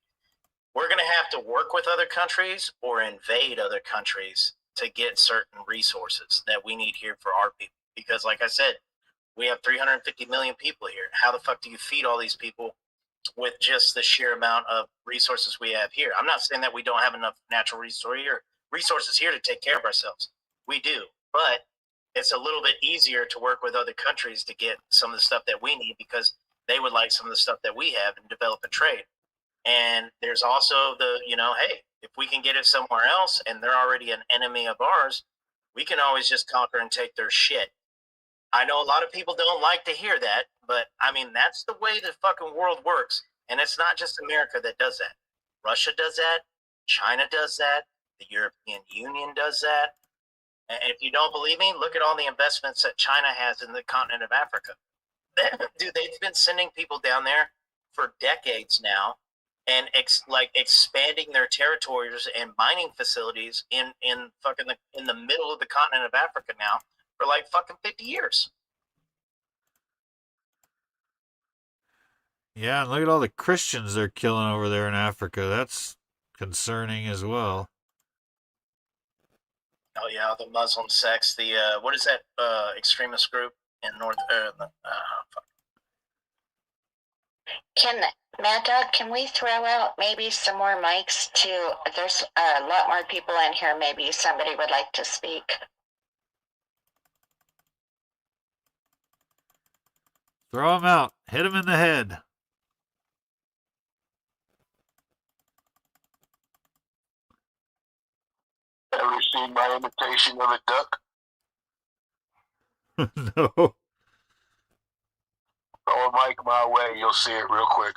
We're going to have to work with other countries or invade other countries to get certain resources that we need here for our people. Because like I said, we have 350 million people here. How the fuck do you feed all these people with just the sheer amount of resources we have here? I'm not saying that we don't have enough natural resources here to take care of ourselves. We do, but it's a little bit easier to work with other countries to get some of the stuff that we need because they would like some of the stuff that we have and develop a trade. And there's also the, hey, if we can get it somewhere else and they're already an enemy of ours, we can always just conquer and take their shit. I know a lot of people don't like to hear that, but I mean, that's the way the fucking world works. And it's not just America that does that. Russia does that. China does that. The European Union does that. And if you don't believe me, look at all the investments that China has in the continent of Africa. Dude, they've been sending people down there for decades now and expanding their territories and mining facilities in the middle of the continent of Africa now for like fucking 50 years. Yeah, and look at all the Christians they're killing over there in Africa. That's concerning as well. Oh yeah, the Muslim sects. The what is that extremist group in North? Mad Dog, can we throw out maybe some more mics to? There's a lot more people in here. Maybe somebody would like to speak. Throw them out. Hit them in the head. Ever seen my imitation of a duck? No. Throw a mic my way, you'll see it real quick.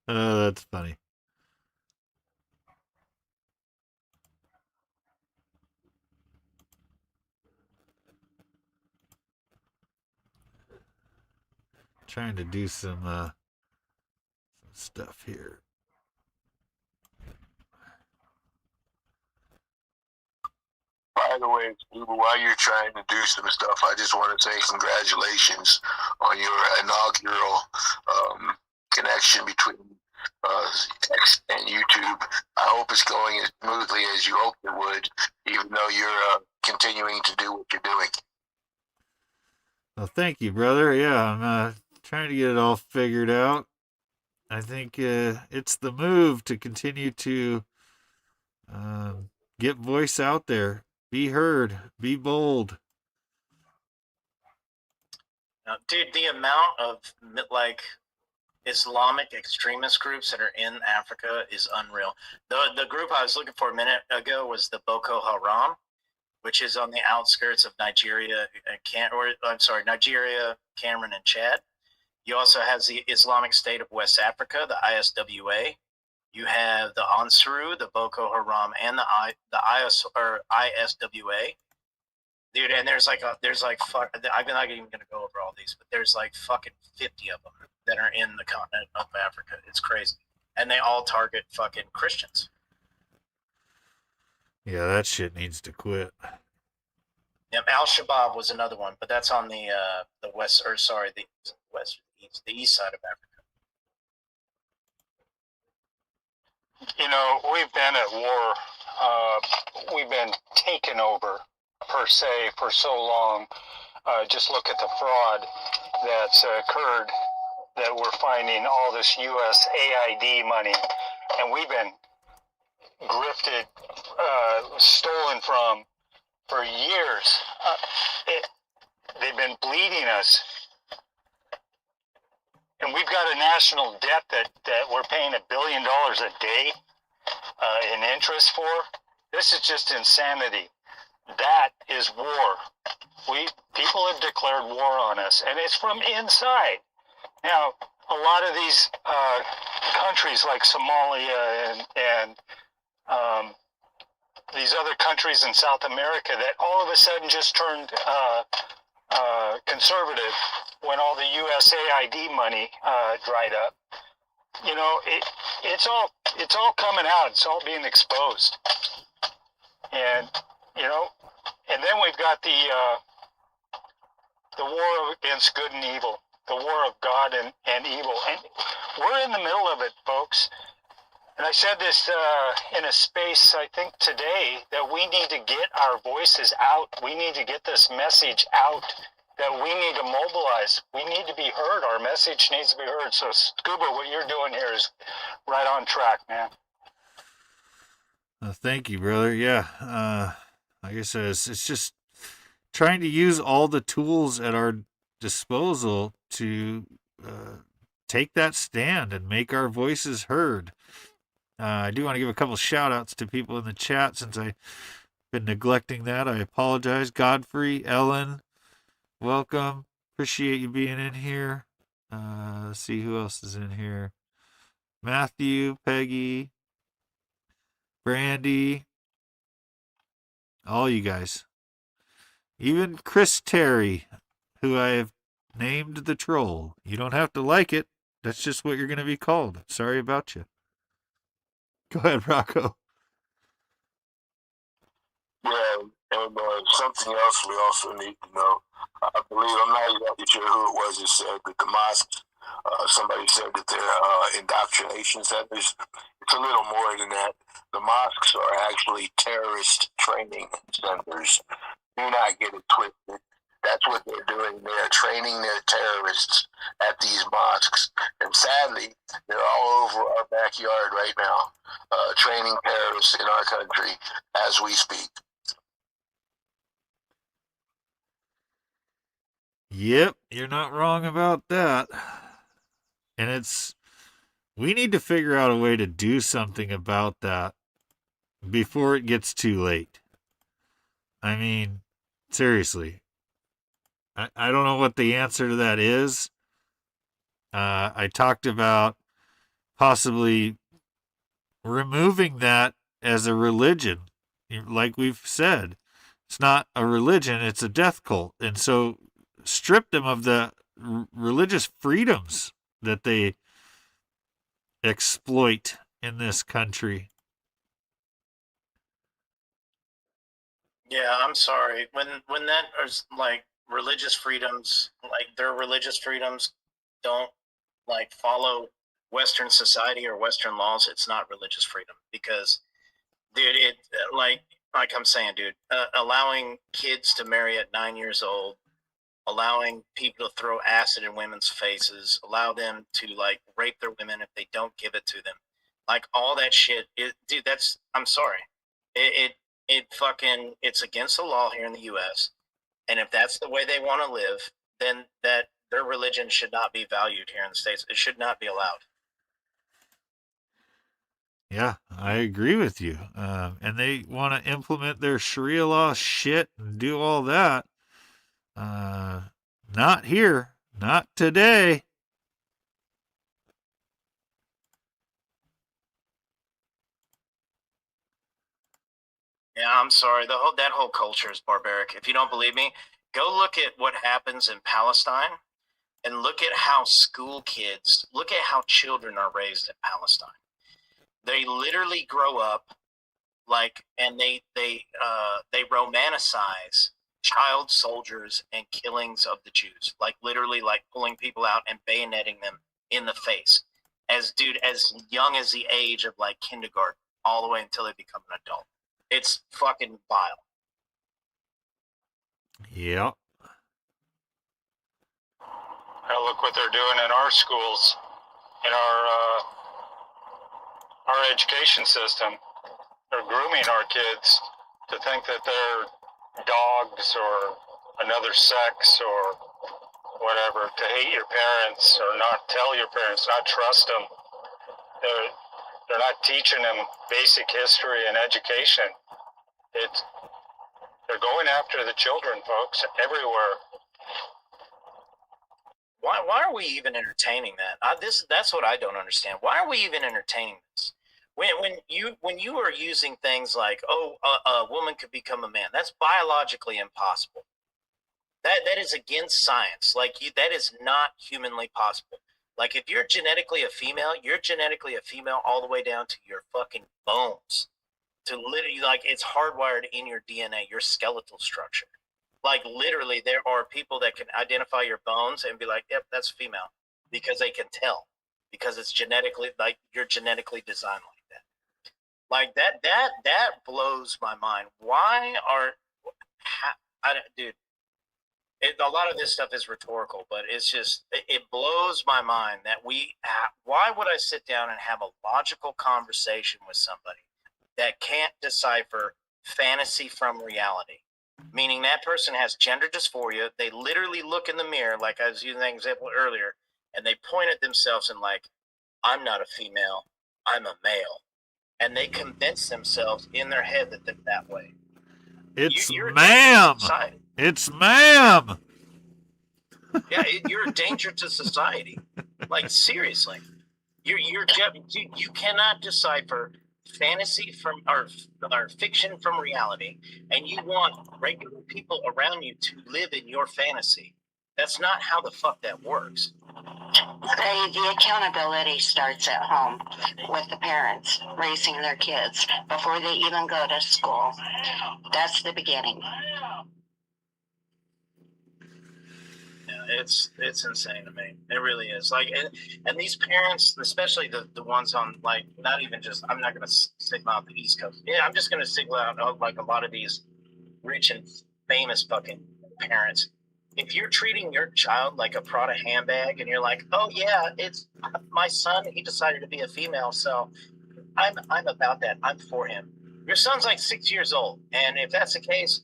That's funny. Trying to do some stuff here. By the way, while you're trying to do some stuff, I just want to say congratulations on your inaugural connection between X and YouTube. I hope it's going as smoothly as you hoped it would, even though you're continuing to do what you're doing. Well, thank you, brother. Yeah, I'm trying to get it all figured out. I think it's the move to continue to get voice out there. Be heard. Be bold. Now, dude, the amount of like Islamic extremist groups that are in Africa is unreal. The group I was looking for a minute ago was the Boko Haram, which is on the outskirts of Nigeria, Nigeria, Cameroon, and Chad. You also have the Islamic State of West Africa, the ISWA. You have the Ansuru, the Boko Haram, and the ISWA. Dude, and there's like I'm not even gonna go over all these, but there's like fucking 50 of them that are in the continent of Africa. It's crazy, and they all target fucking Christians. Yeah, that shit needs to quit. Yep, Al Shabaab was another one, but that's on the east side of Africa. You know, we've been at war. We've been taken over, per se, for so long. Just look at the fraud that's occurred, that we're finding all this U.S. AID money, and we've been grifted, stolen from for years. They've been bleeding us. And we've got a national debt that we're paying $1 billion a day in interest for. This is just insanity. That is war. People have declared war on us, and it's from inside. Now, a lot of these countries like Somalia and these other countries in South America that all of a sudden just turned conservative when all the USAID money dried up. You know, it's all coming out. It's all being exposed. And you know, and then we've got the war against good and evil, the war of God and evil, and we're in the middle of it, folks. And I said this in a space, I think today, that we need to get our voices out. We need to get this message out, that we need to mobilize. We need to be heard. Our message needs to be heard. So, Scuba, what you're doing here is right on track, man. Thank you, brother. Yeah, like I said, it's just trying to use all the tools at our disposal to take that stand and make our voices heard. I do want to give a couple shout outs to people in the chat since I've been neglecting that. I apologize. Godfrey, Ellen, welcome. Appreciate you being in here. Let's see who else is in here. Matthew, Peggy, Brandy, all you guys. Even Chris Terry, who I have named the troll. You don't have to like it. That's just what you're going to be called. Sorry about you. Go ahead, Rocco. Yeah, and something else we also need to know. I believe, I'm not exactly sure who it was that said that the mosques, somebody said that they're indoctrination centers. It's a little more than that. The mosques are actually terrorist training centers. Do not get it twisted. That's what they're doing. They're training their terrorists at these mosques. And sadly, they're all over our backyard right now, training terrorists in our country as we speak. Yep, you're not wrong about that. And it's we need to figure out a way to do something about that before it gets too late. I mean, seriously. I don't know what the answer to that is. I talked about possibly removing that as a religion. Like we've said, it's not a religion, it's a death cult. And so strip them of the religious freedoms that they exploit in this country. Yeah, I'm sorry. When that is like religious freedoms, like their religious freedoms don't like follow Western society or Western laws, it's not religious freedom because, dude, it like I'm saying, dude, allowing kids to marry at 9 years old, allowing people to throw acid in women's faces, allow them to like rape their women if they don't give it to them, like all that shit. Dude, that's I'm sorry. It fucking it's against the law here in the U.S. And if that's the way they want to live, then that their religion should not be valued here in the States. It should not be allowed. Yeah, I agree with you. And they want to implement their Sharia law shit and do all that. Not here. Not today. Yeah, I'm sorry. That whole culture is barbaric. If you don't believe me, go look at what happens in Palestine and look at how look at how children are raised in Palestine. They literally grow up like, and they romanticize child soldiers and killings of the Jews, like literally like pulling people out and bayoneting them in the face as young as the age of like kindergarten all the way until they become an adult. It's fucking vile. Yep. Now look what they're doing in our schools, in our education system. They're grooming our kids to think that they're dogs or another sex or whatever, to hate your parents or not tell your parents, not trust them. They're not teaching them basic history and education. They're going after the children, folks, everywhere. Why are we even entertaining that? That's what I don't understand. Why are we even entertaining this? When you are using things like, a woman could become a man, that's biologically impossible. That is against science. That is not humanly possible. Like, if you're genetically a female, you're genetically a female all the way down to your fucking bones. To literally, like, it's hardwired in your DNA, your skeletal structure. Like, literally, there are people that can identify your bones and be like, yep, that's female, because they can tell, because it's genetically, like, you're genetically designed like that. Like, that blows my mind. Dude, a lot of this stuff is rhetorical, but it's just, it blows my mind that why would I sit down and have a logical conversation with somebody that can't decipher fantasy from reality? Meaning that person has gender dysphoria. They literally look in the mirror, like I was using that example earlier, and they point at themselves and like, I'm not a female, I'm a male. And they convince themselves in their head that they're that way. It's ma'am. It's ma'am. Yeah, you're a danger to society. Like, seriously. You cannot decipher fantasy from or fiction from reality, and you want regular people around you to live in your fantasy. That's not how the fuck that works. The accountability starts at home with the parents raising their kids before they even go to school. That's the beginning. It's insane to me. It really is. Like, and these parents, especially the ones on, like, not even just, I'm not going to signal out the East Coast. Yeah, I'm just going to signal out like a lot of these rich and famous fucking parents. If you're treating your child like a Prada handbag and you're like, oh yeah, it's my son, he decided to be a female, so I'm about that. I'm for him. Your son's like 6 years old, and if that's the case,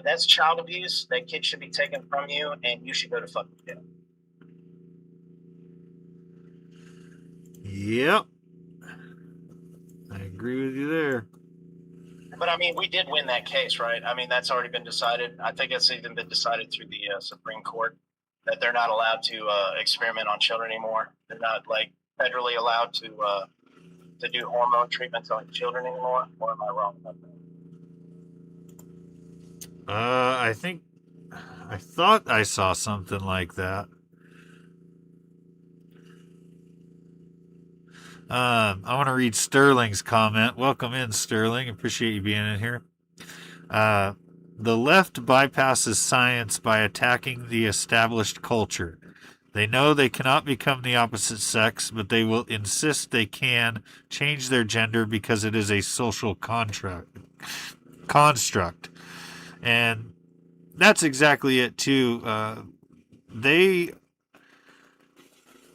that's child abuse. That kid should be taken from you, and you should go to fucking jail. Yep. I agree with you there. But I mean, we did win that case, right? I mean, that's already been decided. I think it's even been decided through the Supreme Court that they're not allowed to experiment on children anymore. They're not like federally allowed to do hormone treatments on children anymore. Or am I wrong about that? I thought I saw something like that. I want to read Sterling's comment. Welcome in, Sterling. Appreciate you being in here. The left bypasses science by attacking the established culture. They know they cannot become the opposite sex, but they will insist they can change their gender because it is a social construct. And that's exactly it, too. They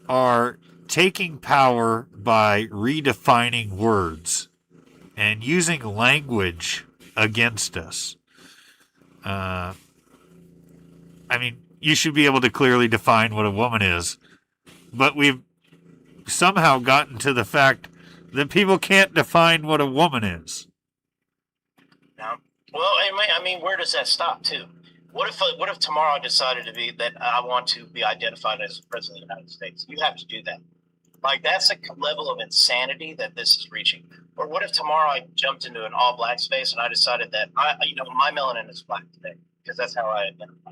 are taking power by redefining words and using language against us. I mean, you should be able to clearly define what a woman is, but we've somehow gotten to the fact that people can't define what a woman is. No. Well, I mean, where does that stop, too? What if tomorrow I decided to be that I want to be identified as president of the United States? You have to do that. Like, that's a level of insanity that this is reaching. Or what if tomorrow I jumped into an all-black space and I decided that my melanin is black today because that's how I identify.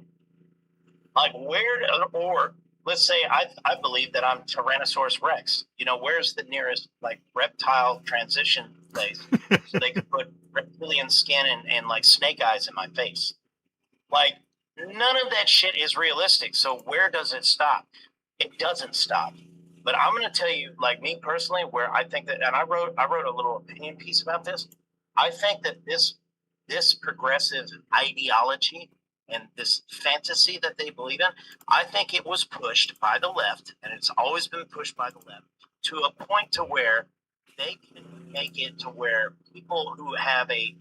Like, or let's say I believe that I'm Tyrannosaurus Rex. Where's the nearest like reptile transition place so they could put reptilian skin and like snake eyes in my face? Like, none of that shit is realistic. So where does it stop? It doesn't stop. But I'm going to tell you, like me personally, where I think that, and I wrote a little opinion piece about this. I think that this progressive ideology and this fantasy that they believe in, I think it was pushed by the left, and it's always been pushed by the left, to a point to where they can make it to where people who have a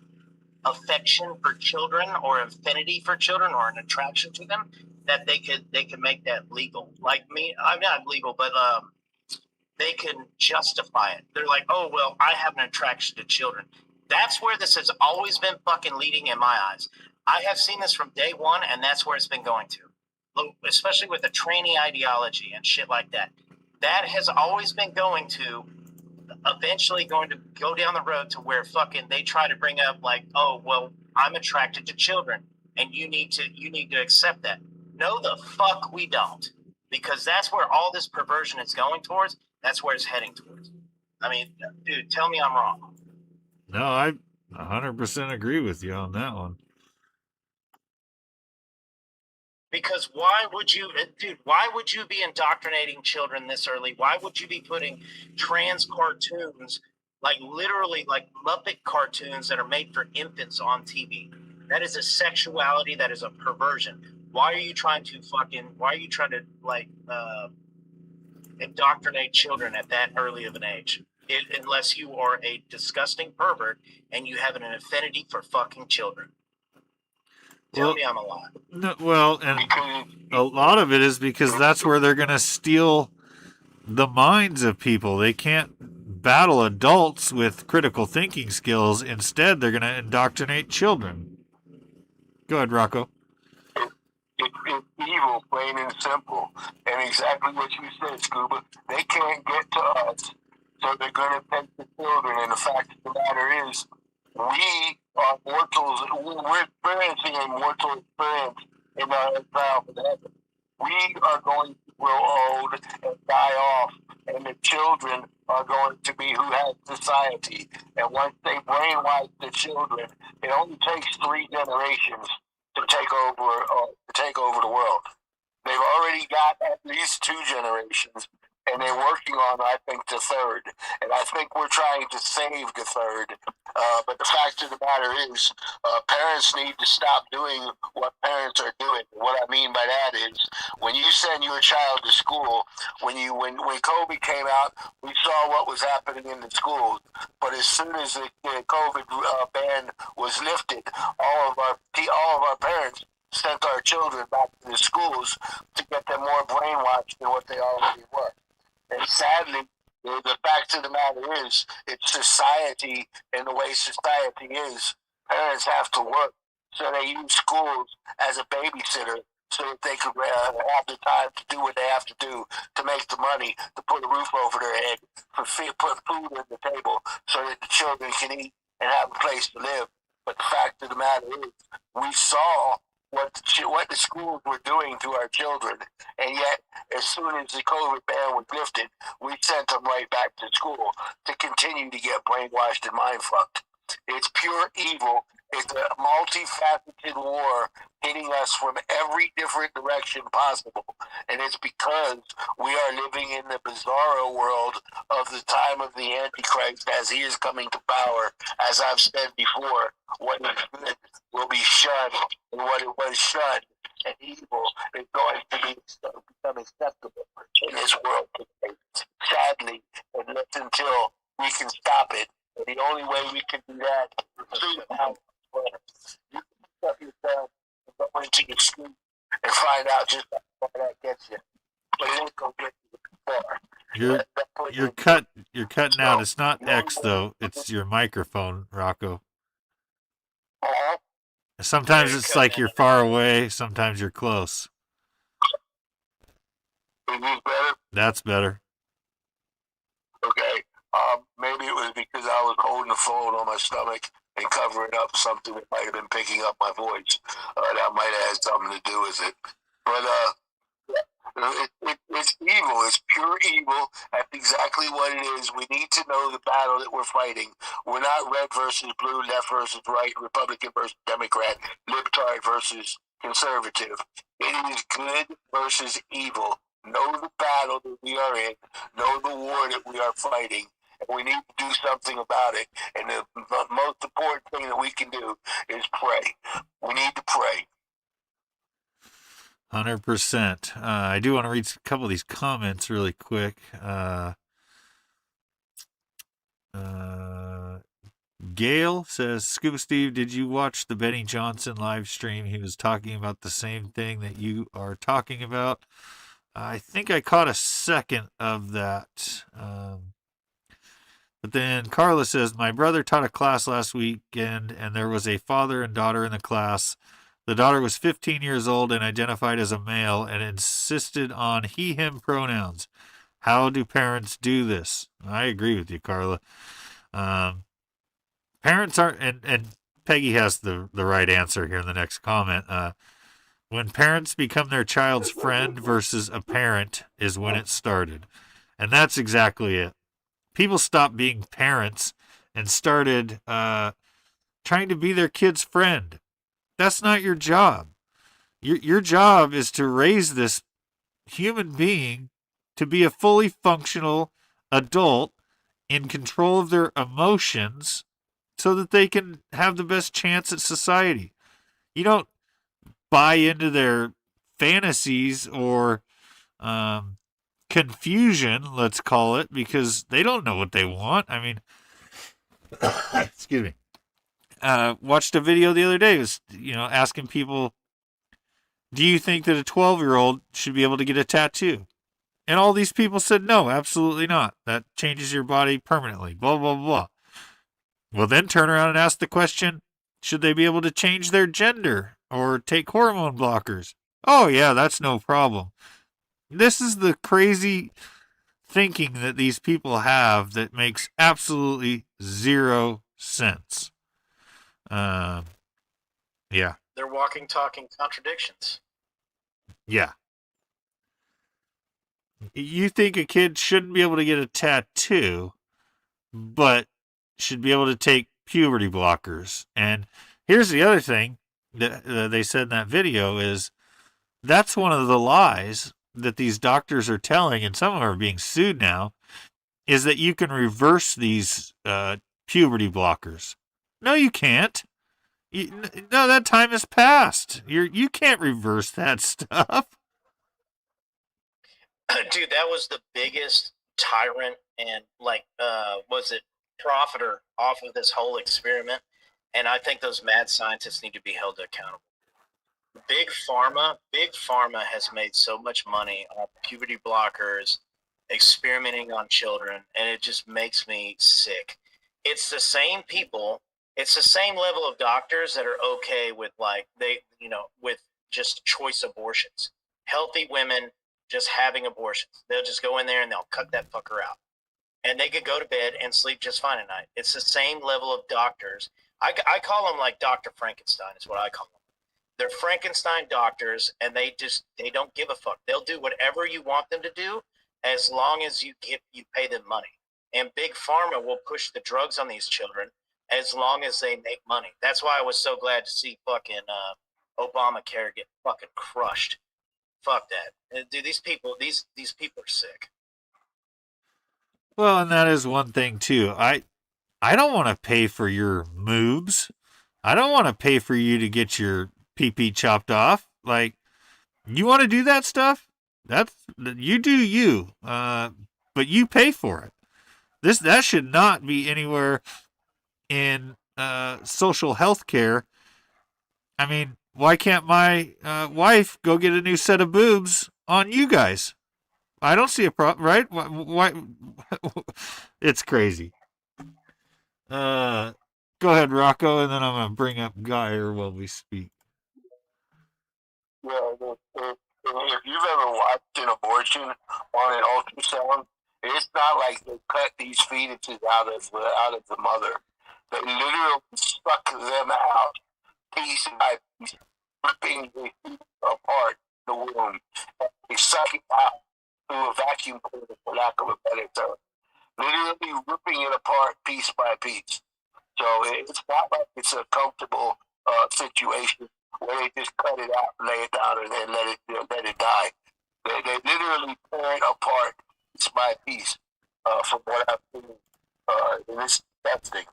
affection for children or affinity for children or an attraction to them, that they could make that legal. Like me, I'm not legal, but they can justify it. They're like, oh, well, I have an attraction to children. That's where this has always been fucking leading in my eyes. I have seen this from day one, and that's where it's been going to, especially with the tranny ideology and shit like that. That has always been going to, eventually going to go down the road to where fucking they try to bring up like, oh, well, I'm attracted to children, and you need to accept that. No, the fuck we don't, because that's where all this perversion is going towards. That's where it's heading towards. I mean, dude, tell me I'm wrong. No, I 100% agree with you on that one. Because why would you be indoctrinating children this early? Why would you be putting trans cartoons, like literally like Muppet cartoons that are made for infants on TV? That is a sexuality, that is a perversion. Why are you trying to indoctrinate children at that early of an age? Unless you are a disgusting pervert and you have an affinity for fucking children. Tell me I'm a lie. No, well, and a lot of it is because that's where they're going to steal the minds of people. They can't battle adults with critical thinking skills. Instead, they're going to indoctrinate children. Go ahead, Rocco. It's evil, plain and simple. And exactly what you said, Scuba. They can't get to us, so they're going to take the children. And the fact of the matter is, we are mortals. We're experiencing a mortal experience in our trial for heaven. We are going to grow old and die off, and the children are going to be who has society. And once they brainwash the children, it only takes 3 generations to take over the world. They've already got at least 2 generations, and they're working on, I think, the 3rd. And I think we're trying to save the 3rd. But the fact of the matter is, parents need to stop doing what parents are doing. What I mean by that is, when you send your child to school, when COVID came out, we saw what was happening in the schools. But as soon as the COVID ban was lifted, all of our parents sent our children back to the schools to get them more brainwashed than what they already were. And sadly, the of the matter is, it's society and the way society is. Parents have to work, so they use schools as a babysitter so that they could have the time to do what they have to do to make the money, to put a roof over their head, put food on the table so that the children can eat and have a place to live. But the fact of the matter is, we saw what the schools were doing to our children, and yet as soon as the COVID ban was lifted, we sent them right back to school to continue to get brainwashed and mind fucked. It's pure evil. It's a multifaceted war hitting us from every different direction possible, and it's because we are living in the bizarro world of the time of the Antichrist as he is coming to power. As I've said before, what is good will be shunned, and what it was shunned and evil is going to become acceptable in this world today. Sadly, until we can stop it, and the only way we can do that is through the power of prayer. You can stop yourself and go into your sleep and find out just how far that gets you, but it ain't gonna get you far. You're cutting out. It's not X though. It's your microphone, Rocco. Sometimes it's like you're far away. Sometimes you're close. Is this better? That's better. Okay. Maybe it was because I was holding the phone on my stomach and covering up something that might have been picking up my voice. That might have had something to do with it. But it's evil. It's pure evil. That's exactly what it is. We need to know the battle that we're fighting. We're not red versus blue, left versus right, Republican versus Democrat, libtard versus conservative. It is good versus evil. Know the battle that we are in. Know the war that we are fighting. And we need to do something about it. And the most important thing that we can do is pray. We need to pray. 100%. I do want to read a couple of these comments really quick. Gail says, Scuba Steve, did you watch the Benny Johnson live stream? He was talking about the same thing that you are talking about. I think I caught a second of that. But then Carla says, my brother taught a class last weekend, and there was a father and daughter in the class. The daughter was 15 years old and identified as a male and insisted on he, him pronouns. How do parents do this? I agree with you, Carla. Parents aren't, and Peggy has the right answer here in the next comment. When parents become their child's friend versus a parent is when it started. And that's exactly it. People stopped being parents and started trying to be their kid's friend. That's not your job. Your job is to raise this human being to be a fully functional adult in control of their emotions so that they can have the best chance at society. You don't buy into their fantasies or confusion, let's call it, because they don't know what they want. I mean, excuse me. Watched a video the other day. It was, asking people, do you think that a 12-year-old should be able to get a tattoo? And all these people said, no, absolutely not. That changes your body permanently, blah, blah, blah. Well, then turn around and ask the question, should they be able to change their gender or take hormone blockers? Oh, yeah, that's no problem. This is the crazy thinking that these people have that makes absolutely zero sense. Yeah. They're walking, talking contradictions. Yeah. You think a kid shouldn't be able to get a tattoo, but should be able to take puberty blockers. And here's the other thing that they said in that video is that's one of the lies that these doctors are telling, and some of them are being sued now, is that you can reverse these puberty blockers. No, you can't. No, that time has passed. You can't reverse that stuff. Dude, that was the biggest tyrant and was it profiter off of this whole experiment. And I think those mad scientists need to be held accountable. Big Pharma has made so much money on puberty blockers experimenting on children, and it just makes me sick. It's the same people, it's the same level of doctors that are okay with like with just choice abortions. Healthy women just having abortions. They'll just go in there and they'll cut that fucker out. And they could go to bed and sleep just fine at night. It's the same level of doctors. I call them like Dr. Frankenstein is what I call them. They're Frankenstein doctors, and they don't give a fuck. They'll do whatever you want them to do as long as you pay them money. And Big Pharma will push the drugs on these children as long as they make money. That's why I was so glad to see fucking Obamacare get fucking crushed. Fuck that. Dude, these people are sick. Well, and that is one thing too. I don't want to pay for your moves. I don't want to pay for you to get your pee-pee chopped off. Like, you want to do that stuff? You do you. But you pay for it. That should not be anywhere in social health care. I mean, why can't my wife go get a new set of boobs on you guys? I don't see a problem, right? Why? It's crazy. Go ahead, Rocco, and then I'm going to bring up Geyer while we speak. Yeah, if you've ever watched an abortion on an ultrasound, it's not like they cut these fetuses out of the mother. They literally suck them out piece by piece, ripping apart the womb. They suck it out through a vacuum cleaner, for lack of a better term. Literally ripping it apart piece by piece. So it's not like it's a comfortable situation where they just cut it out, lay it down, and then let it die. They literally tear it apart piece by piece. From what I've seen, and it's disgusting.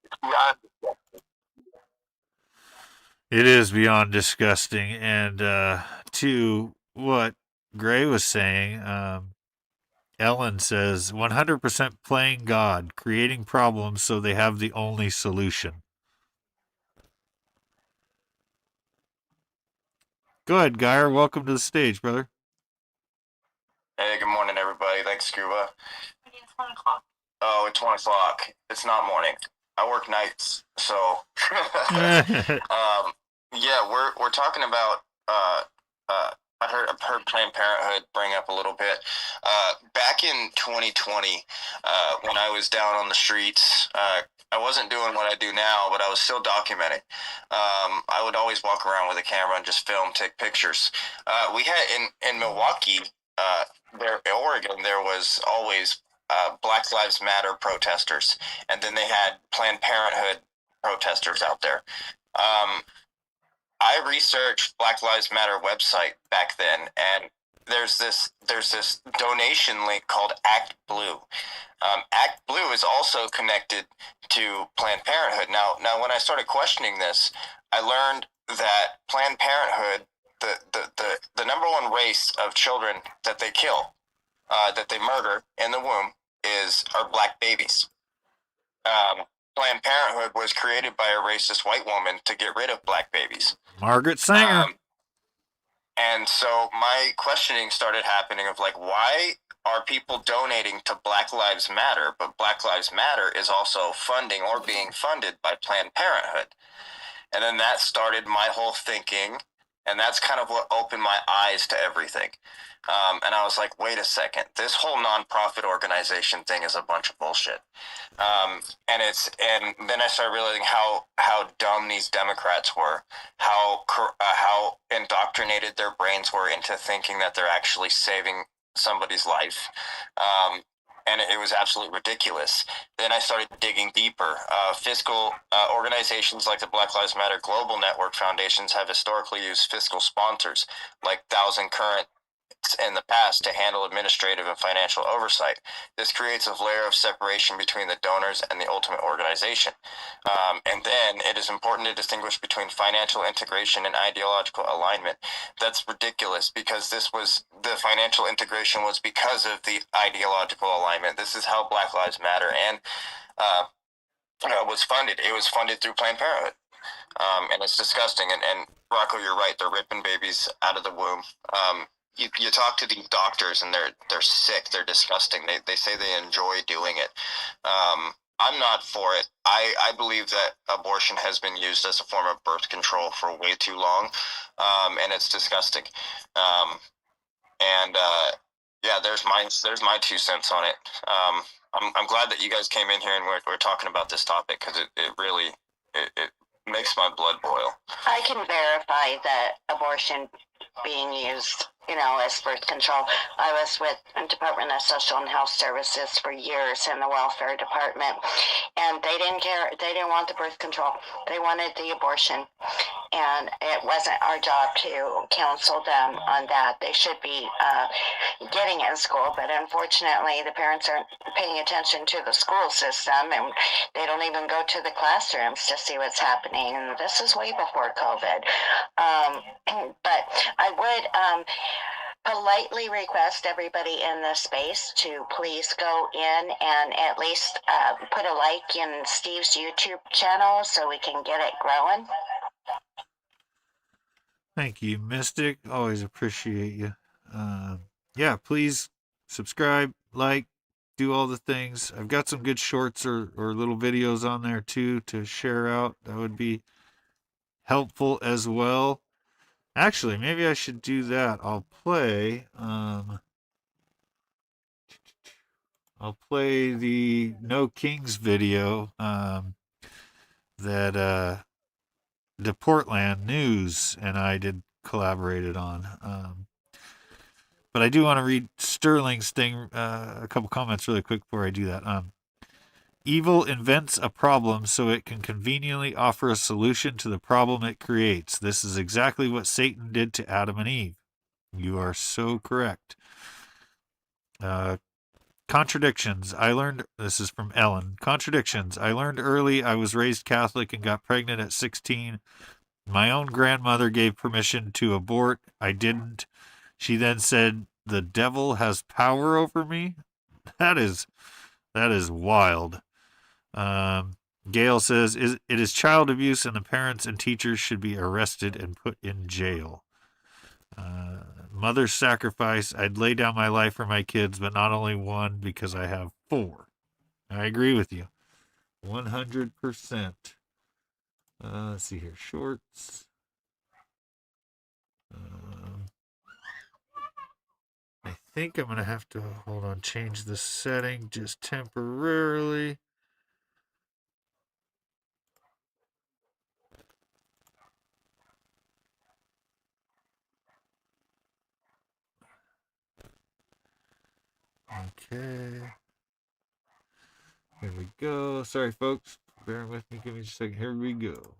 It's beyond disgusting. It is beyond disgusting, and to what Gray was saying, Ellen says 100% playing God, creating problems so they have the only solution. Go ahead, Geyer. Welcome to the stage, brother. Hey, good morning, everybody. Thanks, Scuba. Oh, it's 1 o'clock. It's not morning. I work nights, so yeah, we're talking about I've heard Planned Parenthood bring up a little bit. Back in 2020, when I was down on the streets, I wasn't doing what I do now, but I was still documenting. I would always walk around with a camera and just film, take pictures. We had in Milwaukee, Oregon, there was always Black Lives Matter protesters, and then they had Planned Parenthood protesters out there. I researched Black Lives Matter website back then, and there's this donation link called Act Blue. Act Blue is also connected to Planned Parenthood. Now, when I started questioning this, I learned that Planned Parenthood, the number one race of children that they kill, that they murder in the womb, are black babies. Planned Parenthood was created by a racist white woman to get rid of black babies. Margaret Sanger. And so my questioning started happening of like, why are people donating to Black Lives Matter, but Black Lives Matter is also funding or being funded by Planned Parenthood? And then that started my whole thinking, and that's kind of what opened my eyes to everything. And I was like, wait a second, this whole nonprofit organization thing is a bunch of bullshit. And then I started realizing how dumb these Democrats were, how indoctrinated their brains were into thinking that they're actually saving somebody's life. And it was absolutely ridiculous. Then I started digging deeper. Fiscal organizations like the Black Lives Matter Global Network Foundations have historically used fiscal sponsors like Thousand Current in the past to handle administrative and financial oversight. This creates a layer of separation between the donors and the ultimate organization. And then it is important to distinguish between financial integration and ideological alignment. That's ridiculous, because the financial integration was because of the ideological alignment. This is how Black Lives Matter and was funded. It was funded through Planned Parenthood. And it's disgusting. And Rocco, you're right. They're ripping babies out of the womb. you talk to these doctors and they're sick, they're disgusting. They say they enjoy doing it. I'm not for it. I believe that abortion has been used as a form of birth control for way too long, and it's disgusting. Yeah, there's my 2 cents on it. I'm glad that you guys came in here and we're talking about this topic, because it really makes my blood boil. I can verify that abortion being used, as birth control. I was with the Department of Social and Health Services for years in the welfare department, and they didn't care. They didn't want the birth control. They wanted the abortion, and it wasn't our job to counsel them on that. They should be getting it in school, but unfortunately the parents aren't paying attention to the school system, and they don't even go to the classrooms to see what's happening. And this is way before COVID. But I would politely request everybody in the space to please go in and at least put a like in Steve's YouTube channel so we can get it growing. Thank you, Mystic. Always appreciate you. Yeah, please subscribe, like, do all the things. I've got some good shorts or little videos on there too to share out. That would be helpful as well. Actually, maybe I should do that. I'll play the No Kings video that the Portland News and I collaborated on. But I do want to read Sterling's thing, a couple comments really quick before I do that. Evil invents a problem so it can conveniently offer a solution to the problem it creates. This is exactly what Satan did to Adam and Eve. You are so correct. Contradictions. This is from Ellen. Contradictions. I learned early I was raised Catholic and got pregnant at 16. My own grandmother gave permission to abort. I didn't. She then said, the devil has power over me? That is wild. Gail says, it is child abuse and the parents and teachers should be arrested and put in jail. Mother's sacrifice. I'd lay down my life for my kids, but not only one, because I have 4. I agree with you. 100%. Let's see here. Shorts. I think I'm going to have to, hold on, change the setting just temporarily. Okay. Here we go. Sorry, folks. Bear with me. Give me just a second. Here we go.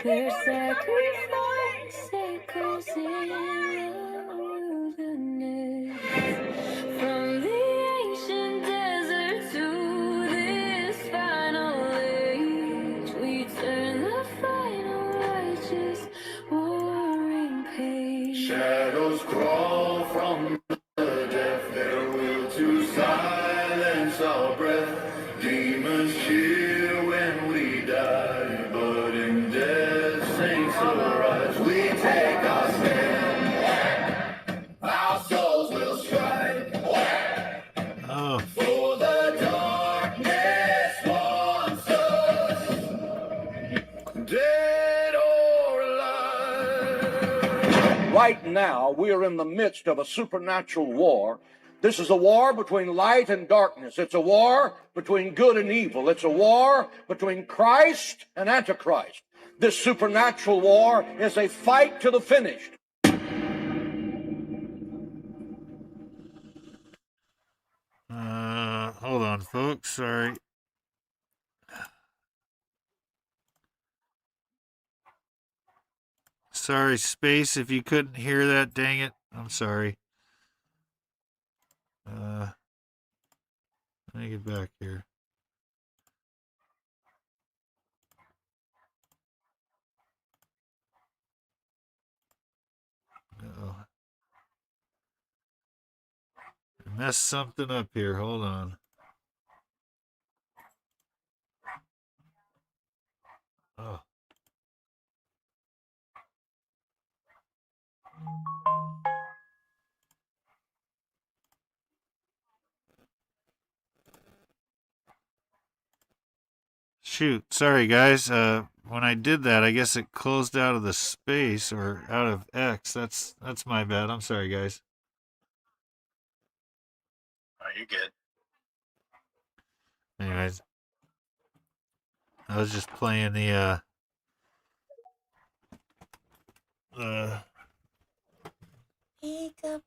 Their sacrifice echoes in the wilderness. From the ancient desert to this final age, we turn the final righteous warring page. Shadows crawl from the death, their will to silence our breath. Demons cheer when we die, but in death saints arise. We take our stand. Dead or alive. Right now, we are in the midst of a supernatural war. This is a war between light and darkness. It's a war between good and evil. It's a war between Christ and Antichrist. This supernatural war is a fight to the finish. Hold on, folks. Sorry. Sorry, Space, if you couldn't hear that, dang it. I'm sorry. Let me get back here. Uh-oh. I messed something up here. Hold on. Oh. Shoot. Sorry, guys. When I did that, I guess it closed out of the space or out of X. That's my bad. I'm sorry, guys. Oh, you're good. Anyways, I was just playing the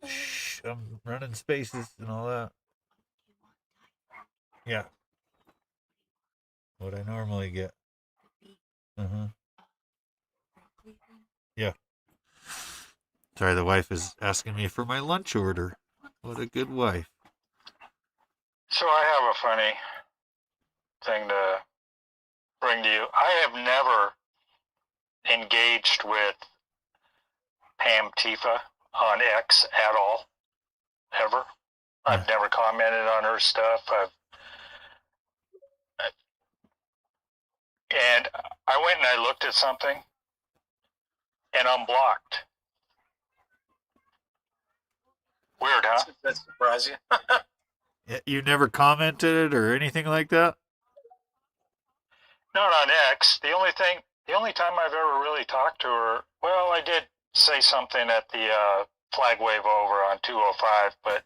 shh, I'm running spaces and all that. Yeah. What I normally get. Yeah. Sorry, the wife is asking me for my lunch order. What a good wife. So I have a funny thing to bring to you. I have never engaged with Pam Tifa on X at all, ever. I've never commented on her stuff. And I went and I looked at something and unblocked. Weird, huh? That surprise you? You never commented or anything like that? Not on X. The only time I've ever really talked to her, well, I did say something at the flag wave over on 205, but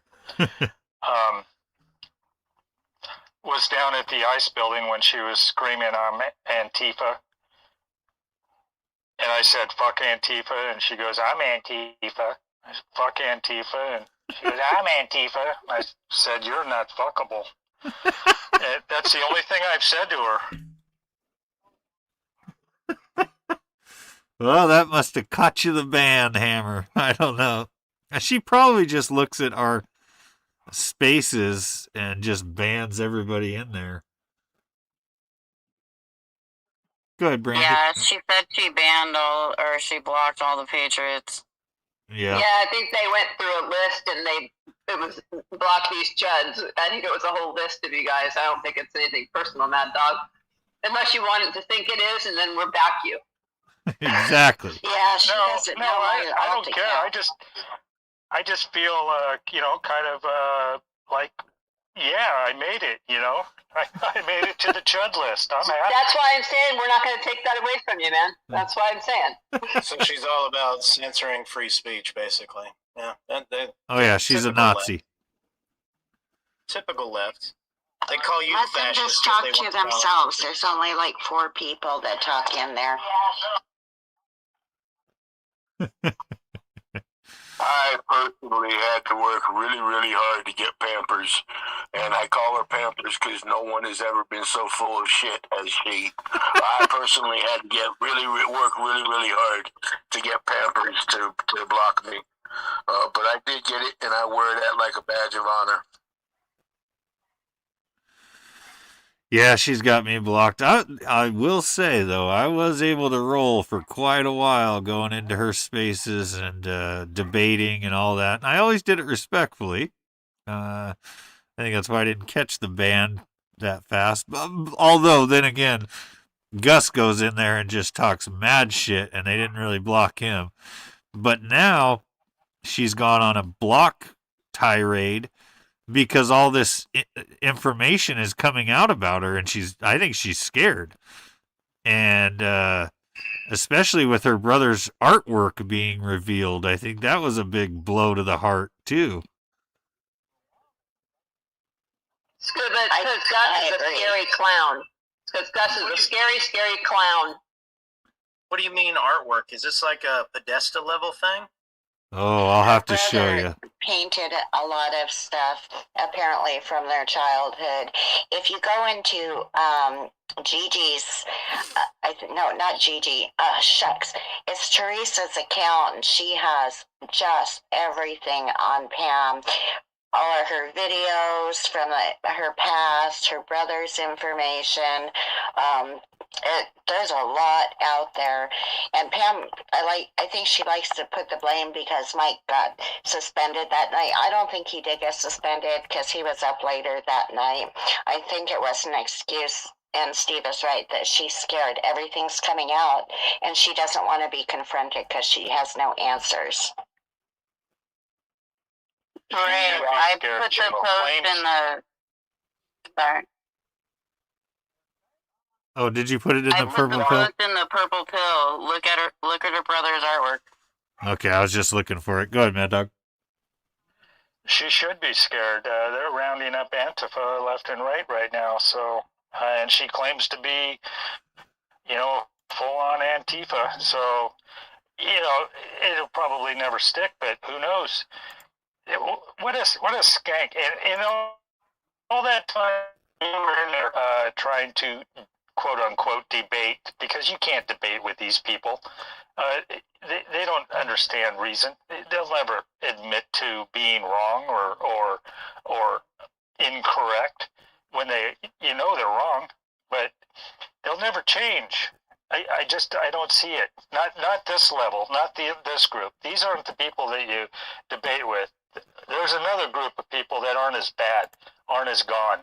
was down at the ice building when she was screaming on Antifa. And I said, fuck Antifa. And she goes, I'm Antifa. I said, fuck Antifa. And she goes, I'm Antifa. I said, you're not fuckable. And that's the only thing I've said to her. Well, that must have caught you the band, Hammer. I don't know. She probably just looks at our spaces and just bans everybody in there. Go ahead, Brandy. Yeah, she said she banned she blocked all the Patriots. Yeah. Yeah, I think they went through a list and it was block these chuds. I think it was a whole list of you guys. I don't think it's anything personal, Mad Dog. Unless you wanted to think it is, and then we're back you. Exactly. Yeah, she doesn't know. I don't care. I just feel, kind of like, yeah, I made it, I made it to the chud list. I'm happy. That's why I'm saying we're not going to take that away from you, man. That's why I'm saying. So she's all about censoring free speech, basically. Yeah. Oh, yeah, she's a Nazi. Left. Typical left. They call you Let them fascist. just talk to themselves. There's only like 4 people that talk in there. I personally had to work really, really hard to get Pampers, and I call her Pampers because no one has ever been so full of shit as she. I personally had to work really, really hard to get Pampers to block me, but I did get it, and I wear that like a badge of honor. Yeah, she's got me blocked. I will say, though, I was able to roll for quite a while going into her spaces and debating and all that. And I always did it respectfully. I think that's why I didn't catch the ban that fast. Although, then again, Gus goes in there and just talks mad shit, and they didn't really block him. But now she's gone on a block tirade because all this information is coming out about her, and I think she's scared. And especially with her brother's artwork being revealed. I think that was a big blow to the heart, too. Because Gus is a scary clown. Because Gus is a scary, scary clown. What do you mean artwork? Is this like a Podesta level thing? Oh, I'll have to show Brother you. painted a lot of stuff apparently from their childhood. If you go into Gigi's, no, not Gigi. Shucks, it's Teresa's account, and she has just everything on Pam. All of her videos from her past, her brother's information. There's a lot out there, and Pam, I think she likes to put the blame because Mike got suspended that night. I don't think he did get suspended because he was up later that night. I think it was an excuse, and Steve is right that she's scared. Everything's coming out, and she doesn't want to be confronted because she has no answers. Right. I put the post in the. Sorry. Oh, did you put it in the I put purple the pill? post in the purple pill. Look at her brother's artwork. Okay, I was just looking for it. Go ahead, Mad Dog. She should be scared. They're rounding up Antifa left and right now. So, and she claims to be, full-on Antifa. So, it'll probably never stick. But who knows? What a skank! And all that time you were in there trying to quote unquote debate, because you can't debate with these people. They don't understand reason. They'll never admit to being wrong or incorrect when they're wrong, but they'll never change. I don't see it. Not this level, not this group. These aren't the people that you debate with. There's another group of people that aren't as bad, aren't as gone,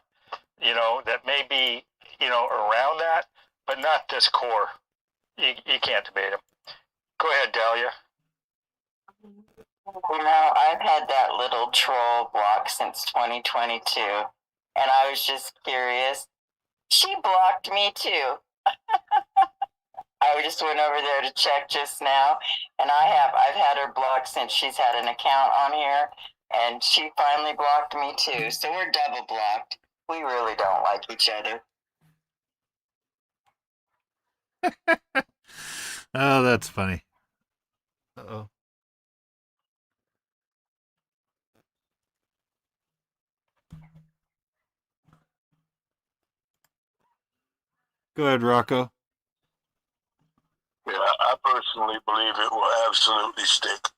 that may be, around that, but not this core. You can't debate them. Go ahead, Dahlia. I've had that little troll block since 2022, and I was just curious. She blocked me too. I just went over there to check just now, and I've had her blocked since she's had an account on here, and she finally blocked me too. So we're double blocked. We really don't like each other. Oh, that's funny. Uh-oh. Go ahead, Rocco. Yeah, I personally believe it will absolutely stick.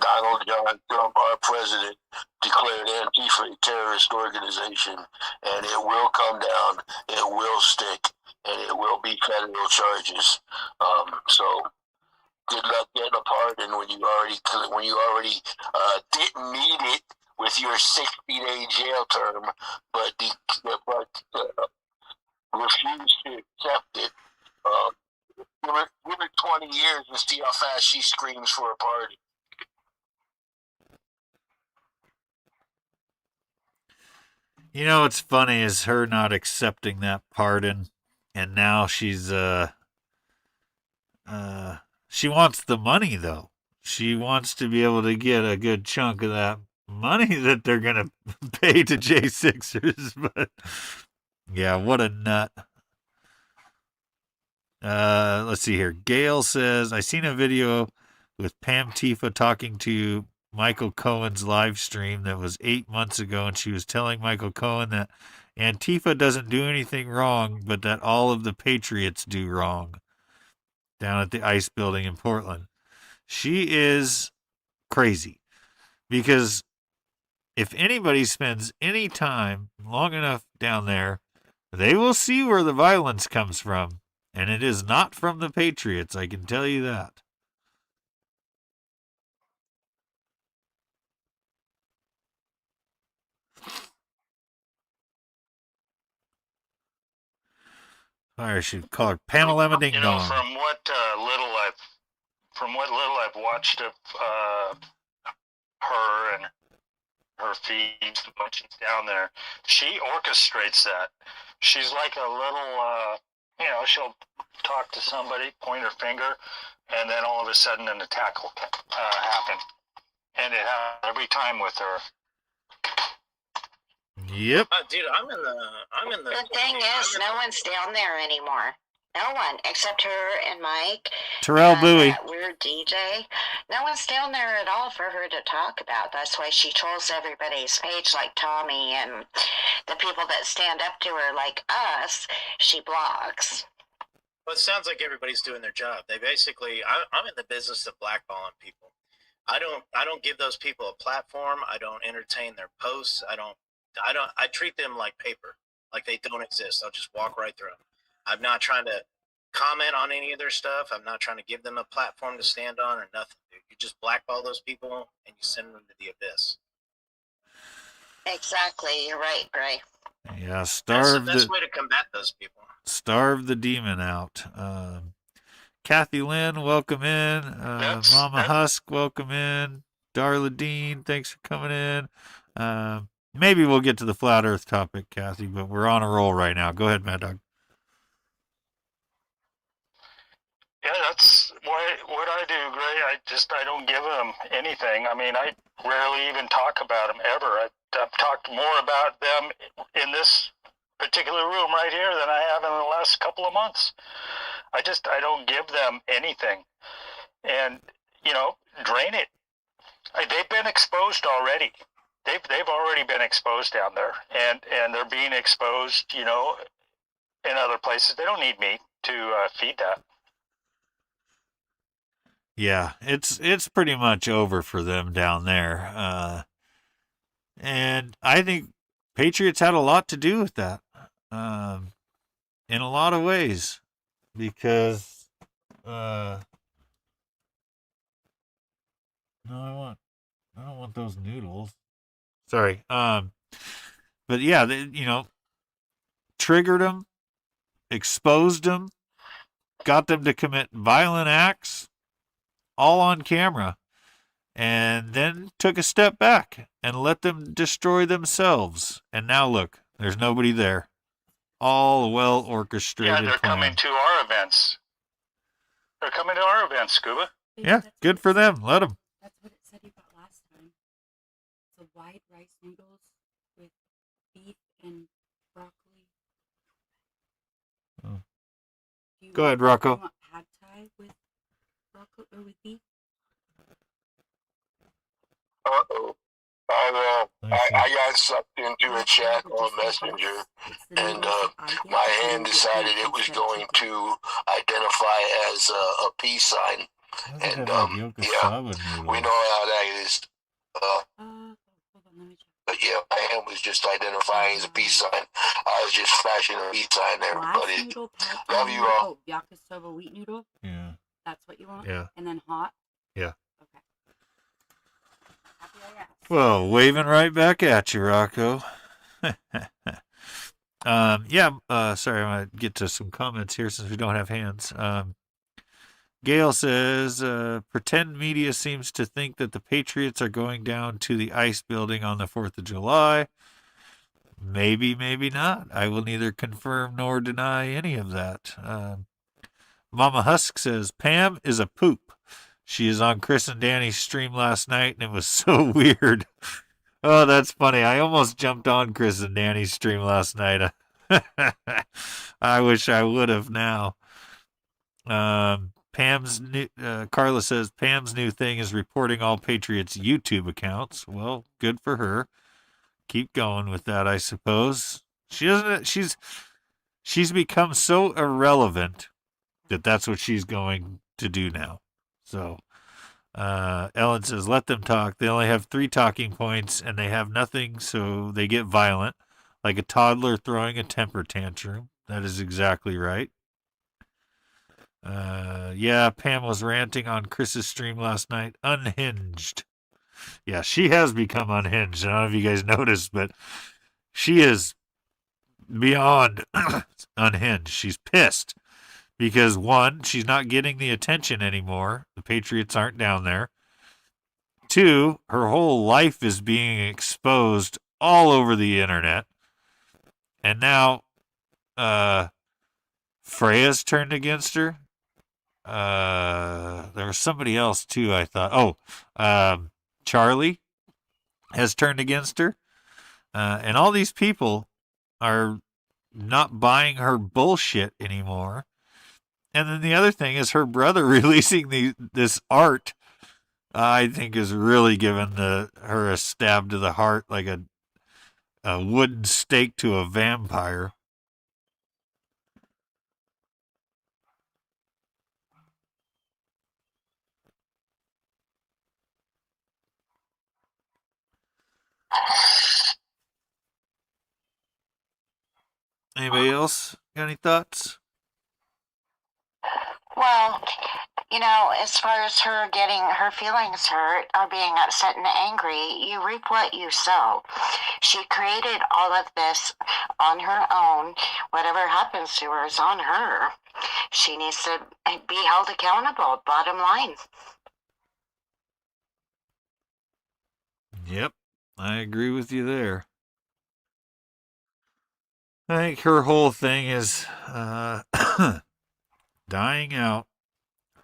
Donald John Trump, our president, declared Antifa a terrorist organization, and it will come down, it will stick, and it will be federal charges. So good luck getting a pardon when you already didn't need it with your 60-day jail term, but refused to accept it. Give it 20 years and see how fast she screams for a pardon. What's funny is her not accepting that pardon, and now she's she wants the money though. She wants to be able to get a good chunk of that money that they're gonna pay to J6ers. But yeah, what a nut. Let's see here. Gail says, I seen a video with Pam Tifa talking to Michael Cohen's live stream that was 8 months ago, and she was telling Michael Cohen that Antifa doesn't do anything wrong, but that all of the patriots do wrong down at the ICE building in Portland. She is crazy, because if anybody spends any time long enough down there, they will see where the violence comes from. And it is not from the Patriots, I can tell you that. I should call her Pamela Ding Dong. From what little I've watched of her and her feeds when she's down there, she orchestrates that. She's like a little she'll talk to somebody, point her finger, and then all of a sudden an attack will happen. And it happens every time with her. Yep. Dude, I'm in the. The thing is, no one's down there anymore. No one, except her and Mike. Terrell and Bowie. that weird DJ. No one's down there at all for her to talk about. That's why she trolls everybody's page like Tommy and the people that stand up to her like us, she blocks. Well, it sounds like everybody's doing their job. They basically, I'm in the business of blackballing people. I don't give those people a platform. I don't entertain their posts. I treat them like paper, like they don't exist. I'll just walk right through them. I'm not trying to comment on any of their stuff. I'm not trying to give them a platform to stand on or nothing, dude. You just blackball those people and you send them to the abyss. Exactly, you're right, Gray. Yeah, That's the best way to combat those people. Starve the demon out. Kathy Lynn, welcome in. Mama Husk, welcome in. Darla Dean, thanks for coming in. Maybe we'll get to the flat earth topic, Kathy, but we're on a roll right now. Go ahead, Mad Dog. Yeah, that's what I do, Gray. I don't give them anything. I mean, I rarely even talk about them ever. I've talked more about them in this particular room right here than I have in the last couple of months. I don't give them anything. And, drain it. They've been exposed already. They've already been exposed down there. And they're being exposed, in other places. They don't need me to feed that. Yeah, it's pretty much over for them down there. And I think Patriots had a lot to do with that. In a lot of ways. Because no, I don't want those noodles. Sorry. But yeah, triggered them, exposed them, got them to commit violent acts, all on camera, and then took a step back and let them destroy themselves. And now look, there's nobody there. All a well orchestrated Yeah, they're plan. coming to our events. They're coming to our events, Scuba. Yeah, good for them. Let them. That's what it said about last time. The white rice noodles with beef and broccoli. Oh. Go ahead, Rocco. You want pad thai with broccoli or with beef? Uh-oh. I got sucked into a chat on Messenger, and my hand decided it was going to identify as a peace sign. And yeah, we know how that is. But yeah, my hand was just identifying as a peace sign. I was just flashing a peace sign there, everybody. Love you all. Oh, yakisoba wheat noodle? Yeah. That's what you want? Yeah. And then hot? Yeah. Okay. Happy I asked. Well, waving right back at you, Rocco. Sorry, I'm going to get to some comments here since we don't have hands. Gail says, pretend media seems to think that the Patriots are going down to the ice building on the 4th of July. Maybe, maybe not. I will neither confirm nor deny any of that. Mama Husk says, Pam is a poop. She is on Chris and Danny's stream last night, and it was so weird. Oh, that's funny. I almost jumped on Chris and Danny's stream last night. I wish I would have now. Carla says, Pam's new thing is reporting all Patriots YouTube accounts. Well, good for her. Keep going with that, I suppose. She's become so irrelevant that that's what she's going to do now. So, Ellen says, let them talk. They only have 3 talking points and they have nothing, so they get violent, like a toddler throwing a temper tantrum. That is exactly right. Yeah, Pam was ranting on Chris's stream last night. Unhinged. Yeah, she has become unhinged. I don't know if you guys noticed, but she is beyond unhinged. She's pissed. Because, 1, she's not getting the attention anymore. The Patriots aren't down there. 2, her whole life is being exposed all over the internet. And now, Freya's turned against her. There was somebody else too, I thought. Oh, Charlie has turned against her. And all these people are not buying her bullshit anymore. And then the other thing is her brother releasing this art, I think is really giving her a stab to the heart, like a wooden stake to a vampire. Anybody else got any thoughts? Well, as far as her getting her feelings hurt or being upset and angry, you reap what you sow. She created all of this on her own. Whatever happens to her is on her. She needs to be held accountable, bottom line. Yep, I agree with you there. I think her whole thing is dying out.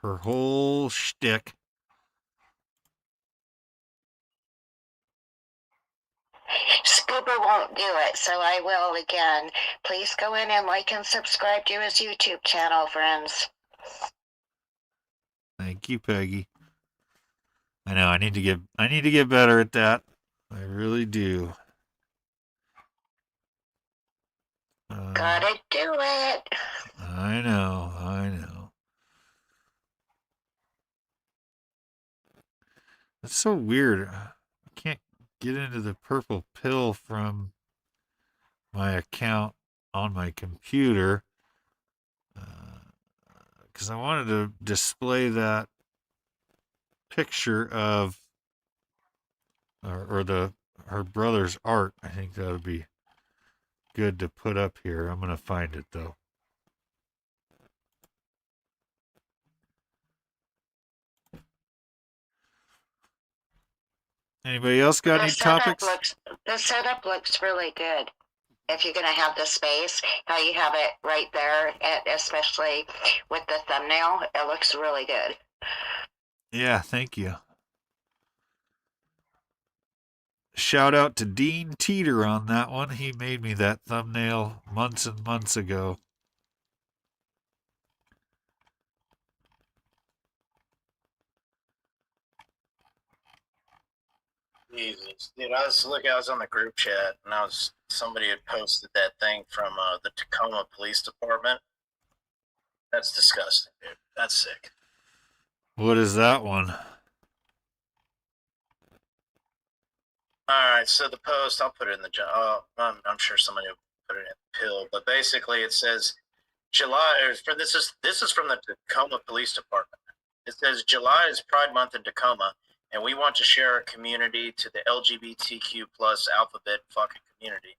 Her whole shtick. Scuba won't do it, so I will again. Please go in and like and subscribe to his YouTube channel, friends. Thank you, Peggy. I know I need to get better at that. I really do. Gotta do it. I know. It's so weird. I can't get into the purple pill from my account on my computer because I wanted to display that picture of her brother's art. I think that would be good to put up here. I'm gonna find it though. Anybody else got any topics? The setup looks really good. If you're going to have the space, how you have it right there, especially with the thumbnail, it looks really good. Yeah, thank you. Shout out to Dean Teeter on that one. He made me that thumbnail months and months ago. Jesus, dude! I was on the group chat, and somebody had posted that thing from the Tacoma Police Department. That's disgusting, dude. That's sick. What is that one? All right, so the post, I'll put it in the. I'm sure somebody will put it in the pill, but basically it says July. This is from the Tacoma Police Department. It says July is Pride Month in Tacoma. And we want to share our community to the LGBTQ plus alphabet fucking community.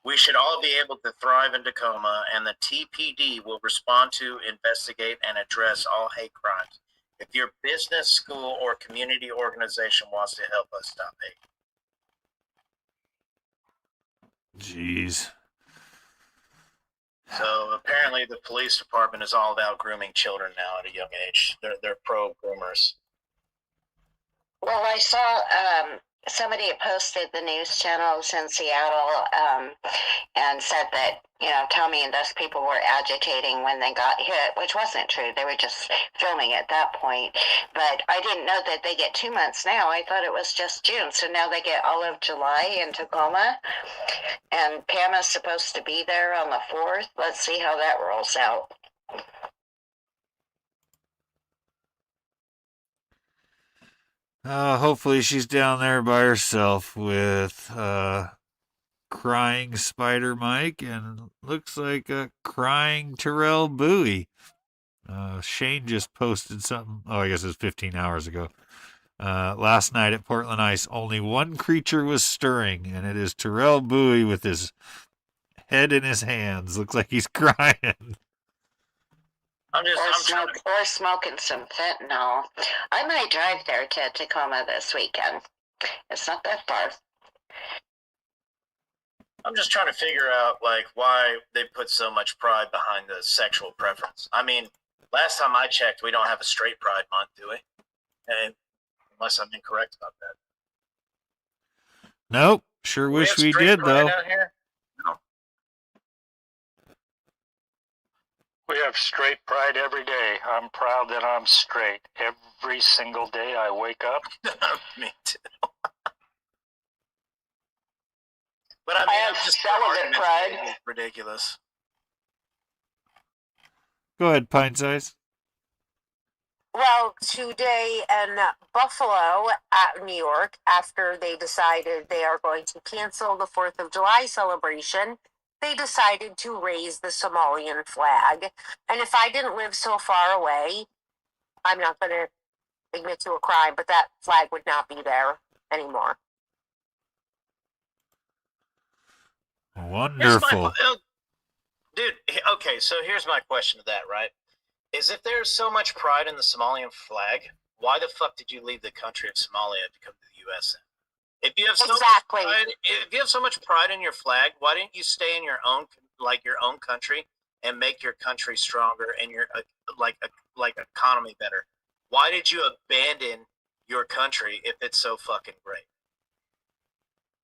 We should all be able to thrive in Tacoma, and the TPD will respond to, investigate, and address all hate crimes. If your business, school, or community organization wants to help us stop hate. Jeez. So apparently the police department is all about grooming children now at a young age. They're pro groomers. Well, I saw somebody had posted the news channels in Seattle and said that, Tommy and those people were agitating when they got hit, which wasn't true. They were just filming at that point. But I didn't know that they get 2 months now. I thought it was just June. So now they get all of July in Tacoma. And Pam is supposed to be there on the 4th. Let's see how that rolls out. Hopefully she's down there by herself with crying Spider Mike and looks like a crying Terrell Bowie. Shane just posted something. Oh, I guess it was 15 hours ago. Last night at Portland Ice, only one creature was stirring, and it is Terrell Bowie with his head in his hands. Looks like he's crying. Or smoking some fentanyl. I might drive there to Tacoma this weekend. It's not that far. I'm just trying to figure out like why they put so much pride behind the sexual preference. I mean, last time I checked, we don't have a straight pride month, do we? And unless I'm incorrect about that. Nope. Sure Do wish have we straight did, pride though. out here? No. We have straight pride every day. I'm proud that I'm straight. Every single day I wake up. Me too. But I mean, I have I'm just celibate pride. it's ridiculous. Go ahead, Pint Size. Well, today in Buffalo, at New York, after they decided they are going to cancel the 4th of July celebration, they decided to raise the Somalian flag. And if I didn't live so far away, I'm not going to admit to a crime, but that flag would not be there anymore. Wonderful. Dude, okay, so here's my question to that, right? Is if there's so much pride in the Somalian flag, why the fuck did you leave the country of Somalia to come to the U.S. then? If you have so much pride, if you have so much pride in your flag, why didn't you stay in your own country and make your country stronger and your economy better? Why did you abandon your country if it's so fucking great?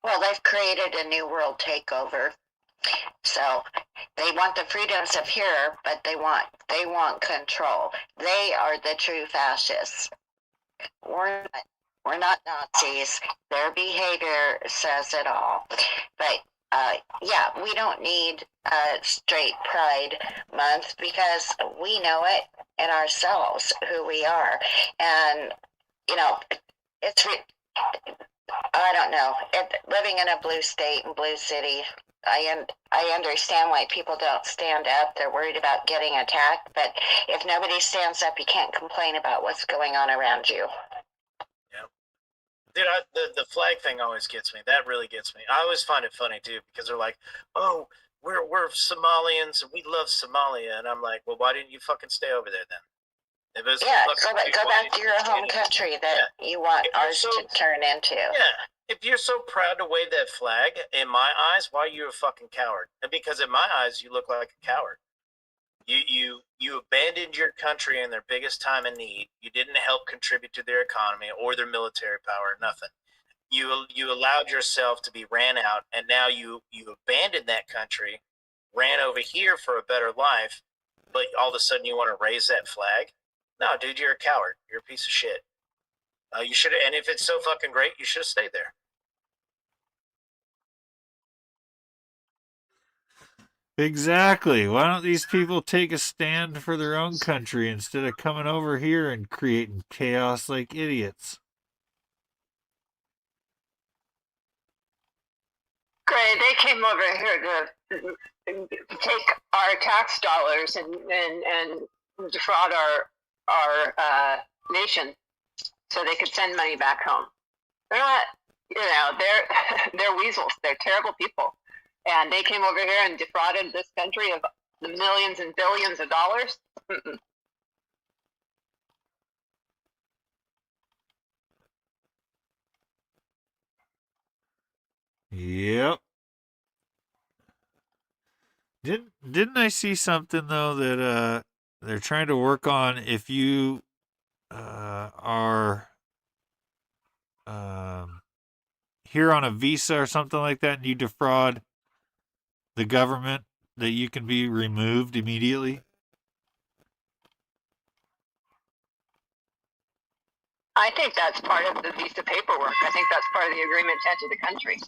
Well, they've created a new world takeover. So they want the freedoms of here, but they want control. They are the true fascists. We're not Nazis. Their behavior says it all. But yeah, we don't need a straight Pride Month because we know it in ourselves who we are, and you know, I don't know. Living in a blue state and blue city, I understand why people don't stand up. They're worried about getting attacked. But if nobody stands up, you can't complain about what's going on around you. Yeah. Dude, the flag thing always gets me. That really gets me. I always find it funny, too, because they're like, oh, we're Somalians and we love Somalia. And I'm like, well, why didn't you fucking stay over there then? Yeah, go back to your home country that you want ours to turn into. Yeah, if you're so proud to wave that flag, in my eyes, why are you a fucking coward? And because in my eyes, you look like a coward. You abandoned your country in their biggest time of need. You didn't help contribute to their economy or their military power, nothing. You allowed yourself to be ran out, and now you abandoned that country, ran over here for a better life, but all of a sudden you want to raise that flag? No, dude, you're a coward. You're a piece of shit. You should have, and if it's so fucking great, you should have stayed there. Exactly. Why don't these people take a stand for their own country instead of coming over here and creating chaos like idiots? Great, they came over here to take our tax dollars and defraud our nation so they could send money back home. They're not, they're weasels. They're terrible people. And they came over here and defrauded this country of the millions and billions of dollars. Mm-mm. Yep. Didn't I see something though that they're trying to work on if you are here on a visa or something like that and you defraud the government, that you can be removed immediately? I think that's part of the visa paperwork. I think that's part of the agreement to enter the country.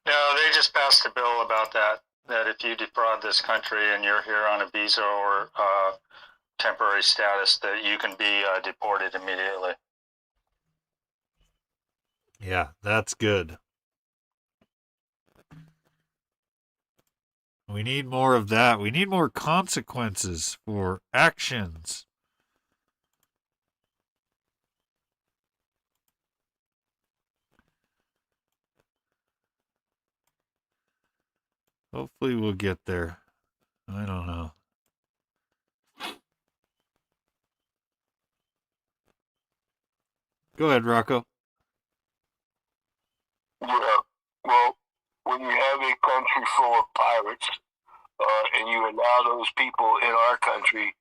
No, they just passed a bill about that if you defraud this country and you're here on a visa or temporary status, that you can be deported immediately. Yeah, that's good. We need more of that. We need more consequences for actions. Hopefully we'll get there. I don't know. Go ahead, Rocco. Yeah, well, pirates, and you allow those people in our country,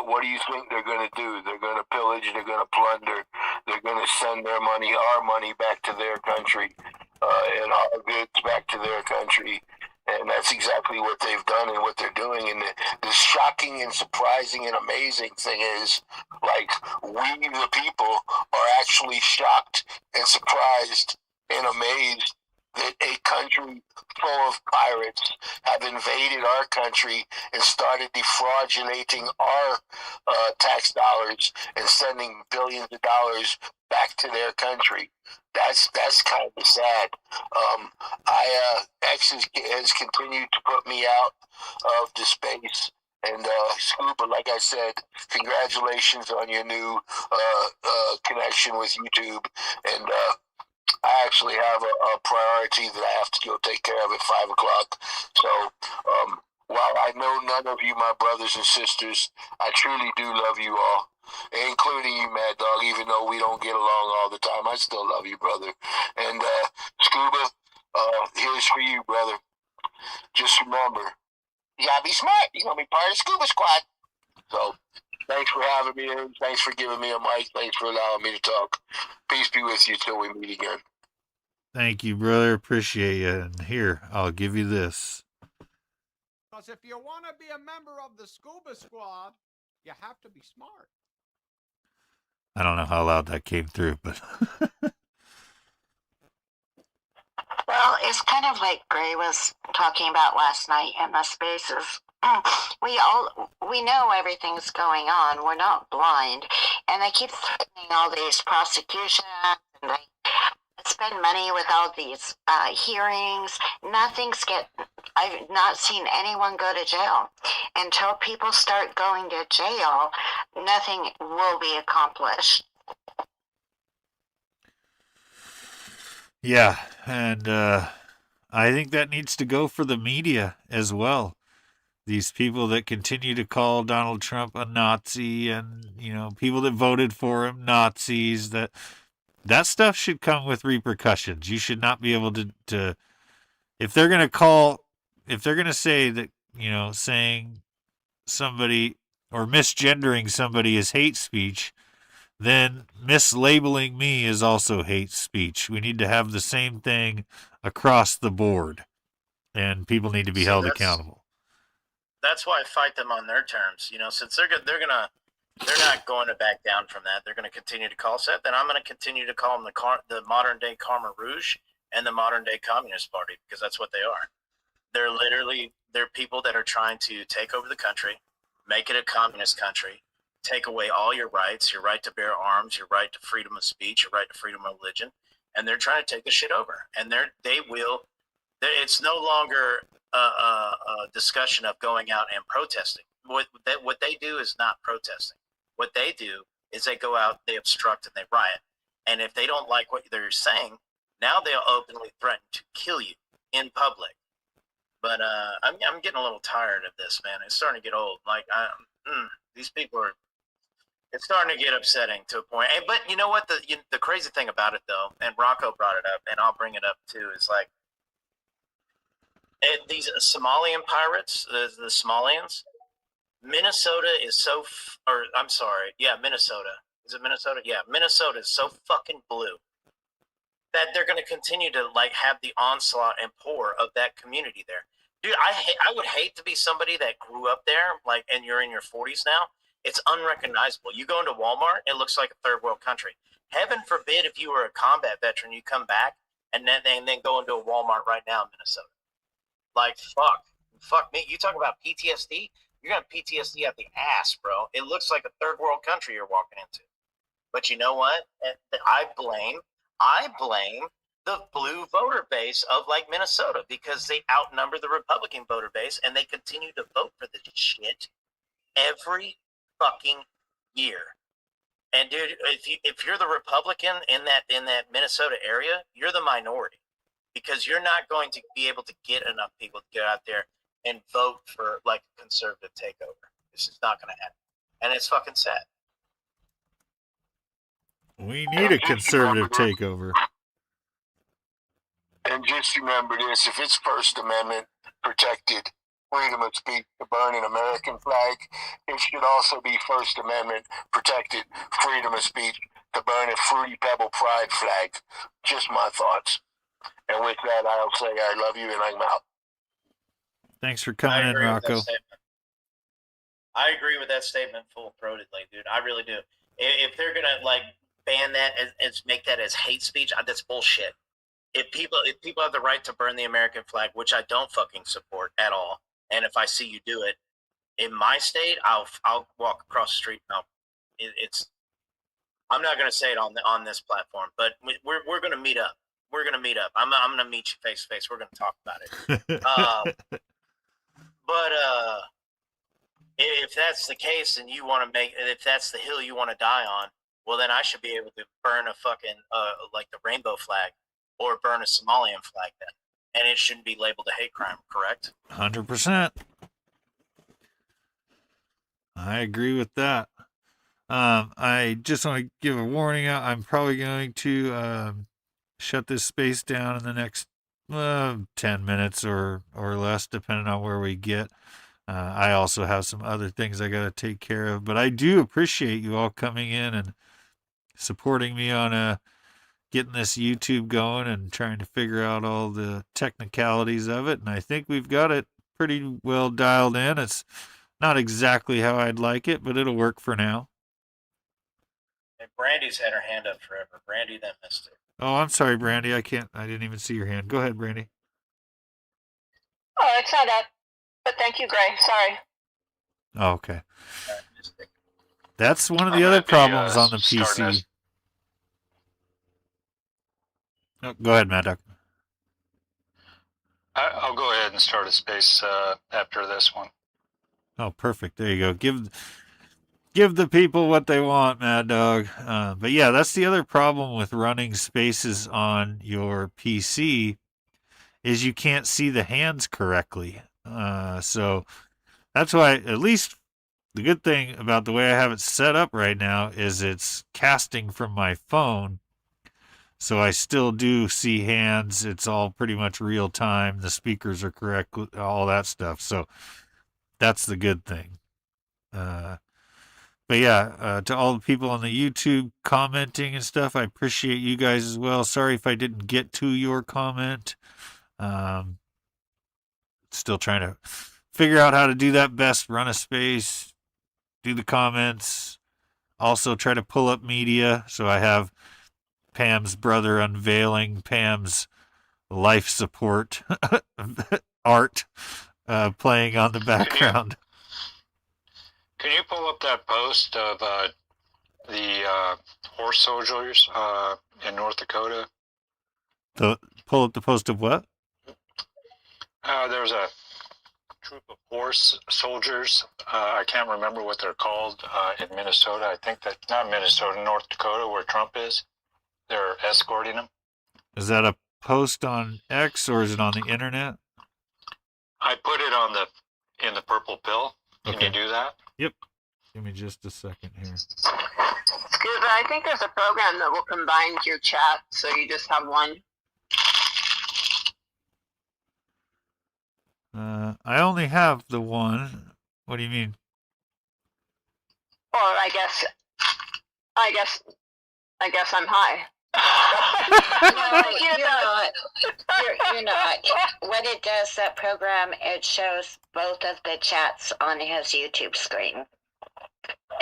what do you think they're going to do? They're going to pillage, they're going to plunder, they're going to send their money, our money, back to their country, and our goods back to their country. And that's exactly what they've done and what they're doing. And the shocking and surprising and amazing thing is, like, we, the people, are actually shocked and surprised and amazed that a country full of pirates have invaded our country and started defraudulating our tax dollars and sending billions of dollars back to their country. That's kind of sad. X has continued to put me out of the space. And Scuba, like I said, congratulations on your new connection with YouTube. And I actually have a priority that I have to go take care of at 5 o'clock. So while I know none of you, my brothers and sisters, I truly do love you all, including you, Mad Dog. Even though we don't get along all the time, I still love you, brother. And Scuba, here's for you, brother. Just remember, you gotta be smart. You're gonna be part of the Scuba Squad. So thanks for having me in. Thanks for giving me a mic. Thanks for allowing me to talk. Peace be with you till we meet again. Thank you, brother. Appreciate you. And here, I'll give you this. Because if you want to be a member of the Scuba Squad, you have to be smart. I don't know how loud that came through, but Well, it's kind of like Gray was talking about last night in the spaces. We know everything's going on. We're not blind, and they keep threatening all these prosecutions, and they spend money with all these hearings. I've not seen anyone go to jail. Until people start going to jail, nothing will be accomplished. yeah, and I think that needs to go for the media as well. These people that continue to call Donald Trump a Nazi, and people that voted for him Nazis, that stuff should come with repercussions. You should not be able to if they're going to say that, saying somebody or misgendering somebody is hate speech, then mislabeling me is also hate speech. We need to have the same thing across the board, and people need to be held accountable. That's why I fight them on their terms. Since they're not going to back down from that. They're going to continue to call us that. Then I'm going to continue to call them the modern day Khmer Rouge and the modern day Communist Party, because that's what they are. They're people that are trying to take over the country, make it a communist country, take away all your rights, your right to bear arms, your right to freedom of speech, your right to freedom of religion, and they're trying to take the shit over. And it's no longer a discussion of going out and protesting. What they do is not protesting. What they do is they go out, they obstruct, and they riot. And if they don't like what they're saying, now they'll openly threaten to kill you in public. But I'm getting a little tired of this, man. It's starting to get old. Like these people are. It's starting to get upsetting to a point. But you know what? The crazy thing about it, though, and Rocco brought it up, and I'll bring it up too, is like these Somalian pirates, the Somalians. Minnesota is so, Minnesota. Is it Minnesota? Yeah, Minnesota is so fucking blue that they're going to continue to have the onslaught and pour of that community there. Dude, I would hate to be somebody that grew up there, and you're in your 40s now. It's unrecognizable. You go into Walmart, it looks like a third world country. Heaven forbid if you were a combat veteran, you come back and then go into a Walmart right now in Minnesota. Fuck me. You talk about PTSD. You're going to PTSD at the ass, bro. It looks like a third world country you're walking into. But you know what? I blame the blue voter base of Minnesota, because they outnumber the Republican voter base, and they continue to vote for this shit every fucking year. And dude, if you're the Republican in that Minnesota area, you're the minority, because you're not going to be able to get enough people to get out there and vote for a conservative takeover. This is not going to happen, and it's fucking sad. We need a conservative takeover. And just remember this, if it's First Amendment protected freedom of speech to burn an American flag, it should also be First Amendment protected freedom of speech to burn a Fruity Pebble Pride flag. Just my thoughts. And with that, I'll say I love you and I'm out. Thanks for I coming in, agree with that Rocco. statement. I agree with that statement full-throatedly, dude. I really do. If they're gonna like ban that and make that as hate speech, that's bullshit. If people have the right to burn the American flag, which I don't fucking support at all, and if I see you do it in my state, I'll walk across the street. No, it's. I'm not gonna say it on this platform, but we're gonna meet up. We're gonna meet up. I'm gonna meet you face to face. We're gonna talk about it. But if that's the case, and you want to if that's the hill you want to die on, well, then I should be able to burn a fucking like the rainbow flag, or burn a Somalian flag then, and it shouldn't be labeled a hate crime. Correct? 100%. I agree with that. I just want to give a warning out. I'm probably going to shut this space down in the next 10 minutes or less, depending on where we get. I also have some other things I got to take care of, but I do appreciate you all coming in and supporting me on getting this YouTube going and trying to figure out all the technicalities of it. And I think we've got it pretty well dialed in. It's not exactly how I'd like it, but it'll work for now. And Brandy's had her hand up forever. Brandy then missed it. Oh, I'm sorry, Brandy. I didn't even see your hand. Go ahead, Brandy. Oh, it's not up. But thank you, Gray. Sorry. Oh, okay. That's one of the other problems on the PC. Oh, go ahead, Mad Dog. I'll go ahead and start a space after this one. Oh, perfect. There you go. Give the people what they want, Mad Dog. But yeah, that's the other problem with running spaces on your PC is you can't see the hands correctly. So that's why, at least the good thing about the way I have it set up right now is it's casting from my phone. So I still do see hands. It's all pretty much real time. The speakers are correct, all that stuff. So that's the good thing. But yeah, to all the people on the YouTube commenting and stuff, I appreciate you guys as well. Sorry if I didn't get to your comment. Still trying to figure out how to do that best. Run a space, do the comments, also try to pull up media. So I have Pam's brother unveiling Pam's life support art playing on the background. Can you pull up that post of the horse soldiers in North Dakota? Pull up the post of what? There's a troop of horse soldiers. I can't remember what they're called in Minnesota. I think that, not Minnesota, North Dakota, where Trump is. They're escorting him. Is that a post on X or is it on the internet? I put it on in the purple pill. Can you do that? Yep. Give me just a second here. Scuba, I think there's a program that will combine your chat, so you just have one. I only have the one. What do you mean? Or I guess I'm high. No, you're not. What it does, that program, it shows both of the chats on his YouTube screen.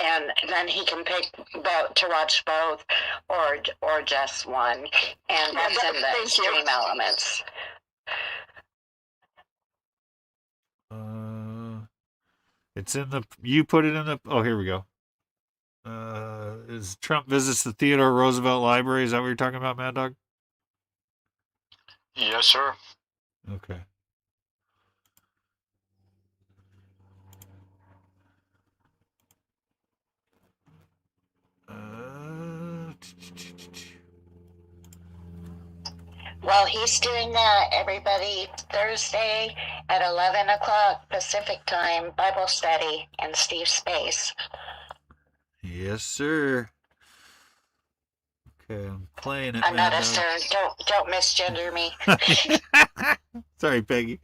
And then he can pick to watch both or just one. And that's in the stream elements. It's in the, you put it in the, oh, here we go. Is Trump visits the Theodore Roosevelt Library? Is that what you're talking about, Mad Dog? Yes, sir. Okay. Well, he's doing that, everybody, Thursday at 11 o'clock Pacific time, Bible study in Steve's space. Yes, sir. Okay, I'm playing it. I'm not a Mad sir. Don't misgender me. Dog. Sorry, Peggy.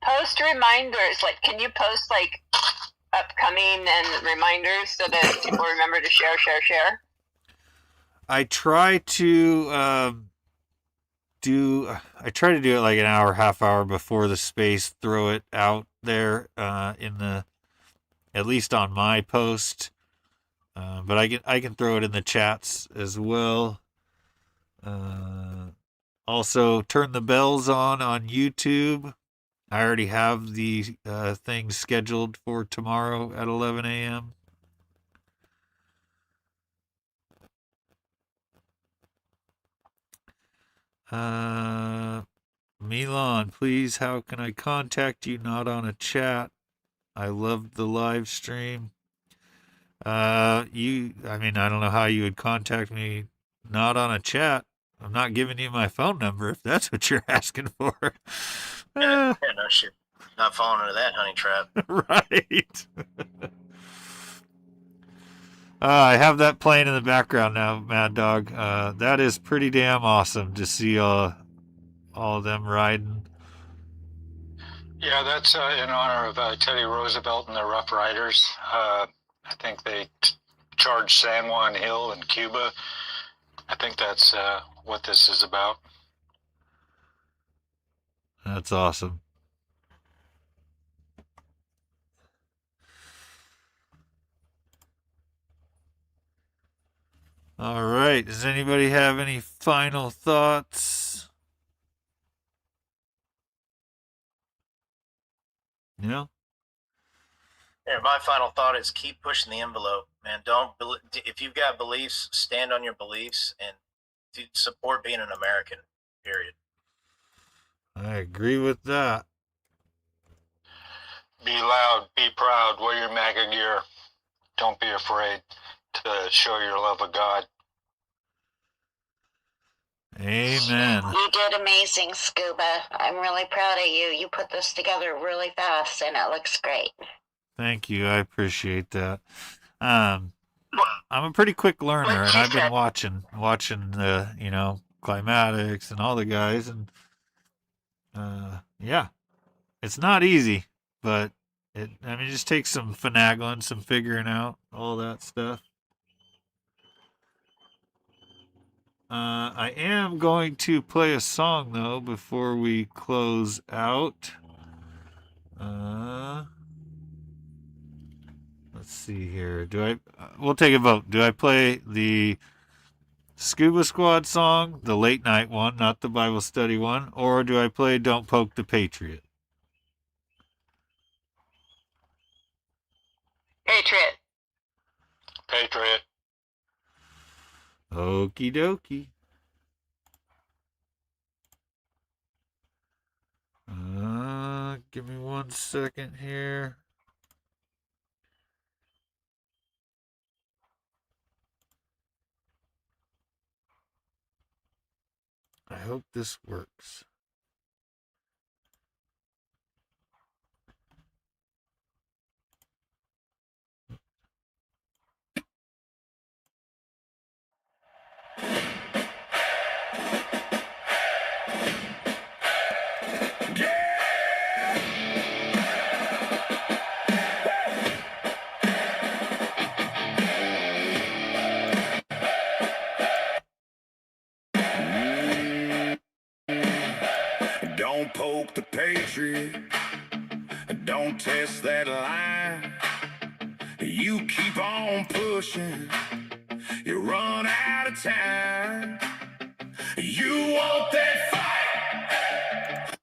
Post reminders. Like, can you post like upcoming and reminders so that people remember to share? I try to do it like an hour, half hour before the space. Throw it out there at least on my post. But I can throw it in the chats as well. Also, turn the bells on YouTube. I already have the thing scheduled for tomorrow at 11 a.m. Milan, please, how can I contact you? Not on a chat. I loved the live stream. I don't know how you would contact me not on a chat. I'm not giving you my phone number if that's what you're asking for. Yeah, no shit. Not falling into that honey trap. Right. I have that playing in the background now, Mad Dog. That is pretty damn awesome to see all of them riding. Yeah, that's in honor of Teddy Roosevelt and the Rough Riders. I think they charged San Juan Hill in Cuba. I think that's what this is about. That's awesome. All right. Does anybody have any final thoughts? Yeah. Yeah, my final thought is keep pushing the envelope, man. If you've got beliefs, stand on your beliefs and support being an American, period. I agree with that. Be loud, be proud, wear your MAGA gear. Don't be afraid to show your love of God. Amen. You did amazing, Scuba. I'm really proud of you. You put this together really fast, and it looks great. Thank you. I appreciate that. I'm a pretty quick learner, and I've been watching the, Climatics and all the guys, and yeah, it's not easy, but it just takes some finagling, some figuring out, all that stuff. I am going to play a song though before we close out. Let's see here. We'll take a vote. Do I play the Scuba Squad song, the late night one, not the Bible study one, or do I play Don't Poke the Patriot? Patriot. Okie dokie. Give me 1 second here. I hope this works. Don't poke the patriot. Don't test that line. You keep on pushing. You run out of time. You want that fight.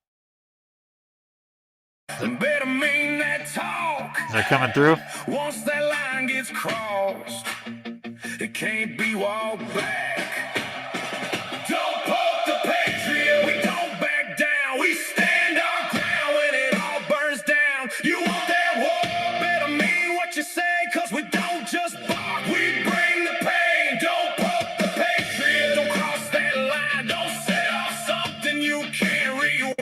Better mean that talk. Is that coming through? Once that line gets crossed, it can't be walked back. Don't poke the patriot. We don't back down. We stand our ground when it all burns down. You want that war? Better mean what you say, 'cause we don't just bark. We bring the pain. Don't poke the patriot. Don't cross that line. Don't set off something you can't rewind.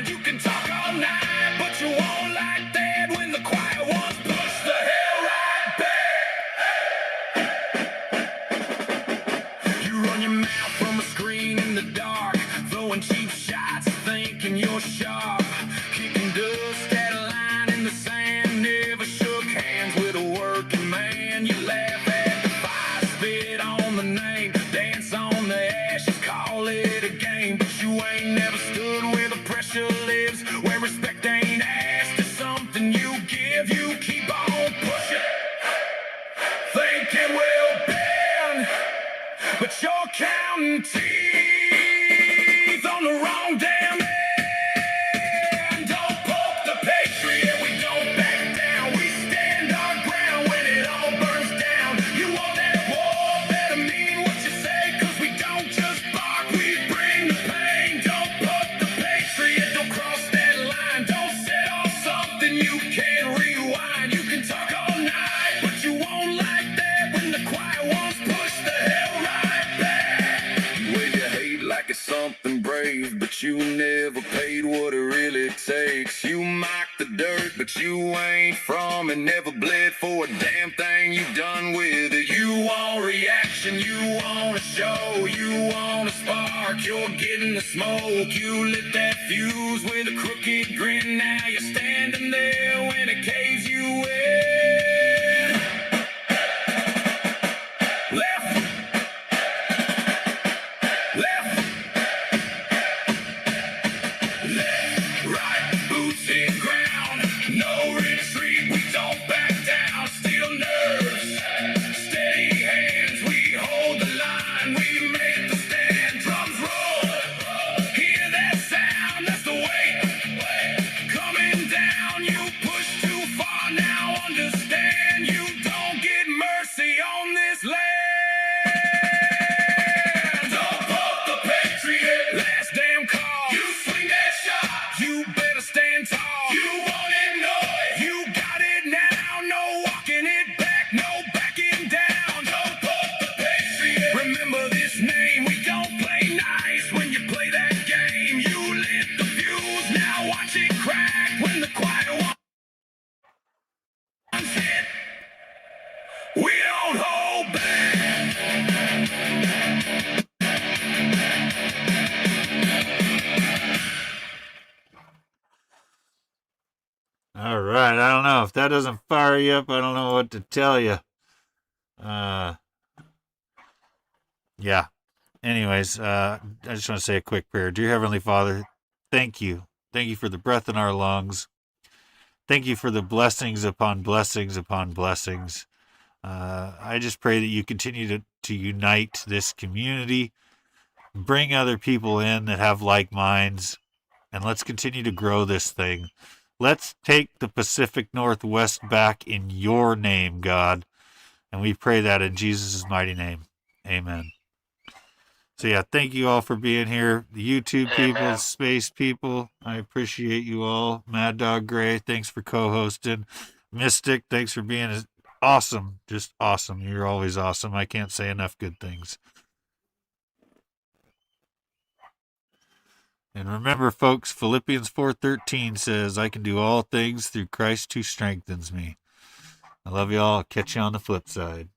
You can talk all night, but you won't like that when the quiet ones push the hell right back. but you're counting teeth on the wrong damn end. Don't poke the patriot, we don't back down. We stand our ground when it all burns down. You want that war, better mean what you say, cause we don't just bark, we bring the pain. Don't poke the patriot, don't cross that line. Don't set off something you can't rewind. You can talk all night, but you won't like that when the quiet ones push the hell right back. You wave your hate like it's something brave, but you never paid what it really takes. You mock the dirt, but you ain't from it. Never bled for a damn thing you done with it. You want reaction, you want a show, you want a spark, you're getting the smoke. You lit that fuse with a crooked grin. Now you're standing there when it caves you in. Left, left, left, right, boots in ground. No retreat, we don't back down. Steel nerves, steady hands. We hold the line, we make the stand. Drums roll, hear that sound, that's the weight coming down. You push too far, now understand. You don't get mercy on this land. Don't poke the patriot, last damn call. You swing that shot, you better stand tall. You want it, noise, you got it now. No walking it back, no backing down. Don't poke the patriot, remember this name. We don't play nice when you play that game. You lit the fuse, now watch it crack when the quiet ones hit. We don't hold back. All right. I don't know if that doesn't fire you up. I don't know what to tell you. Yeah. Anyways, I just want to say a quick prayer. Dear Heavenly Father, thank you. Thank you for the breath in our lungs. Thank you for the blessings upon blessings upon blessings. I just pray that you continue to unite this community, bring other people in that have like minds, and let's continue to grow this thing. Let's take the Pacific Northwest back in your name, God. And we pray that in Jesus' mighty name. Amen. So yeah, thank you all for being here. The YouTube people, the space people, I appreciate you all. Mad Dog Gray, thanks for co-hosting. Mystic, thanks for being awesome. Just awesome. You're always awesome. I can't say enough good things. And remember, folks, Philippians 4:13 says, I can do all things through Christ who strengthens me. I love you all. I'll catch you on the flip side.